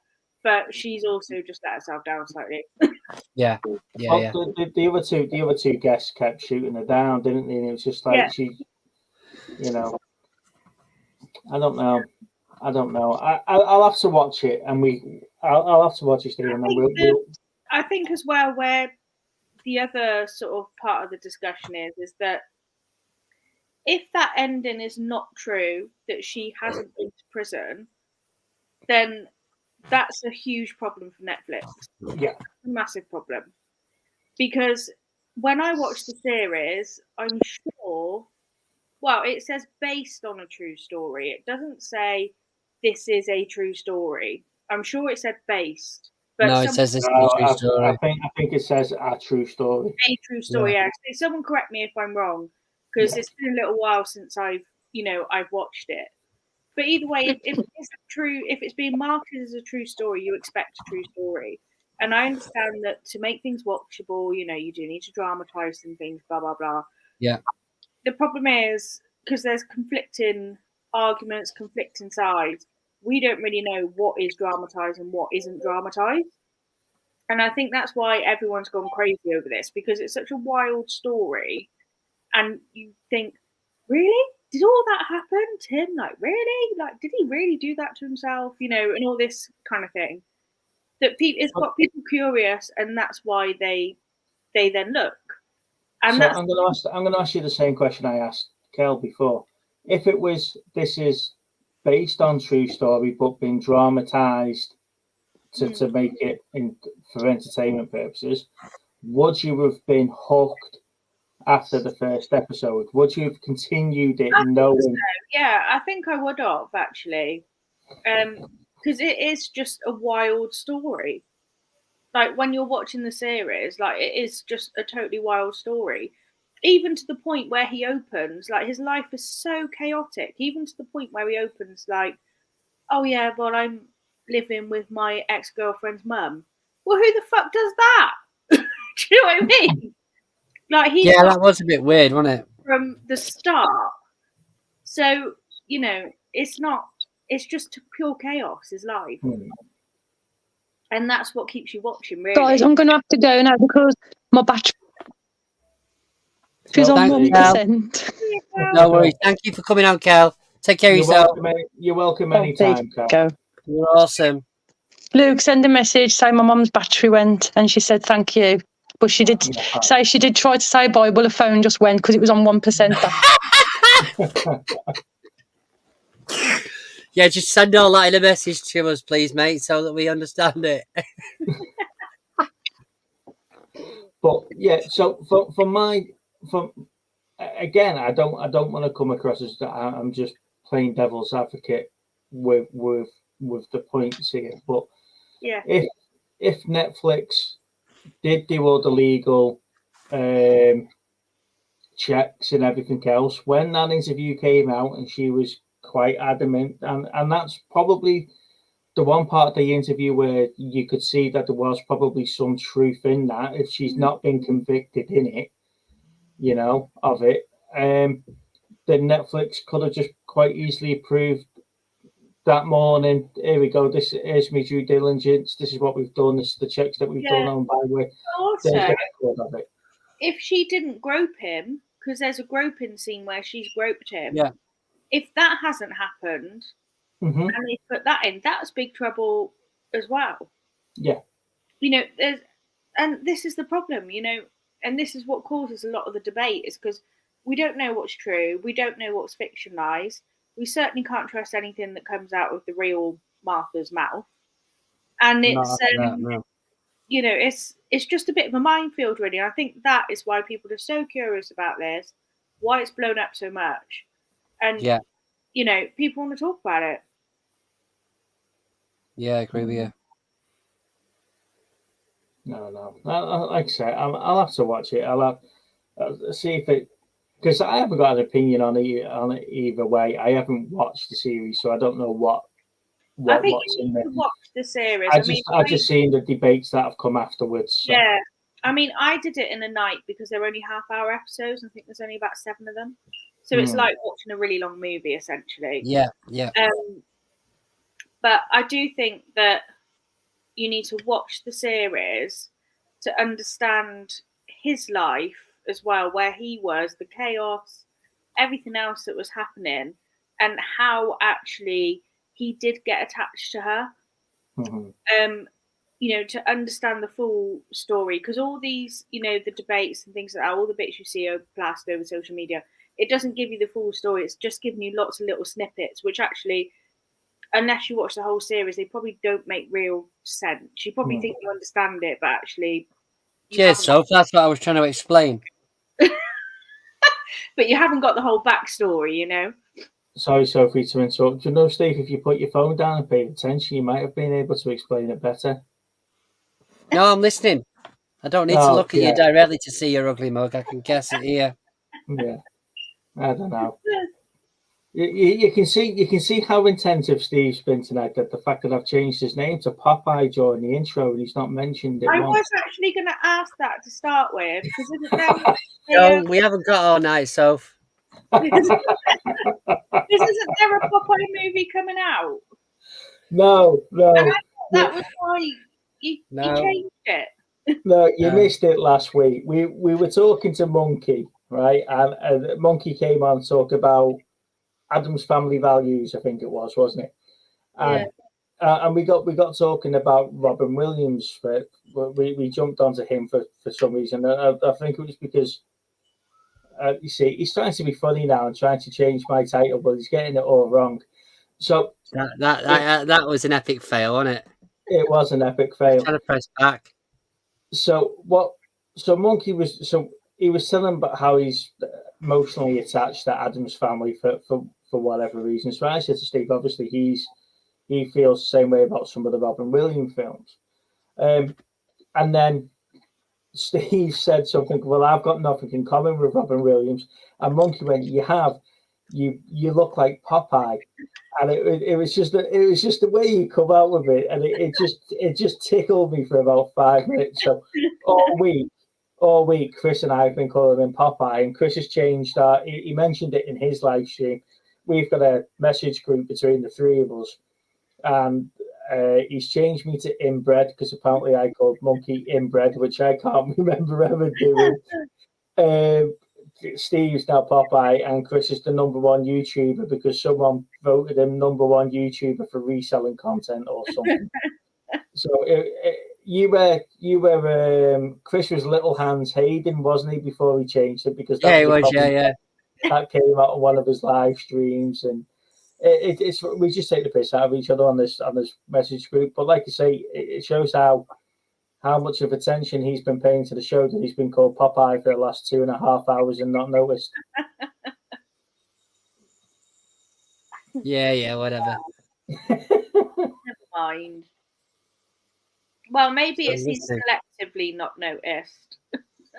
but she's also just let herself down slightly. Yeah. The other two guests kept shooting her down, didn't they? And it was just like she, you know, I don't know. I'll have to watch it, and I'll have to watch it, Stephen. I think as well, where the other sort of part of the discussion is that if that ending is not true, that she hasn't been to prison, then that's a huge problem for Netflix. Yeah, a massive problem. Because when I watched the series, I'm sure, well, it says based on a true story. It doesn't say this is a true story. I'm sure it said based. But no, it says this is a true story. I think it says a true story. A true story, yeah. So someone correct me if I'm wrong, because it's been a little while since I've watched it. But either way, if it's being marketed as a true story, you expect a true story. And I understand that to make things watchable, you know, you do need to dramatize some things, blah, blah, blah. Yeah. The problem is, because there's conflicting arguments, conflicting sides, we don't really know what is dramatized and what isn't dramatized. And I think that's why everyone's gone crazy over this, because it's such a wild story. And you think, really? Did all that happen to him? Like, really? Like, did he really do that to himself? You know, and all this kind of thing. That it's got people curious, and that's why they then look. And so I'm going to ask you the same question I asked Kel before. If it was, this is based on true story but been dramatized to make it for entertainment purposes, would you have been hooked after the first episode? Would you have continued it knowing? So. Yeah, I think I would have actually, because it is just a wild story. Like when you're watching the series, like it is just a totally wild story. Even to the point where he opens, like his life is so chaotic. Even to the point where he opens, like, oh yeah, well I'm living with my ex-girlfriend's mum. Well, who the fuck does that? Do you know what I mean? Like that was a bit weird, wasn't it? From the start. So, you know, it's just pure chaos, his life. And that's what keeps you watching, really. Guys, I'm going to have to go now because my battery is on 1%. No worries. Thank you for coming on, Kel. Take care of yourself. You're welcome anytime, Kel. You're awesome. Luke, send a message, say my mum's battery went, and she said thank you. But she did say she did try to say bye, but the phone just went because it was on 1%. Yeah, just send all that in a message to us, please, mate, so that we understand it. But yeah, so again, I don't want to come across as I'm just playing devil's advocate with the points here. But yeah, if Netflix did do all the legal checks and everything else, when that interview came out and she was quite adamant, and that's probably the one part of the interview where you could see that there was probably some truth in that, if she's not been convicted in it, you know, of it, then Netflix could have just quite easily approved that morning. Here we go. This is my due diligence. This is what we've done. This is the checks that we've done on by the way. Also, if she didn't grope him, because there's a groping scene where she's groped him. Yeah. If that hasn't happened, and they put that in, that's big trouble as well. Yeah. You know, and this is the problem, you know, and this is what causes a lot of the debate, is because we don't know what's true. We don't know what's fictionalized. We certainly can't trust anything that comes out of the real Martha's mouth. And it's, you know, it's just a bit of a minefield, really. I think that is why people are so curious about this, why it's blown up so much. And, you know, people want to talk about it. Yeah, I agree with you. No. Like I say, I'll have to watch it. I'll have see if it, because I haven't got an opinion on it either way. I haven't watched the series, so I don't know what I think what's you in need it. to watch the series. I've just seen the debates that have come afterwards. So. Yeah, I mean, I did it in a night because they're only half-hour episodes. I think there's only about 7 of them, so it's like watching a really long movie, essentially. Yeah. But I do think that you need to watch the series to understand his life as well, where he was, the chaos, everything else that was happening, and how actually he did get attached to her. You know, to understand the full story, because all these, you know, the debates and things like that, all the bits you see are plastered over social media, it doesn't give you the full story. It's just giving you lots of little snippets, which actually, unless you watch the whole series, they probably don't make real sense. You probably think you understand it, but actually... Cheers, Soph. That's what I was trying to explain. But you haven't got the whole backstory, you know? Sorry, Sophie, to interrupt. Do you know, Steve, if you put your phone down and paid attention, you might have been able to explain it better. No, I'm listening. I don't need to look at you directly to see your ugly mug. I can guess it here. Yeah. I don't know. You can see how intensive Steve's been tonight. That the fact that I've changed his name to Popeye during the intro and he's not mentioned it. I was actually going to ask that to start with, because no, we haven't got all night, Soph. Isn't there a Popeye movie coming out? No. And I thought that was why you changed it. No, you missed it last week. We were talking to Monkey, right? And Monkey came on to talk about Addams Family Values, I think it was, wasn't it? And we got talking about Robin Williams. We jumped onto him for some reason. I think it was because you see, he's trying to be funny now and trying to change my title, but he's getting it all wrong. So that was an epic fail, wasn't it? It was an epic fail. Trying to press back. So Monkey was he was telling about how he's emotionally attached to Addams Family for whatever reason. So I said to Steve, obviously he feels the same way about some of the Robin Williams films. And then Steve said something, well, I've got nothing in common with Robin Williams. And Monkey went, you look like Popeye. And it was just the way you come out with it, and it just tickled me for about 5 minutes. So all week, Chris and I have been calling him Popeye, and Chris has changed he mentioned it in his live stream. We've got a message group between the three of us, and he's changed me to Inbred, because apparently I called Monkey Inbred, which I can't remember ever doing. Steve's now Popeye, and Chris is the #1 YouTuber because someone voted him #1 YouTuber for reselling content or something. So you were Chris was Little Hans Hayden, wasn't he, before he changed it? Because he was. That came out on one of his live streams, and it's we just take the piss out of each other on this message group. But like I say, it shows how much of attention he's been paying to the show that he's been called Popeye for the last 2.5 hours and not noticed. Yeah, whatever. Never mind. Well, maybe it's he's selectively not noticed.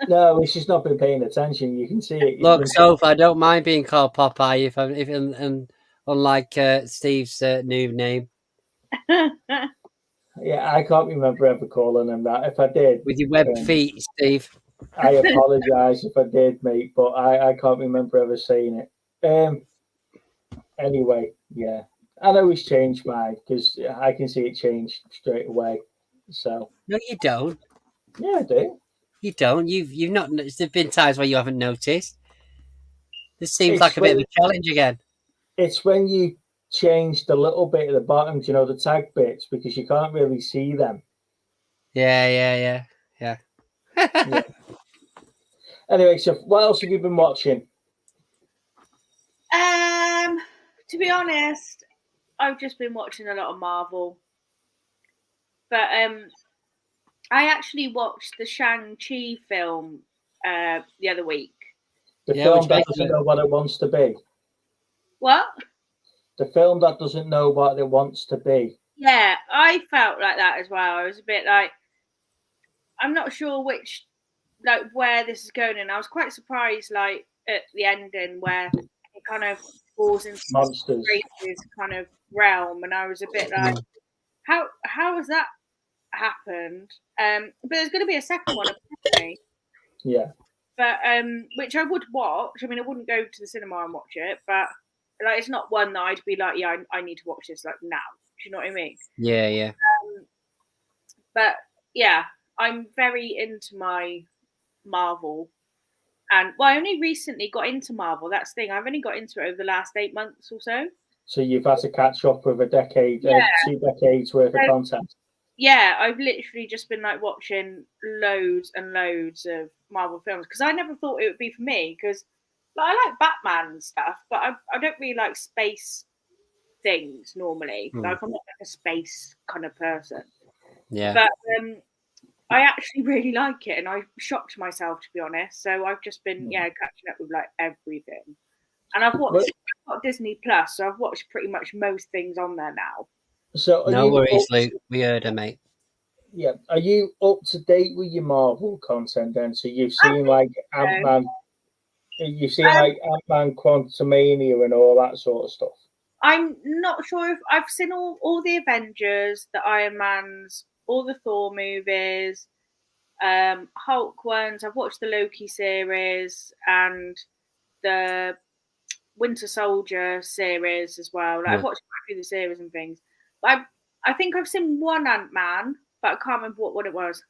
No, he's just not been paying attention. You can see it. Look, Soph, I don't mind being called Popeye if unlike Steve's new name. Yeah, I can't remember ever calling him that. If I did, with your web feet, Steve. I apologise if I did, mate, but I can't remember ever saying it. Anyway, yeah. I know he's changed mine because I can see it change straight away. So No, you don't. yeah, I do. You don't. You've not. There've been times where you haven't noticed. This seems It's like a bit of when- a challenge again. It's when you change the little bit at the bottom, you know, the tag bits, because you can't really see them. Yeah. Yeah. Anyway, so what else have you been watching? To be honest, I've just been watching a lot of Marvel. But I actually watched the Shang-Chi film the other week. The Yeah, film which that makes doesn't it- know what it wants to be. What? The film that doesn't know what it wants to be. Yeah, I felt like that as well. I was a bit like, I'm not sure where this is going, and I was quite surprised, like at the ending where it kind of falls into Monsters. this kind of realm, and I was a bit like, how has that happened? But there's going to be a second one, apparently. Yeah. But which I would watch. I mean, I wouldn't go to the cinema and watch it, but like, it's not one that I'd be like, yeah, I need to watch this like now. Do you know what I mean? Yeah. But yeah, I'm very into my Marvel, and well, I only recently got into Marvel. That's the thing. I've only got into it over the last 8 months or so. So you've had to catch up with a decade, Yeah. 2 decades worth of content. Yeah, I've literally just been like watching loads and loads of Marvel films because I never thought it would be for me because like, I like Batman and stuff, but I don't really like space things normally. Like I'm not like a space kind of person. Yeah. But I actually really like it, and I shocked myself, to be honest. So I've just been catching up with like everything, and I've got Disney Plus, so I've watched pretty much most things on there now. So No worries, Luke. We heard her, mate. Yeah, are you up to date with your Marvel content then? So you've seen like Ant-Man, you've seen like Ant-Man, Quantumania, and all that sort of stuff. I'm not sure if I've seen all the Avengers, the Iron Mans, all the Thor movies, Hulk ones. I've watched the Loki series and the Winter Soldier series as well. Like, I've watched quite a few of the series and things. But I think I've seen one Ant-Man, but I can't remember what it was.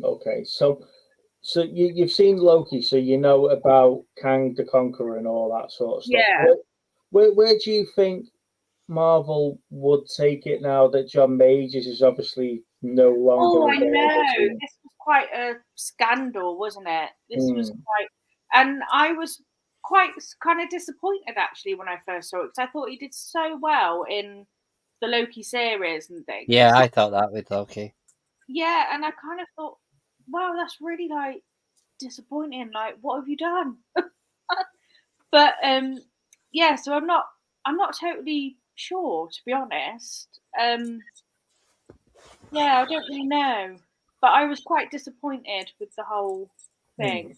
Okay, so you've seen Loki, so you know about Kang the Conqueror and all that sort of stuff. Yeah. Where do you think Marvel would take it now that John Majors is obviously no longer? Oh, I know. This was quite a scandal, wasn't it? This was quite, and I was quite kind of disappointed actually when I first saw it because I thought he did so well in the Loki series and things. Yeah, I thought that with Loki. Yeah, and I kind of thought, wow, that's really like disappointing. Like, what have you done? But yeah, so I'm not totally sure, to be honest. Yeah, I don't really know, but I was quite disappointed with the whole thing.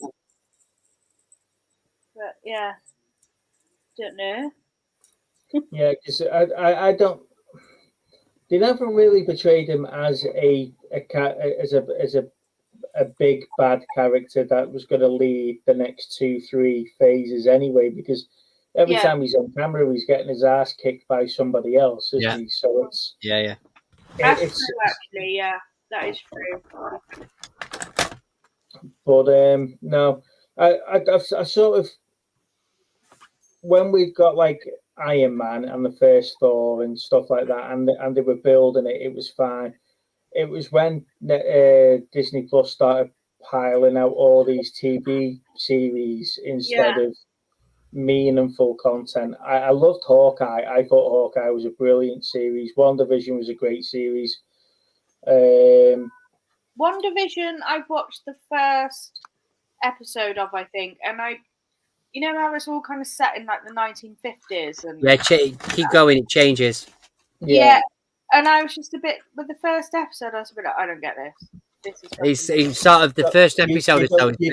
But yeah, don't know. Yeah, because I don't. They never really portrayed him as a big bad character that was going to lead the next 2-3 phases anyway. Because every time he's on camera, he's getting his ass kicked by somebody else, isn't he? So it's That's true, actually. Yeah, that is true. But no, I sort of, when we've got like Iron Man and the first Thor and stuff like that, and they were building it, it was fine. It was when Disney Plus started piling out all these TV series instead of meaningful content. I loved Hawkeye. I thought Hawkeye was a brilliant series. WandaVision was a great series. WandaVision, I've watched the first episode of, I think, and you know how it's all kind of set in like the 1950s and keep going, it changes. Yeah, and I was just a bit with the first episode. I was a bit like, I don't get this. It's sort of the first episode is so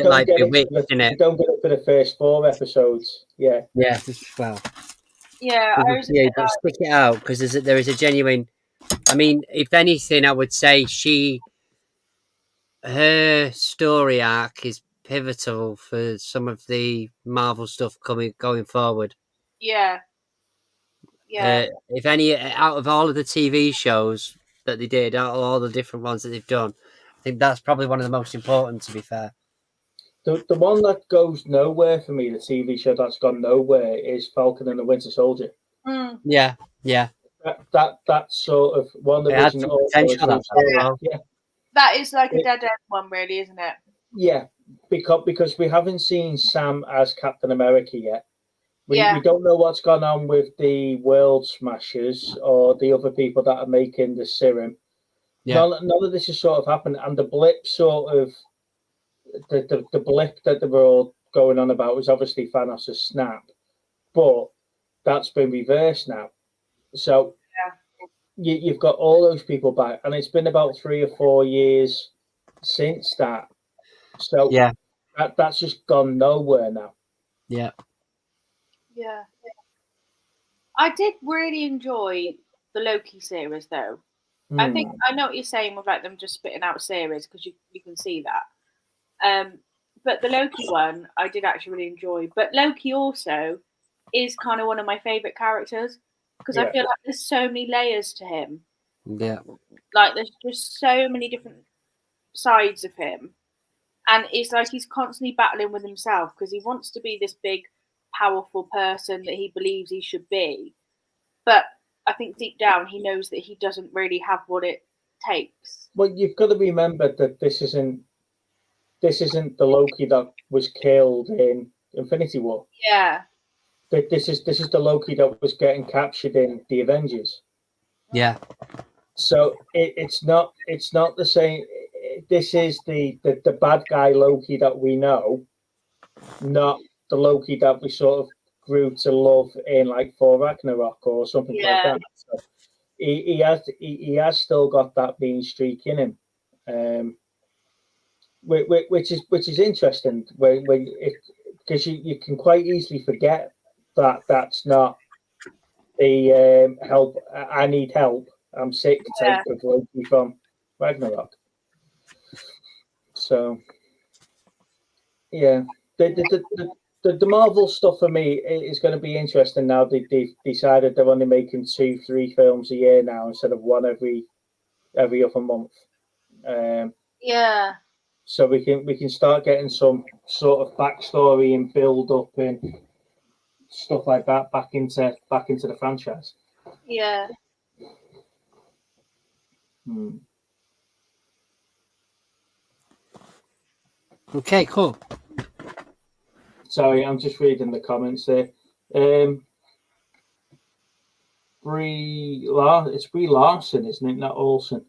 like Bewitched, isn't it? You don't get it for the first 4 episodes. Yeah. Yeah. Well. Yeah, I was. Yeah, but stick it out because there is a genuine. I mean, if anything, I would say she her story arc is pivotal for some of the Marvel stuff going forward. Yeah. If any, out of all of the TV shows that they did, out of all the different ones that they've done, I think that's probably one of the most important, to be fair. The one that goes nowhere for me, the TV show that's gone nowhere, is Falcon and the Winter Soldier. Mm. Yeah. That sort of one It had division. some potential, Yeah. That is like a dead end one, really, isn't it? Yeah, because we haven't seen Sam as Captain America yet. We don't know what's gone on with the World Smashers or the other people that are making the serum. Yeah. None of this has sort of happened, and the blip sort of the blip that they were all going on about was obviously Thanos' snap, but that's been reversed now. So you've got all those people back, and it's been about 3 or 4 years since that. So that's just gone nowhere now. Yeah. I did really enjoy the Loki series, though. I think I know what you're saying with like them just spitting out series, because you can see that. But the Loki one I did actually really enjoy. But Loki also is kind of one of my favorite characters, because I feel like there's so many layers to him. Yeah. Like there's just so many different sides of him, and it's like he's constantly battling with himself, because he wants to be this big, powerful person that he believes he should be, but I think deep down he knows that he doesn't really have what it takes. Well, you've got to remember that this isn't the Loki that was killed in Infinity War. Yeah. This is the Loki that was getting captured in the Avengers. Yeah. So it's not the same. This is the bad guy Loki that we know, not the Loki that we sort of grew to love in like Thor Ragnarok or something like that. So he has still got that mean streak in him, which is interesting because you can quite easily forget that that's not the help. I need help. I'm sick type of Loki from Ragnarok. So yeah, the Marvel stuff for me is going to be interesting now. They've decided they're only making 2-3 films a year now instead of one every other month. So we can start getting some sort of backstory and build up and stuff like that back into the franchise. Yeah. Okay, cool. Sorry, I'm just reading the comments there. It's Brie Larson, isn't it? Not Olsen.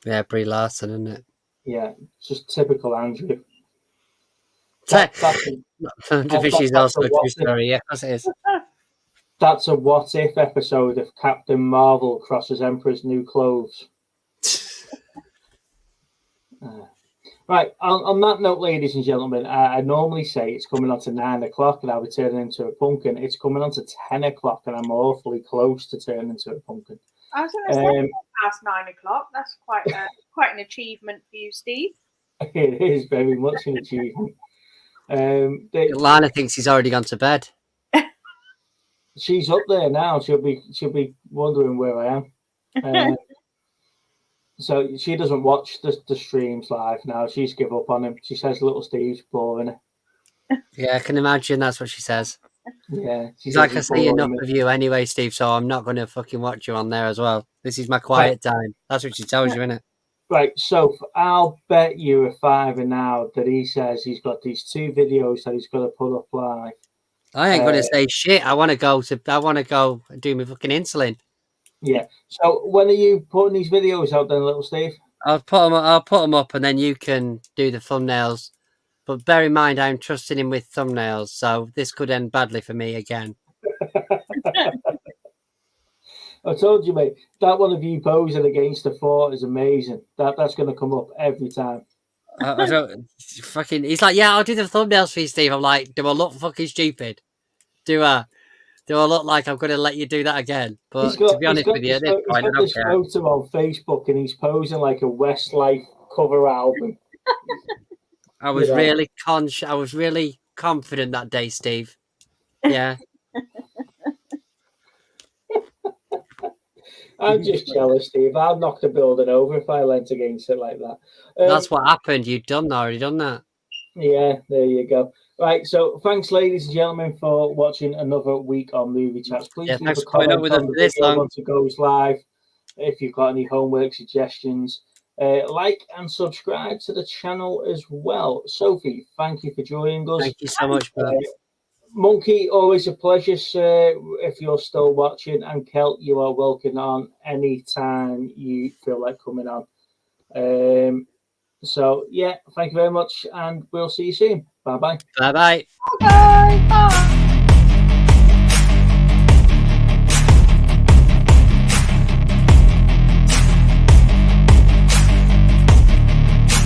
Yeah, Brie Larson, isn't it? Yeah, it's just typical Andrew. She's also a true story. Yeah, of course it is. That's a what if episode if Captain Marvel crosses Emperor's New Clothes. Right, on that note, ladies and gentlemen, I normally say it's coming on to 9 o'clock and I'll be turning into a pumpkin. It's coming on to 10 o'clock and I'm awfully close to turning into a pumpkin. I was going to say past 9 o'clock. That's quite an achievement for you, Steve. It is very much an achievement. Lana thinks he's already gone to bed. She's up there now. She'll be wondering where I am. So she doesn't watch the streams live now. She's give up on him. She says little Steve's boring her. Yeah, I can imagine that's what she says. Yeah. She's like, I see enough of you anyway, Steve, so I'm not going to fucking watch you on there as well. This is my quiet time. That's what she tells you, innit? Right, so I'll bet you a $5 now that he says he's got these 2 videos that he's got to put up live. I ain't going to say shit. I want to go and do my fucking insulin. Yeah. So when are you putting these videos out then, little Steve? I'll put them up and then you can do the thumbnails. But bear in mind, I'm trusting him with thumbnails, so this could end badly for me again. I told you, mate, that one of you posing against the fort is amazing. That's going to come up every time. I don't fucking. He's like, yeah, I'll do the thumbnails for you, Steve. I'm like, do I look fucking stupid? Do I look like I'm going to let you do that again? But to be honest with you, at this point, I don't care. Photo on Facebook, and he's posing like a Westlife cover album. I was Yeah. really I was really confident that day, Steve. Yeah. I'm just jealous, Steve. I'd knock the building over if I leant against it like that. That's what happened. You'd already done that. Yeah, there you go. Right, so thanks, ladies and gentlemen, for watching another week on Movie Chats. Please leave thanks a for putting comment up with on us the for this video long. once it goes live. If you've got any homework suggestions, like and subscribe to the channel as well. Sophie, thank you for joining us. Thank you so much, bud. Monkey, always a pleasure, sir, if you're still watching. And Kelt, you are welcome on anytime you feel like coming on. So, yeah, thank you very much, and we'll see you soon. Bye-bye. Bye-bye. Bye. Bye.